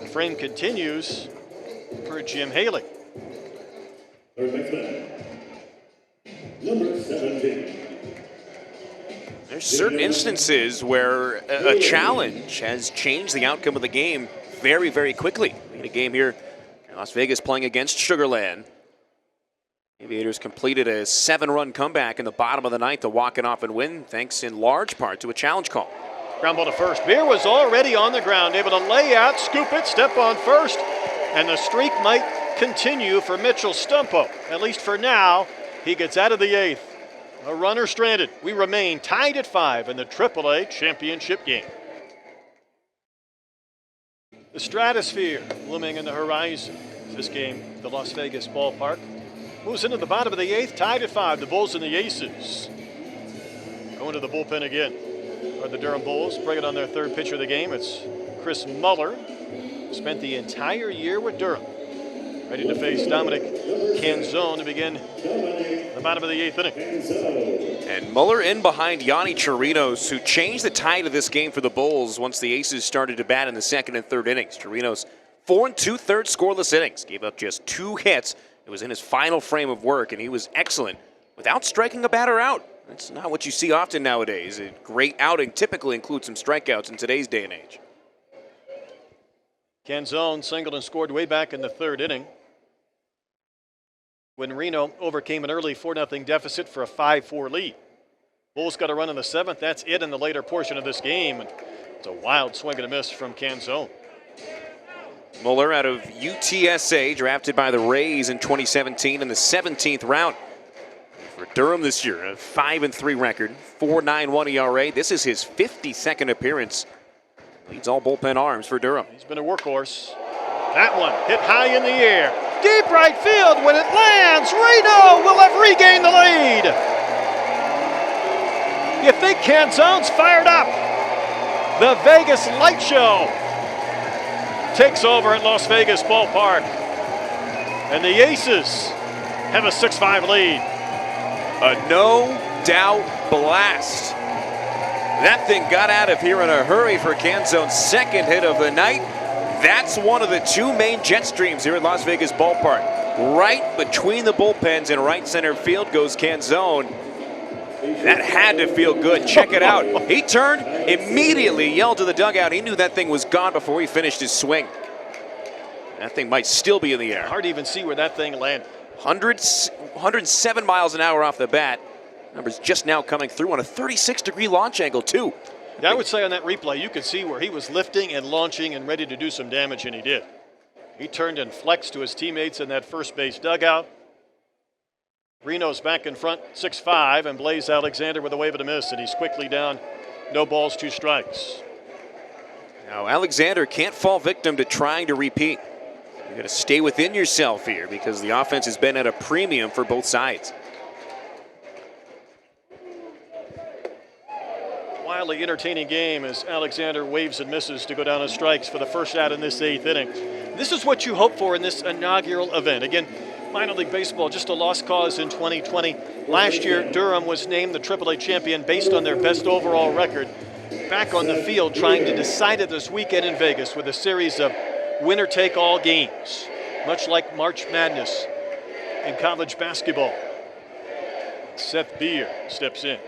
The frame continues for Jim Haley. Number 17. There's certain instances where a challenge has changed the outcome of the game very, very quickly. We had a game here in Las Vegas playing against Sugarland. Aviators completed a 7-run comeback in the bottom of the 9th to walk it off and win, thanks in large part to a challenge call. Ground ball to first. Beer was already on the ground, able to lay out, scoop it, step on first, and the streak might continue for Mitchell Stumpo. At least for now, he gets out of the 8th. A runner stranded. We remain tied at 5 in the AAA championship game. The stratosphere looming in the horizon. This game, the Las Vegas ballpark, moves into the bottom of the 8th, tied at 5. The Bulls and the Aces going to the bullpen again. Are the Durham Bulls bringing on their third pitcher of the game? It's Chris Muller. Spent the entire year with Durham. Ready to face Dominic Canzone to begin the bottom of the 8th inning. And Muller in behind Yanni Chirinos, who changed the tide of this game for the Bulls once the Aces started to bat in the 2nd and 3rd innings. Chirinos, 4 2/3 scoreless innings, gave up just 2 hits. It was in his final frame of work, and he was excellent without striking a batter out. That's not what you see often nowadays. A great outing typically includes some strikeouts in today's day and age. Canzone singled and scored way back in the 3rd inning when Reno overcame an early 4-0 deficit for a 5-4 lead. Bulls got a run in the 7th. That's it in the later portion of this game. It's a wild swing and a miss from Canzone. Muller out of UTSA, drafted by the Rays in 2017 in the 17th round. For Durham this year, a 5-3 record, 4.91 ERA. This is his 52nd appearance. Leads all bullpen arms for Durham. He's been a workhorse. That one hit high in the air. Deep right field. When it lands, Reno will have regained the lead. You think Canzone's fired up? The Vegas Light Show takes over at Las Vegas Ballpark. And the Aces have a 6-5 lead. A no-doubt blast. That thing got out of here in a hurry for Canzone's 2nd hit of the night. That's one of the 2 main jet streams here at Las Vegas Ballpark. Right between the bullpens in right center field goes Canzone. That had to feel good. Check it out. He turned, immediately yelled to the dugout. He knew that thing was gone before he finished his swing. That thing might still be in the air. Hard to even see where that thing landed. 107 miles an hour off the bat. Numbers just now coming through on a 36-degree launch angle, too. Yeah, I would say on that replay, you could see where he was lifting and launching and ready to do some damage, and he did. He turned and flexed to his teammates in that first base dugout. Reno's back in front, 6-5, and Blaze Alexander with a wave and a miss, and he's quickly down. No balls, 2 strikes. Now, Alexander can't fall victim to trying to repeat. You got to stay within yourself here because the offense has been at a premium for both sides. Wildly entertaining game as Alexander waves and misses to go down on strikes for the first out in this 8th inning. This is what you hope for in this inaugural event. Again, minor league baseball, just a lost cause in 2020. Last year, Durham was named the AAA champion based on their best overall record. Back on the field trying to decide it this weekend in Vegas with a series of winner-take-all games, much like March Madness in college basketball. Seth Beer steps in.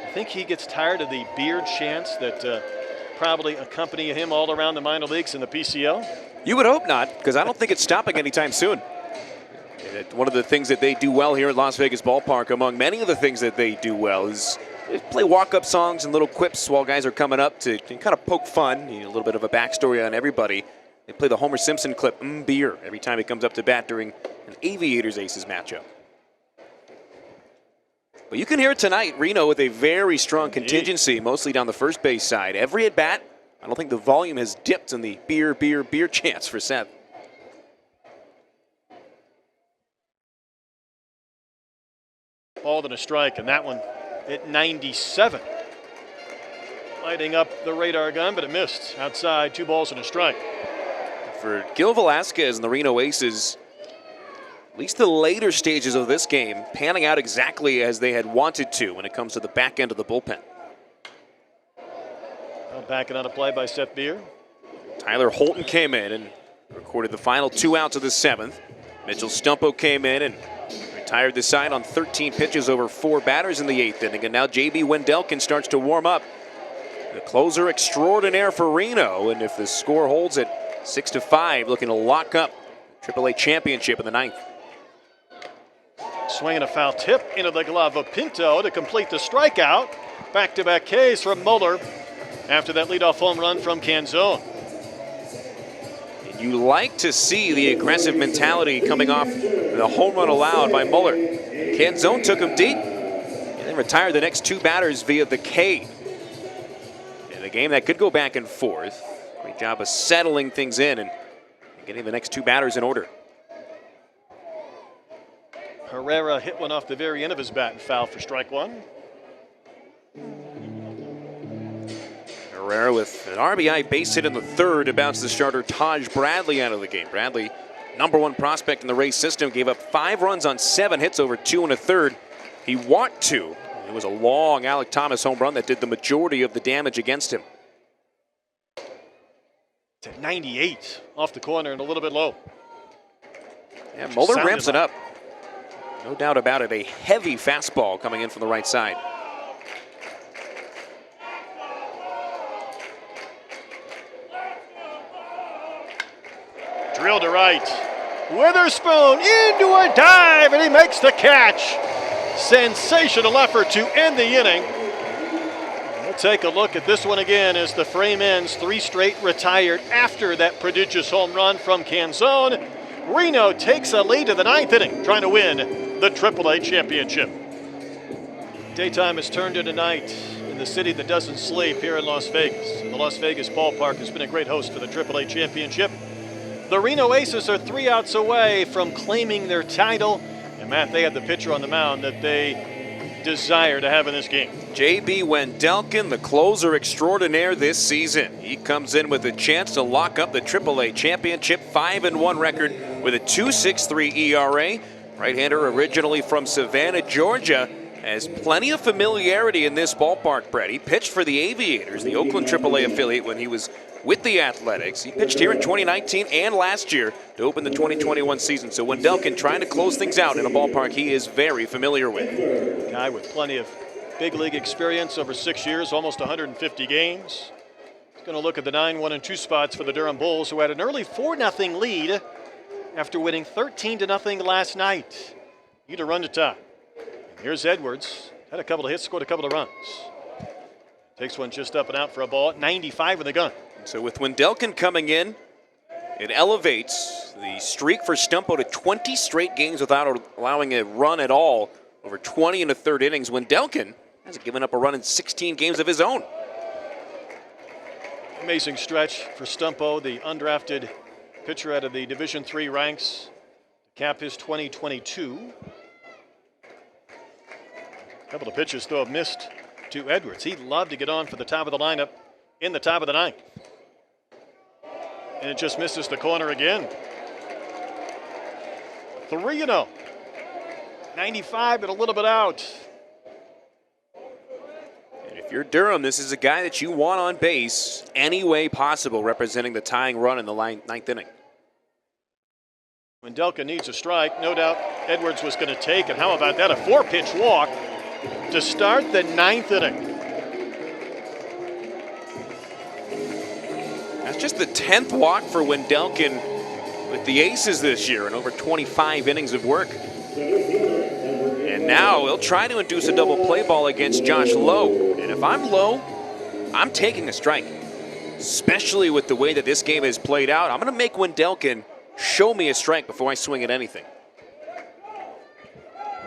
I think he gets tired of the beard chants that probably accompany him all around the minor leagues and the PCL. You would hope not, because I don't think it's stopping anytime soon. One of the things that they do well here at Las Vegas Ballpark, among many of the things that they do well, is play walk-up songs and little quips while guys are coming up to kind of poke fun. A little bit of a backstory on everybody. They play the Homer Simpson clip, Beer, every time he comes up to bat during an Aviators Aces matchup. But you can hear it tonight. Reno with a very strong contingency, mostly down the first base side. Every at-bat, I don't think the volume has dipped in the beer, beer, beer chants for Seth. Ball and a strike, and that one at 97. Lighting up the radar gun, but it missed. Outside, 2 balls and a strike. For Gil Velasquez and the Reno Aces, at least the later stages of this game panning out exactly as they had wanted to when it comes to the back end of the bullpen. Well, backing on a play by Seth Beer. Tyler Holton came in and recorded the final 2 outs of the 7th. Mitchell Stumpo came in and retired the side on 13 pitches over 4 batters in the 8th inning. And now J.B. Wendelken starts to warm up. The closer extraordinaire for Reno. And if the score holds at 6-5, looking to lock up AAA championship in the 9th. Swinging a foul tip into the glove of Pinto to complete the strikeout. Back-to-back Ks from Muller after that leadoff home run from Canzone. And you like to see the aggressive mentality coming off the home run allowed by Muller. Canzone took him deep and then retired the next 2 batters via the K. In a game that could go back and forth. Great job of settling things in and getting the next 2 batters in order. Herrera hit one off the very end of his bat and fouled for strike 1. Herrera with an RBI base hit in the 3rd to bounce the starter Taj Bradley out of the game. Bradley, #1 prospect in the Rays system, gave up 5 runs on 7 hits over 2 1/3. He walked 2. It was a long Alec Thomas home run that did the majority of the damage against him. It's at 98 off the corner and a little bit low. Yeah, Muller ramps it up. No doubt about it, a heavy fastball coming in from the right side. Drilled to right. Witherspoon into a dive, and he makes the catch. Sensational effort to end the inning. We'll take a look at this one again as the frame ends. 3 straight retired after that prodigious home run from Canzone. Reno takes a lead to the 9th inning, trying to win the AAA championship. Daytime has turned into night in the city that doesn't sleep here in Las Vegas. And the Las Vegas Ballpark has been a great host for the AAA championship. The Reno Aces are 3 outs away from claiming their title. And Matt, they have the pitcher on the mound that they desire to have in this game. J.B. Wendelken, the closer extraordinaire this season. He comes in with a chance to lock up the AAA championship, 5-1 record with a 2.63 ERA. Right-hander originally from Savannah, Georgia, has plenty of familiarity in this ballpark, Brett. He pitched for the Aviators, the Oakland AAA affiliate, when he was with the Athletics. He pitched here in 2019 and last year to open the 2021 season. So Wendelken trying to close things out in a ballpark he is very familiar with. Guy with plenty of big league experience over 6 years, almost 150 games. He's going to look at the 9, 1, and 2 spots for the Durham Bulls, who had an early 4-0 lead after winning 13-0 last night. Need a run to tie. Here's Edwards. Had a couple of hits, scored a couple of runs. Takes one just up and out for a ball at 95 in the gun. So with Wendelken coming in, it elevates the streak for Stumpo to 20 straight games without allowing a run at all. Over 20 in the third innings. Wendelken hasn't given up a run in 16 games of his own. Amazing stretch for Stumpo, the undrafted pitcher out of the Division III ranks, to cap his 2022. A couple of pitches, though, have missed to Edwards. He'd love to get on for the top of the lineup in the top of the ninth. And it just misses the corner again. 3-0. 95 and a little bit out. And if you're Durham, this is a guy that you want on base any way possible, representing the tying run in the ninth inning. Wendelken needs a strike. No doubt Edwards was going to take it. How about that? A 4-pitch walk to start the ninth inning. That's just the 10th walk for Wendelken with the Aces this year in over 25 innings of work. And now he'll try to induce a double play ball against Josh Lowe. And if I'm Lowe, I'm taking a strike. Especially with the way that this game has played out. I'm going to make Wendelken show me a strike before I swing at anything.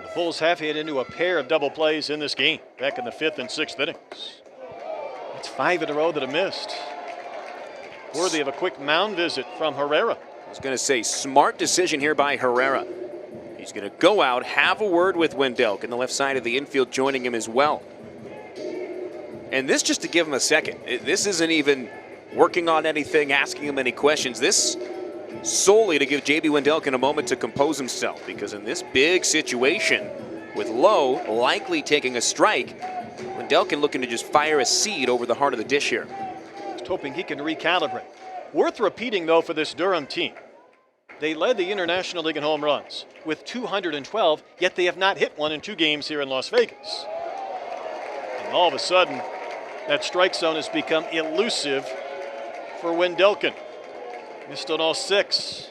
The Bulls have hit into a pair of double plays in this game, back in the 5th and 6th innings. It's 5 in a row that have missed. Worthy of a quick mound visit from Herrera. I was going to say, smart decision here by Herrera. He's going to go out, have a word with Wendelken, the left side of the infield joining him as well. And this just to give him a second. This isn't even working on anything, asking him any questions. This solely to give J.B. Wendelken a moment to compose himself, because in this big situation, with Lowe likely taking a strike, Wendelken looking to just fire a seed over the heart of the dish here. Just hoping he can recalibrate. Worth repeating, though, for this Durham team. They led the International League in home runs with 212, yet they have not hit one in 2 games here in Las Vegas. And all of a sudden, that strike zone has become elusive for Wendelken. Missed on all 6.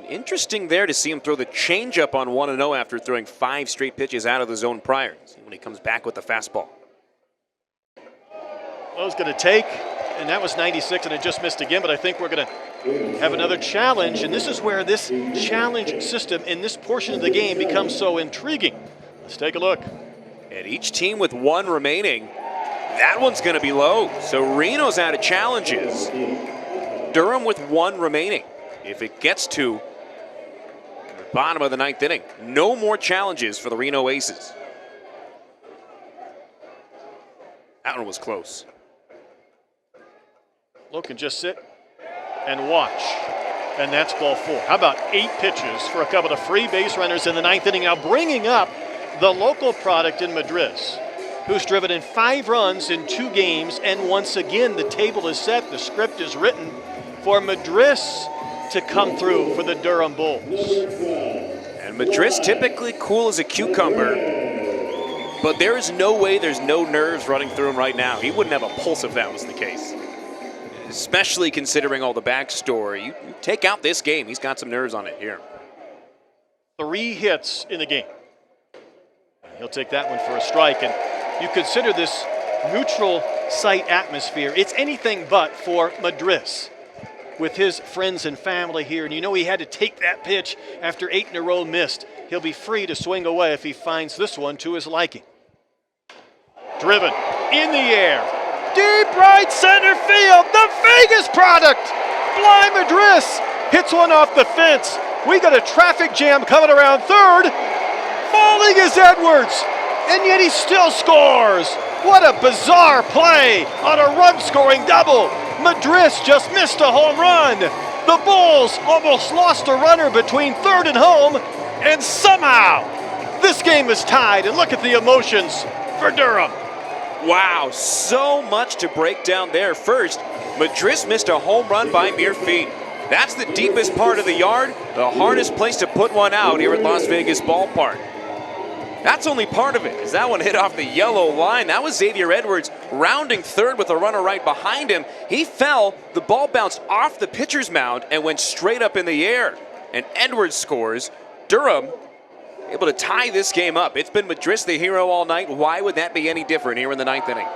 Interesting there to see him throw the changeup on 1-0 after throwing 5 straight pitches out of the zone prior. See when he comes back with the fastball. Lowe's going to take, and that was 96, and it just missed again, but I think we're going to have another challenge, and this is where this challenge system in this portion of the game becomes so intriguing. Let's take a look. And each team with 1 remaining, that one's going to be low. So Reno's out of challenges. Durham with 1 remaining. If it gets to the bottom of the 9th inning, no more challenges for the Reno Aces. That one was close. Lowe can just sit and watch, and that's ball 4. How about 8 pitches for a couple of free base runners in the 9th inning? Now bringing up the local product in Madrid, who's driven in 5 runs in 2 games, and once again the table is set, the script is written for Madrid to come through for the Durham Bulls. And Madrid typically cool as a cucumber, but there is no way there's no nerves running through him right now. He wouldn't have a pulse if that was the case. Especially considering all the backstory. You take out this game, he's got some nerves on it here. 3 hits in the game. He'll take that one for a strike, and you consider this neutral site atmosphere. It's anything but for Madrid with his friends and family here, and you know he had to take that pitch after 8 in a row missed. He'll be free to swing away if he finds this one to his liking. Driven in the air. Deep right center field, the Vegas product. Bly Madrid hits one off the fence. We got a traffic jam coming around third. Falling is Edwards, and yet he still scores. What a bizarre play on a run-scoring double. Madrid just missed a home run. The Bulls almost lost a runner between third and home, and somehow this game is tied, and look at the emotions for Durham. Wow, so much to break down there. First, Madrid missed a home run by mere feet. That's the deepest part of the yard, the hardest place to put one out here at Las Vegas Ballpark. That's only part of it, as that one hit off the yellow line. That was Xavier Edwards rounding third with a runner right behind him. He fell, the ball bounced off the pitcher's mound and went straight up in the air. And Edwards scores. Durham able to tie this game up. It's been Madris the hero all night. Why would that be any different here in the ninth inning?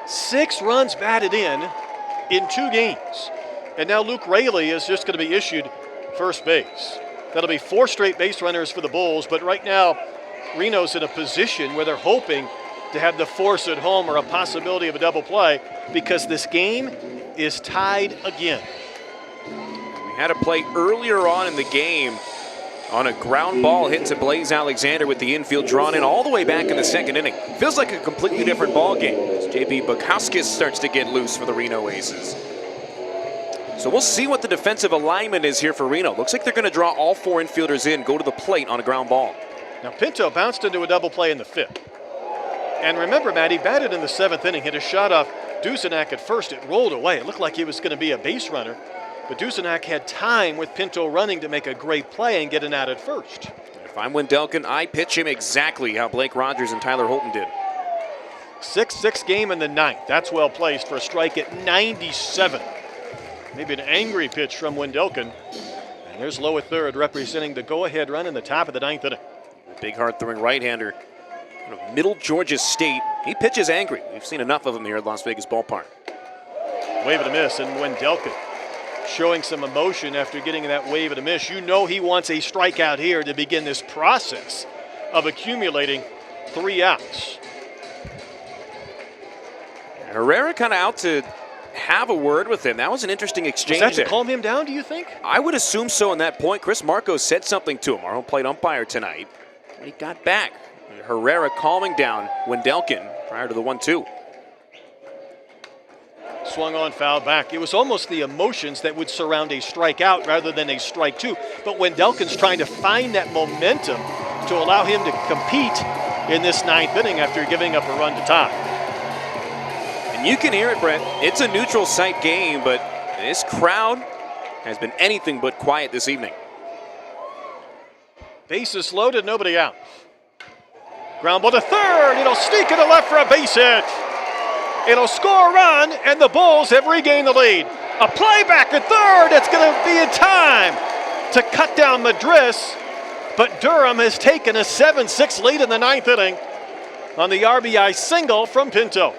6 runs batted in 2 games. And now Luke Raley is just going to be issued first base. That'll be 4 straight base runners for the Bulls, but right now Reno's in a position where they're hoping to have the force at home or a possibility of a double play because this game is tied again. We had a play earlier on in the game on a ground ball hit to Blaze Alexander with the infield drawn in all the way back in the second inning. Feels like a completely different ball game as JB Bukowskis starts to get loose for the Reno Aces. So we'll see what the defensive alignment is here for Reno. Looks like they're going to draw all 4 infielders in, go to the plate on a ground ball. Now Pinto bounced into a double play in the 5th. And remember, Matt, he batted in the 7th inning, hit a shot off Dusenak at first. It rolled away. It looked like he was going to be a base runner. But Dusenak had time with Pinto running to make a great play and get an out at first. If I'm Wendelken, I pitch him exactly how Blake Rogers and Tyler Holton did. 6-6 game in the 9th. That's well placed for a strike at 97. Maybe an angry pitch from Wendelken. And there's low at third representing the go-ahead run in the top of the 9th inning. Big hard-throwing right-hander from Middle Georgia State. He pitches angry. We've seen enough of him here at Las Vegas Ballpark. Wave and a miss, and Wendelken showing some emotion after getting that wave and a miss. You know he wants a strikeout here to begin this process of accumulating 3 outs. Herrera kind of out to have a word with him. That was an interesting exchange. Was that to calm him down, do you think? I would assume so in that point. Chris Marcos said something to him, our home plate umpire tonight. He got back. Herrera calming down Wendelken prior to the 1-2. Swung on, foul back. It was almost the emotions that would surround a strikeout rather than a strike 2. But Wendelken's trying to find that momentum to allow him to compete in this 9th inning after giving up a run to tie. And you can hear it, Brett. It's a neutral site game, but this crowd has been anything but quiet this evening. Bases loaded, nobody out. Ground ball to third. It'll sneak to the left for a base hit. It'll score a run, and the Bulls have regained the lead. A play back at third. It's going to be in time to cut down Madris, but Durham has taken a 7-6 lead in the 9th inning on the RBI single from Pinto.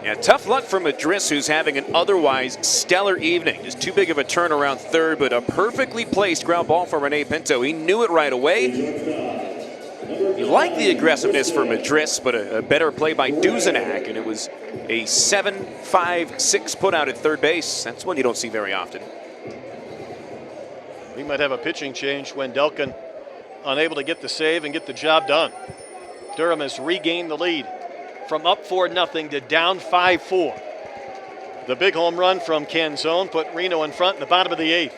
Yeah, tough luck for Madris, who's having an otherwise stellar evening. Just too big of a turnaround third, but a perfectly placed ground ball for Rene Pinto. He knew it right away. You like the aggressiveness for Madris, but a better play by Dusenak, and it was a 7-5-6 put out at third base. That's one you don't see very often. We might have a pitching change. Wendelken unable to get the save and get the job done. Durham has regained the lead from up 4-0 to down 5-4. The big home run from Canzone put Reno in front in the bottom of the 8th.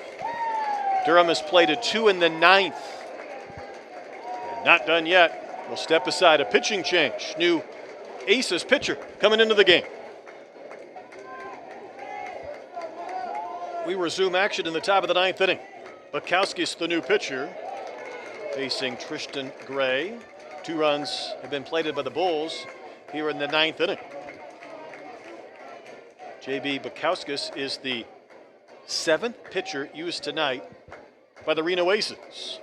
Durham has played a 2 in the 9th. And not done yet. We'll step aside. A pitching change. New Aces pitcher coming into the game. We resume action in the top of the 9th inning. Bukowskis, the new pitcher, facing Tristan Gray. 2 runs have been plated by the Bulls here in the 9th inning. JB Bukowskis is the 7th pitcher used tonight by the Reno Aces.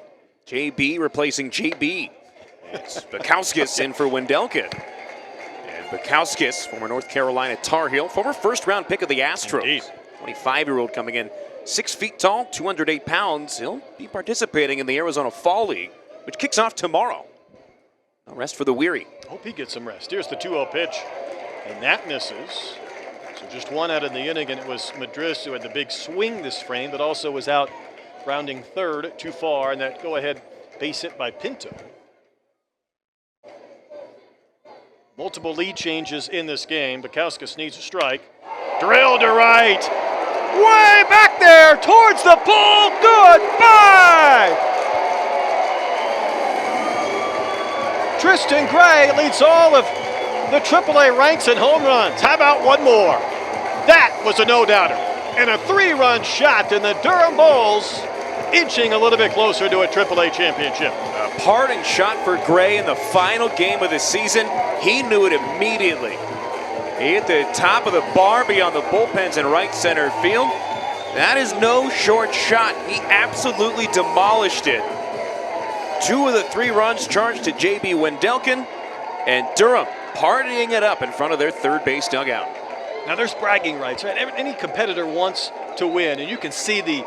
JB replacing JB. It's Bukowskis in for Wendelken. And Bukowskis, former North Carolina Tar Heel, former first-round pick of the Astros. Indeed. 25-year-old coming in 6 feet tall, 208 pounds. He'll be participating in the Arizona Fall League, which kicks off tomorrow. No rest for the weary. Hope he gets some rest. Here's the 2-0 pitch, and that misses. So just 1 out in the inning, and it was Madris who had the big swing this frame, but also was out rounding third too far, and that go-ahead base hit by Pinto. Multiple lead changes in this game. Bukowskis needs a strike. Drill to right. Way back there towards the pole. Goodbye. Tristan Gray leads all of the AAA ranks in home runs. How about one more? That was a no-doubter. And a 3-run shot, and the Durham Bulls inching a little bit closer to a AAA championship. A parting shot for Gray in the final game of the season. He knew it immediately. He hit the top of the bar beyond the bullpens in right center field. That is no short shot. He absolutely demolished it. 2 of the 3 runs charged to J.B. Wendelken, and Durham partying it up in front of their third base dugout. Now there's bragging rights, right? Any competitor wants to win, and you can see the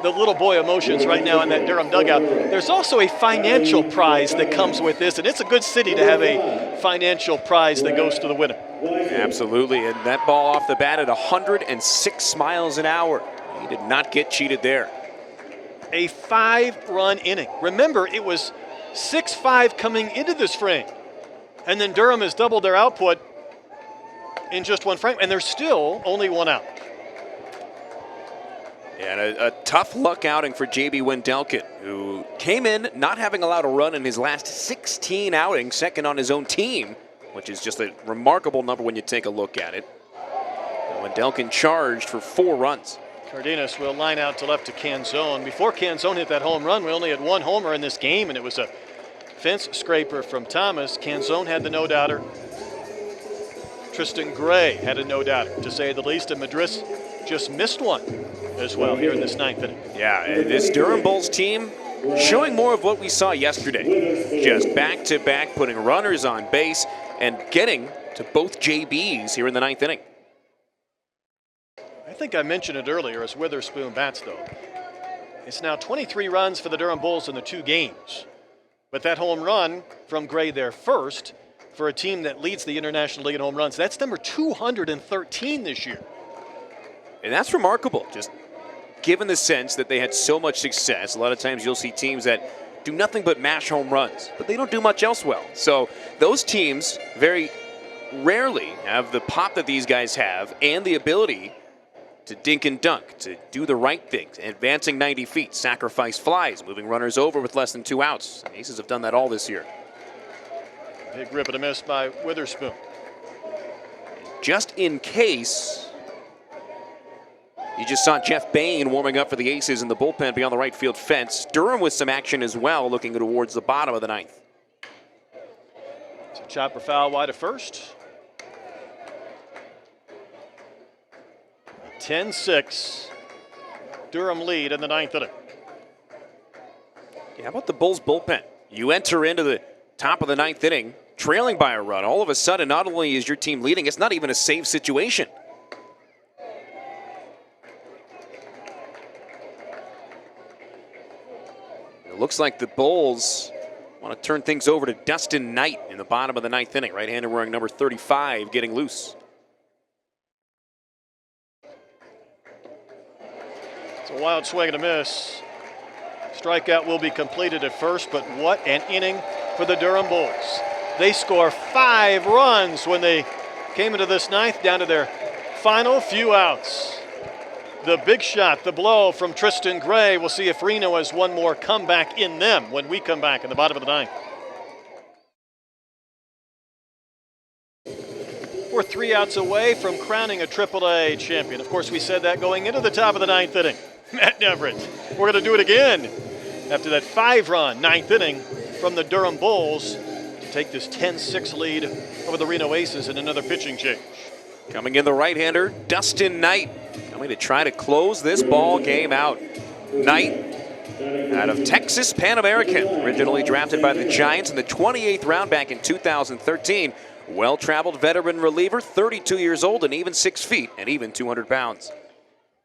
little boy emotions right now in that Durham dugout. There's also a financial prize that comes with this, and it's a good city to have a financial prize that goes to the winner. Absolutely, and that ball off the bat at 106 miles an hour. He did not get cheated there. A 5-run inning. Remember, it was 6-5 coming into this frame, and then Durham has doubled their output in just one frame, and there's still only 1 out. And a tough luck outing for J.B. Wendelken, who came in not having allowed a run in his last 16 outings, second on his own team, which is just a remarkable number when you take a look at it. And Wendelken charged for 4 runs. Cardenas will line out to left to Canzone. Before Canzone hit that home run, we only had 1 homer in this game, and it was a fence scraper from Thomas. Canzone had the no-doubter. Tristan Gray had a no-doubter, to say the least, and Madris just missed one as well here in this 9th inning. Yeah, this Durham Bulls team showing more of what we saw yesterday. Just back-to-back putting runners on base and getting to both JBs here in the 9th inning. I think I mentioned it earlier as Witherspoon bats, though. It's now 23 runs for the Durham Bulls in the 2 games. But that home run from Gray there first for a team that leads the International League in home runs, that's number 213 this year. And that's remarkable, just given the sense that they had so much success. A lot of times you'll see teams that do nothing but mash home runs, but they don't do much else well. So those teams very rarely have the pop that these guys have and the ability to dink and dunk, to do the right things, advancing 90 feet, sacrifice flies, moving runners over with less than 2 outs. The Aces have done that all this year. Big rip and a miss by Witherspoon. Just in case, you just saw Jeff Bain warming up for the Aces in the bullpen beyond the right field fence. Durham with some action as well, looking towards the bottom of the 9th. It's a chopper foul wide of first. 10-6. Durham lead in the 9th inning. Yeah, how about the Bulls bullpen? You enter into the top of the 9th inning, trailing by a run. All of a sudden, not only is your team leading, it's not even a save situation. It looks like the Bulls want to turn things over to Dustin Knight in the bottom of the 9th inning. Right-hander wearing number 35, getting loose. It's a wild swing and a miss. Strikeout will be completed at first, but what an inning for the Durham Bulls. They score 5 runs when they came into this 9th, down to their final few outs. The big shot, the blow from Tristan Gray. We'll see if Reno has one more comeback in them when we come back in the bottom of the 9th. We're 3 outs away from crowning a AAA champion. Of course, we said that going into the top of the 9th inning. Matt Everett, we're going to do it again after that 5-run 9th inning from the Durham Bulls to take this 10-6 lead over the Reno Aces in another pitching change. Coming in the right-hander, Dustin Knight, coming to try to close this ball game out. Knight, out of Texas Pan American, originally drafted by the Giants in the 28th round back in 2013. Well-traveled veteran reliever, 32 years old and even 6 feet and even 200 pounds.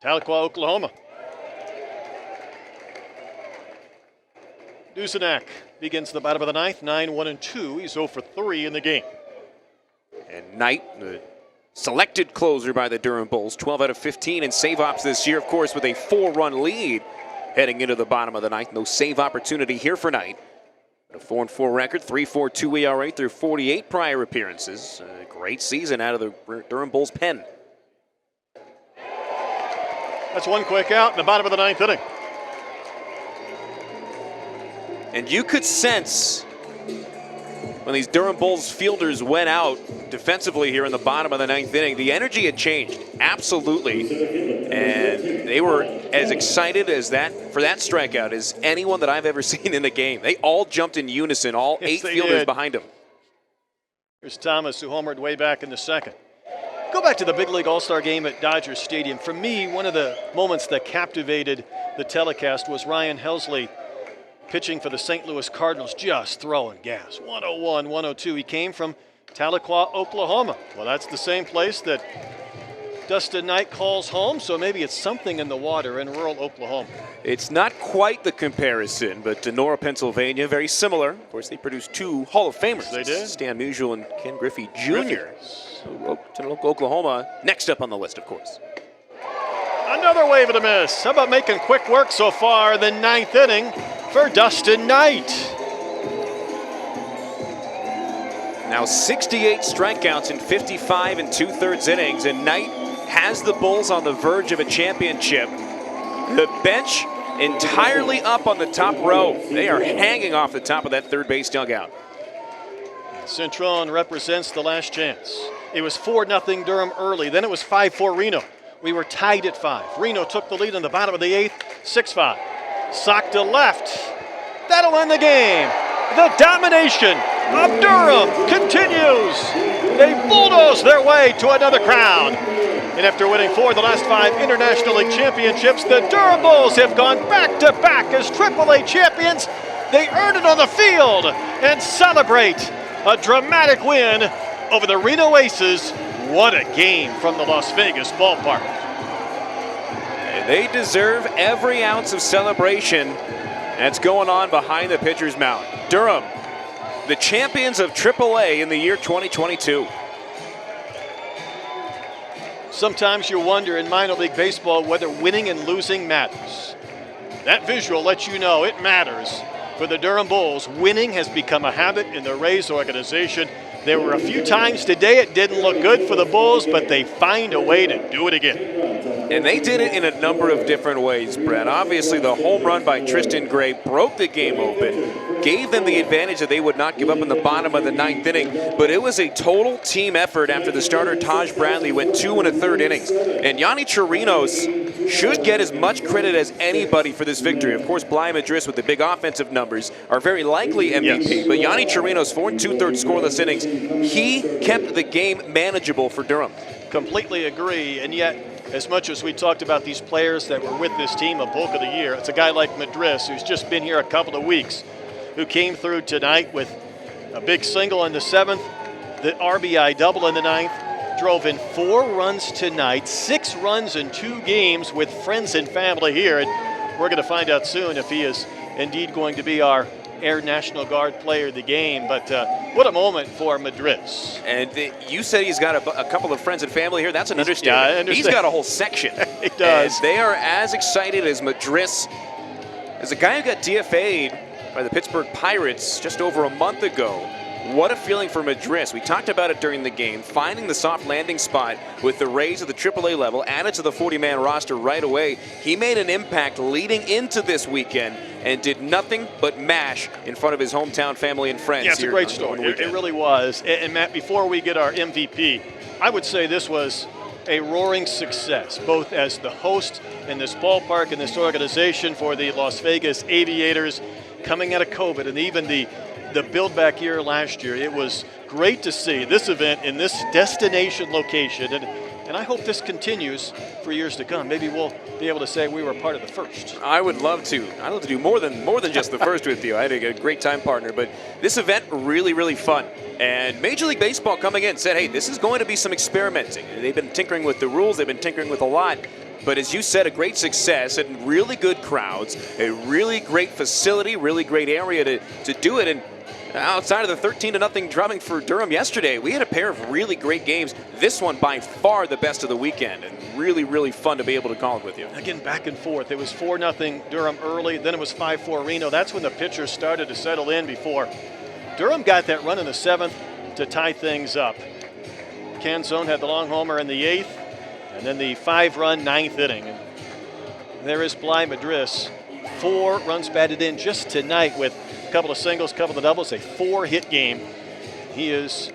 Tahlequah, Oklahoma. Dusenak begins the bottom of the 9th, 9-1-2. He's 0 for 3 in the game. And Knight, the selected closer by the Durham Bulls, 12 out of 15 in save ops this year, of course, with a 4-run lead heading into the bottom of the 9th. No save opportunity here for Knight. A 4-4 record, 3.42 ERA through 48 prior appearances. A great season out of the Durham Bulls pen. That's one quick out in the bottom of the 9th inning. And you could sense when these Durham Bulls fielders went out defensively here in the bottom of the 9th inning, the energy had changed, absolutely. And they were as excited as for that strikeout as anyone that I've ever seen in a game. They all jumped in unison, all 8 fielders behind him. Here's Thomas, who homered way back in the 2nd. Go back to the Big League All-Star game at Dodger Stadium. For me, one of the moments that captivated the telecast was Ryan Helsley pitching for the St. Louis Cardinals, just throwing gas. 101, 102. He came from Tahlequah, Oklahoma. Well, that's the same place that Dustin Knight calls home, so maybe it's something in the water in rural Oklahoma. It's not quite the comparison, but Denora, Pennsylvania, very similar. Of course, they produced 2 Hall of Famers. They did. Stan Musial and Ken Griffey Jr. So, Oklahoma, next up on the list, of course. Another wave and a miss. How about making quick work so far in the 9th inning for Dustin Knight? Now 68 strikeouts in 55 2/3 innings, and Knight has the Bulls on the verge of a championship. The bench entirely up on the top row. They are hanging off the top of that third base dugout. Cintron represents the last chance. It was 4-0 Durham early. Then it was 5-4 Reno. We were tied at 5. Reno took the lead in the bottom of the 8th, 6-5. Sock to left. That'll end the game. The domination of Durham continues. They bulldoze their way to another crown. And after winning 4 of the last 5 International League championships, the Durham Bulls have gone back-to-back as AAA champions. They earn it on the field and celebrate a dramatic win over the Reno Aces. What a game from the Las Vegas ballpark. And they deserve every ounce of celebration that's going on behind the pitcher's mound. Durham, the champions of AAA in the year 2022. Sometimes you wonder in minor league baseball whether winning and losing matters. That visual lets you know it matters. For the Durham Bulls, winning has become a habit in the Rays organization. There were a few times today it didn't look good for the Bulls, but they find a way to do it again. And they did it in a number of different ways, Brett. Obviously, the home run by Tristan Gray broke the game open, gave them the advantage that they would not give up in the bottom of the 9th inning. But it was a total team effort after the starter, Taj Bradley, went 2 1/3 innings. And Yanni Chirinos should get as much credit as anybody for this victory. Of course, Bly Madris with the big offensive numbers are very likely MVP. Yes. But Yanni Chirinos, 4 2/3 scoreless innings, he kept the game manageable for Durham. Completely agree, and yet, as much as we talked about these players that were with this team a bulk of the year, it's a guy like Madris, who's just been here a couple of weeks, who came through tonight with a big single in the 7th, the RBI double in the 9th, drove in 4 runs tonight, 6 runs in 2 games with friends and family here, and we're going to find out soon if he is indeed going to be our Air National Guard player of the game. But what a moment for Madris. And you said he's got a couple of friends and family here. That's an understatement. Yeah, I understand. He's got a whole section. He does. And they are as excited as Madris, as a guy who got DFA'd by the Pittsburgh Pirates just over a month ago. What a feeling for Madris. We talked about it during the game, finding the soft landing spot with the Rays at the AAA level, added to the 40-man roster right away. He made an impact leading into this weekend and did nothing but mash in front of his hometown family and friends. Yeah, it's a great story. It really was. And Matt, before we get our MVP, I would say this was a roaring success, both as the host in this ballpark and this organization for the Las Vegas Aviators coming out of COVID and even the build back year last year. It was great to see this event in this destination location, and I hope this continues for years to come. Maybe we'll be able to say we were part of the first. I would love to. I'd love to do more than just the first with you. I had a great time partner, but this event really, really fun. And Major League Baseball coming in said, hey, this is going to be some experimenting. They've been tinkering with the rules. They've been tinkering with a lot. But as you said, a great success and really good crowds, a really great facility, really great area to do it. And outside of the 13-0 drubbing for Durham yesterday, we had a pair of really great games. This one by far the best of the weekend, and really, really fun to be able to call it with you. Again, back and forth. It was 4-0 Durham early, then it was 5-4 Reno. That's when the pitchers started to settle in before Durham got that run in the 7th to tie things up. Canzone had the long homer in the 8th, and then the 5-run 9th inning. And there is Bly Madris. 4 runs batted in just tonight with a couple of singles, couple of doubles, a 4-hit game. He is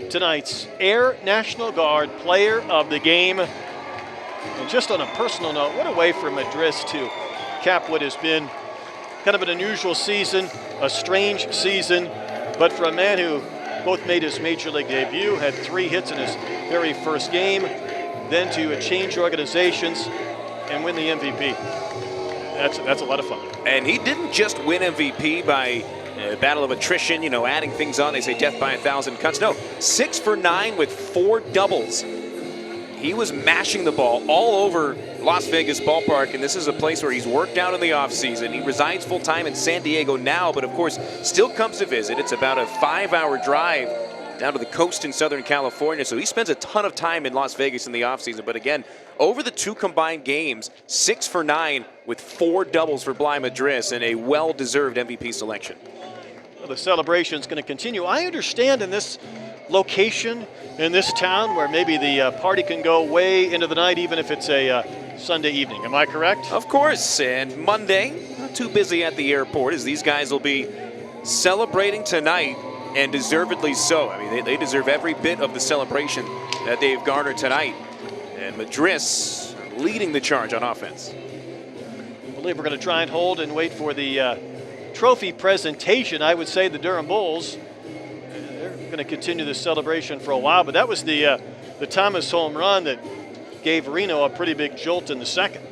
tonight's Air National Guard player of the game. And just on a personal note, what a way for Madris to cap what has been kind of an unusual season, a strange season, but for a man who both made his major league debut, had 3 hits in his very first game, then to change organizations and win the MVP. That's a lot of fun. And he didn't just win MVP by a battle of attrition, adding things on. They say death by 1,000 cuts. No, 6 for 9 with 4 doubles. He was mashing the ball all over Las Vegas ballpark, and this is a place where he's worked out in the offseason. He resides full-time in San Diego now, but of course still comes to visit. It's about a 5-hour drive down to the coast in Southern California, so he spends a ton of time in Las Vegas in the offseason. But again, over the 2 combined games, 6 for 9 with 4 doubles for Bly Madris, and a well-deserved MVP selection. Well, the celebration's going to continue. I understand in this location, in this town, where maybe the party can go way into the night, even if it's a Sunday evening. Am I correct? Of course, and Monday, not too busy at the airport, as these guys will be celebrating tonight, and deservedly so. I mean, they deserve every bit of the celebration that they've garnered tonight. And Madris leading the charge on offense. I believe we're going to try and hold and wait for the trophy presentation. I would say the Durham Bulls, they're going to continue the celebration for a while, but that was the Thomas home run that gave Reno a pretty big jolt in the second.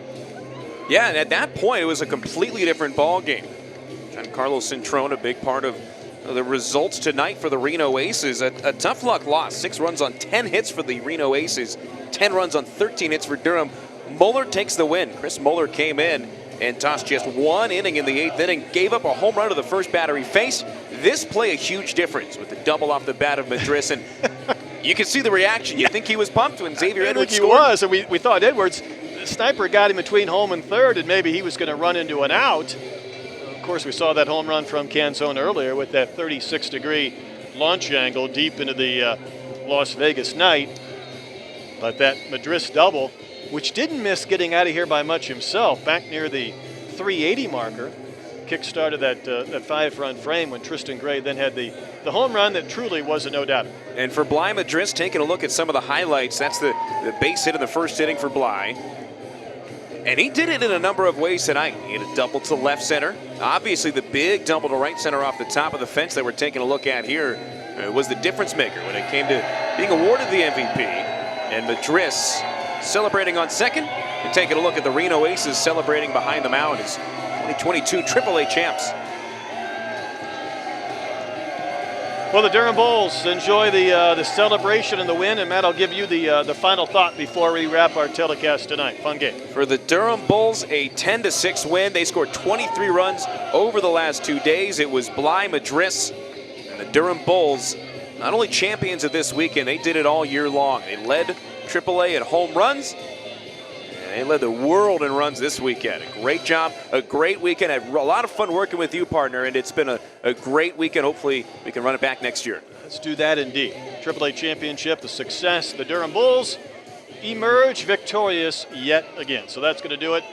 Yeah, and at that point, it was a completely different ball game. Giancarlo Cintrone, a big part of the results tonight for the Reno Aces. A tough luck loss. 6 runs on 10 hits for the Reno Aces. 10 runs on 13 hits for Durham. Muller takes the win. Chris Muller came in and tossed just 1 inning in the 8th inning. Gave up a home run to the first batter he faced. This play a huge difference with the double off the bat of Madris. And you can see the reaction. You think he was pumped when Xavier Edwards scored? He was, and we thought Edwards, the sniper got him between home and third, and maybe he was going to run into an out. Of course, we saw that home run from Canzone earlier with that 36-degree launch angle deep into the Las Vegas night. But that Madris double, which didn't miss getting out of here by much himself, back near the 380 marker, kick-started that 5-run frame when Tristan Gray then had the home run that truly was a no-doubter. And for Bly Madris, taking a look at some of the highlights, that's the base hit in the first inning for Bly. And he did it in a number of ways tonight. He hit a double to left center. Obviously, the big double to right center off the top of the fence that we're taking a look at here was the difference maker when it came to being awarded the MVP. And Madris celebrating on second. And taking a look at the Reno Aces celebrating behind the mound as 2022 AAA champs. Well, the Durham Bulls enjoy the celebration and the win, and Matt, I'll give you the final thought before we wrap our telecast tonight. Fun game. For the Durham Bulls, a 10-6 win. They scored 23 runs over the last 2 days. It was Bly Madris, and the Durham Bulls, not only champions of this weekend, they did it all year long. They led AAA in home runs. They led the world in runs this weekend. A great job, a great weekend. I had a lot of fun working with you, partner, and it's been a great weekend. Hopefully, we can run it back next year. Let's do that indeed. AAA championship, a success. The Durham Bulls emerge victorious yet again. So that's going to do it.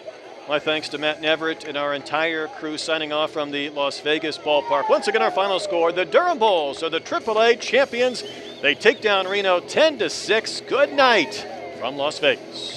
My thanks to Matt Neverett and our entire crew signing off from the Las Vegas ballpark. Once again, our final score, the Durham Bulls are the AAA champions. They take down Reno 10-6. Good night from Las Vegas.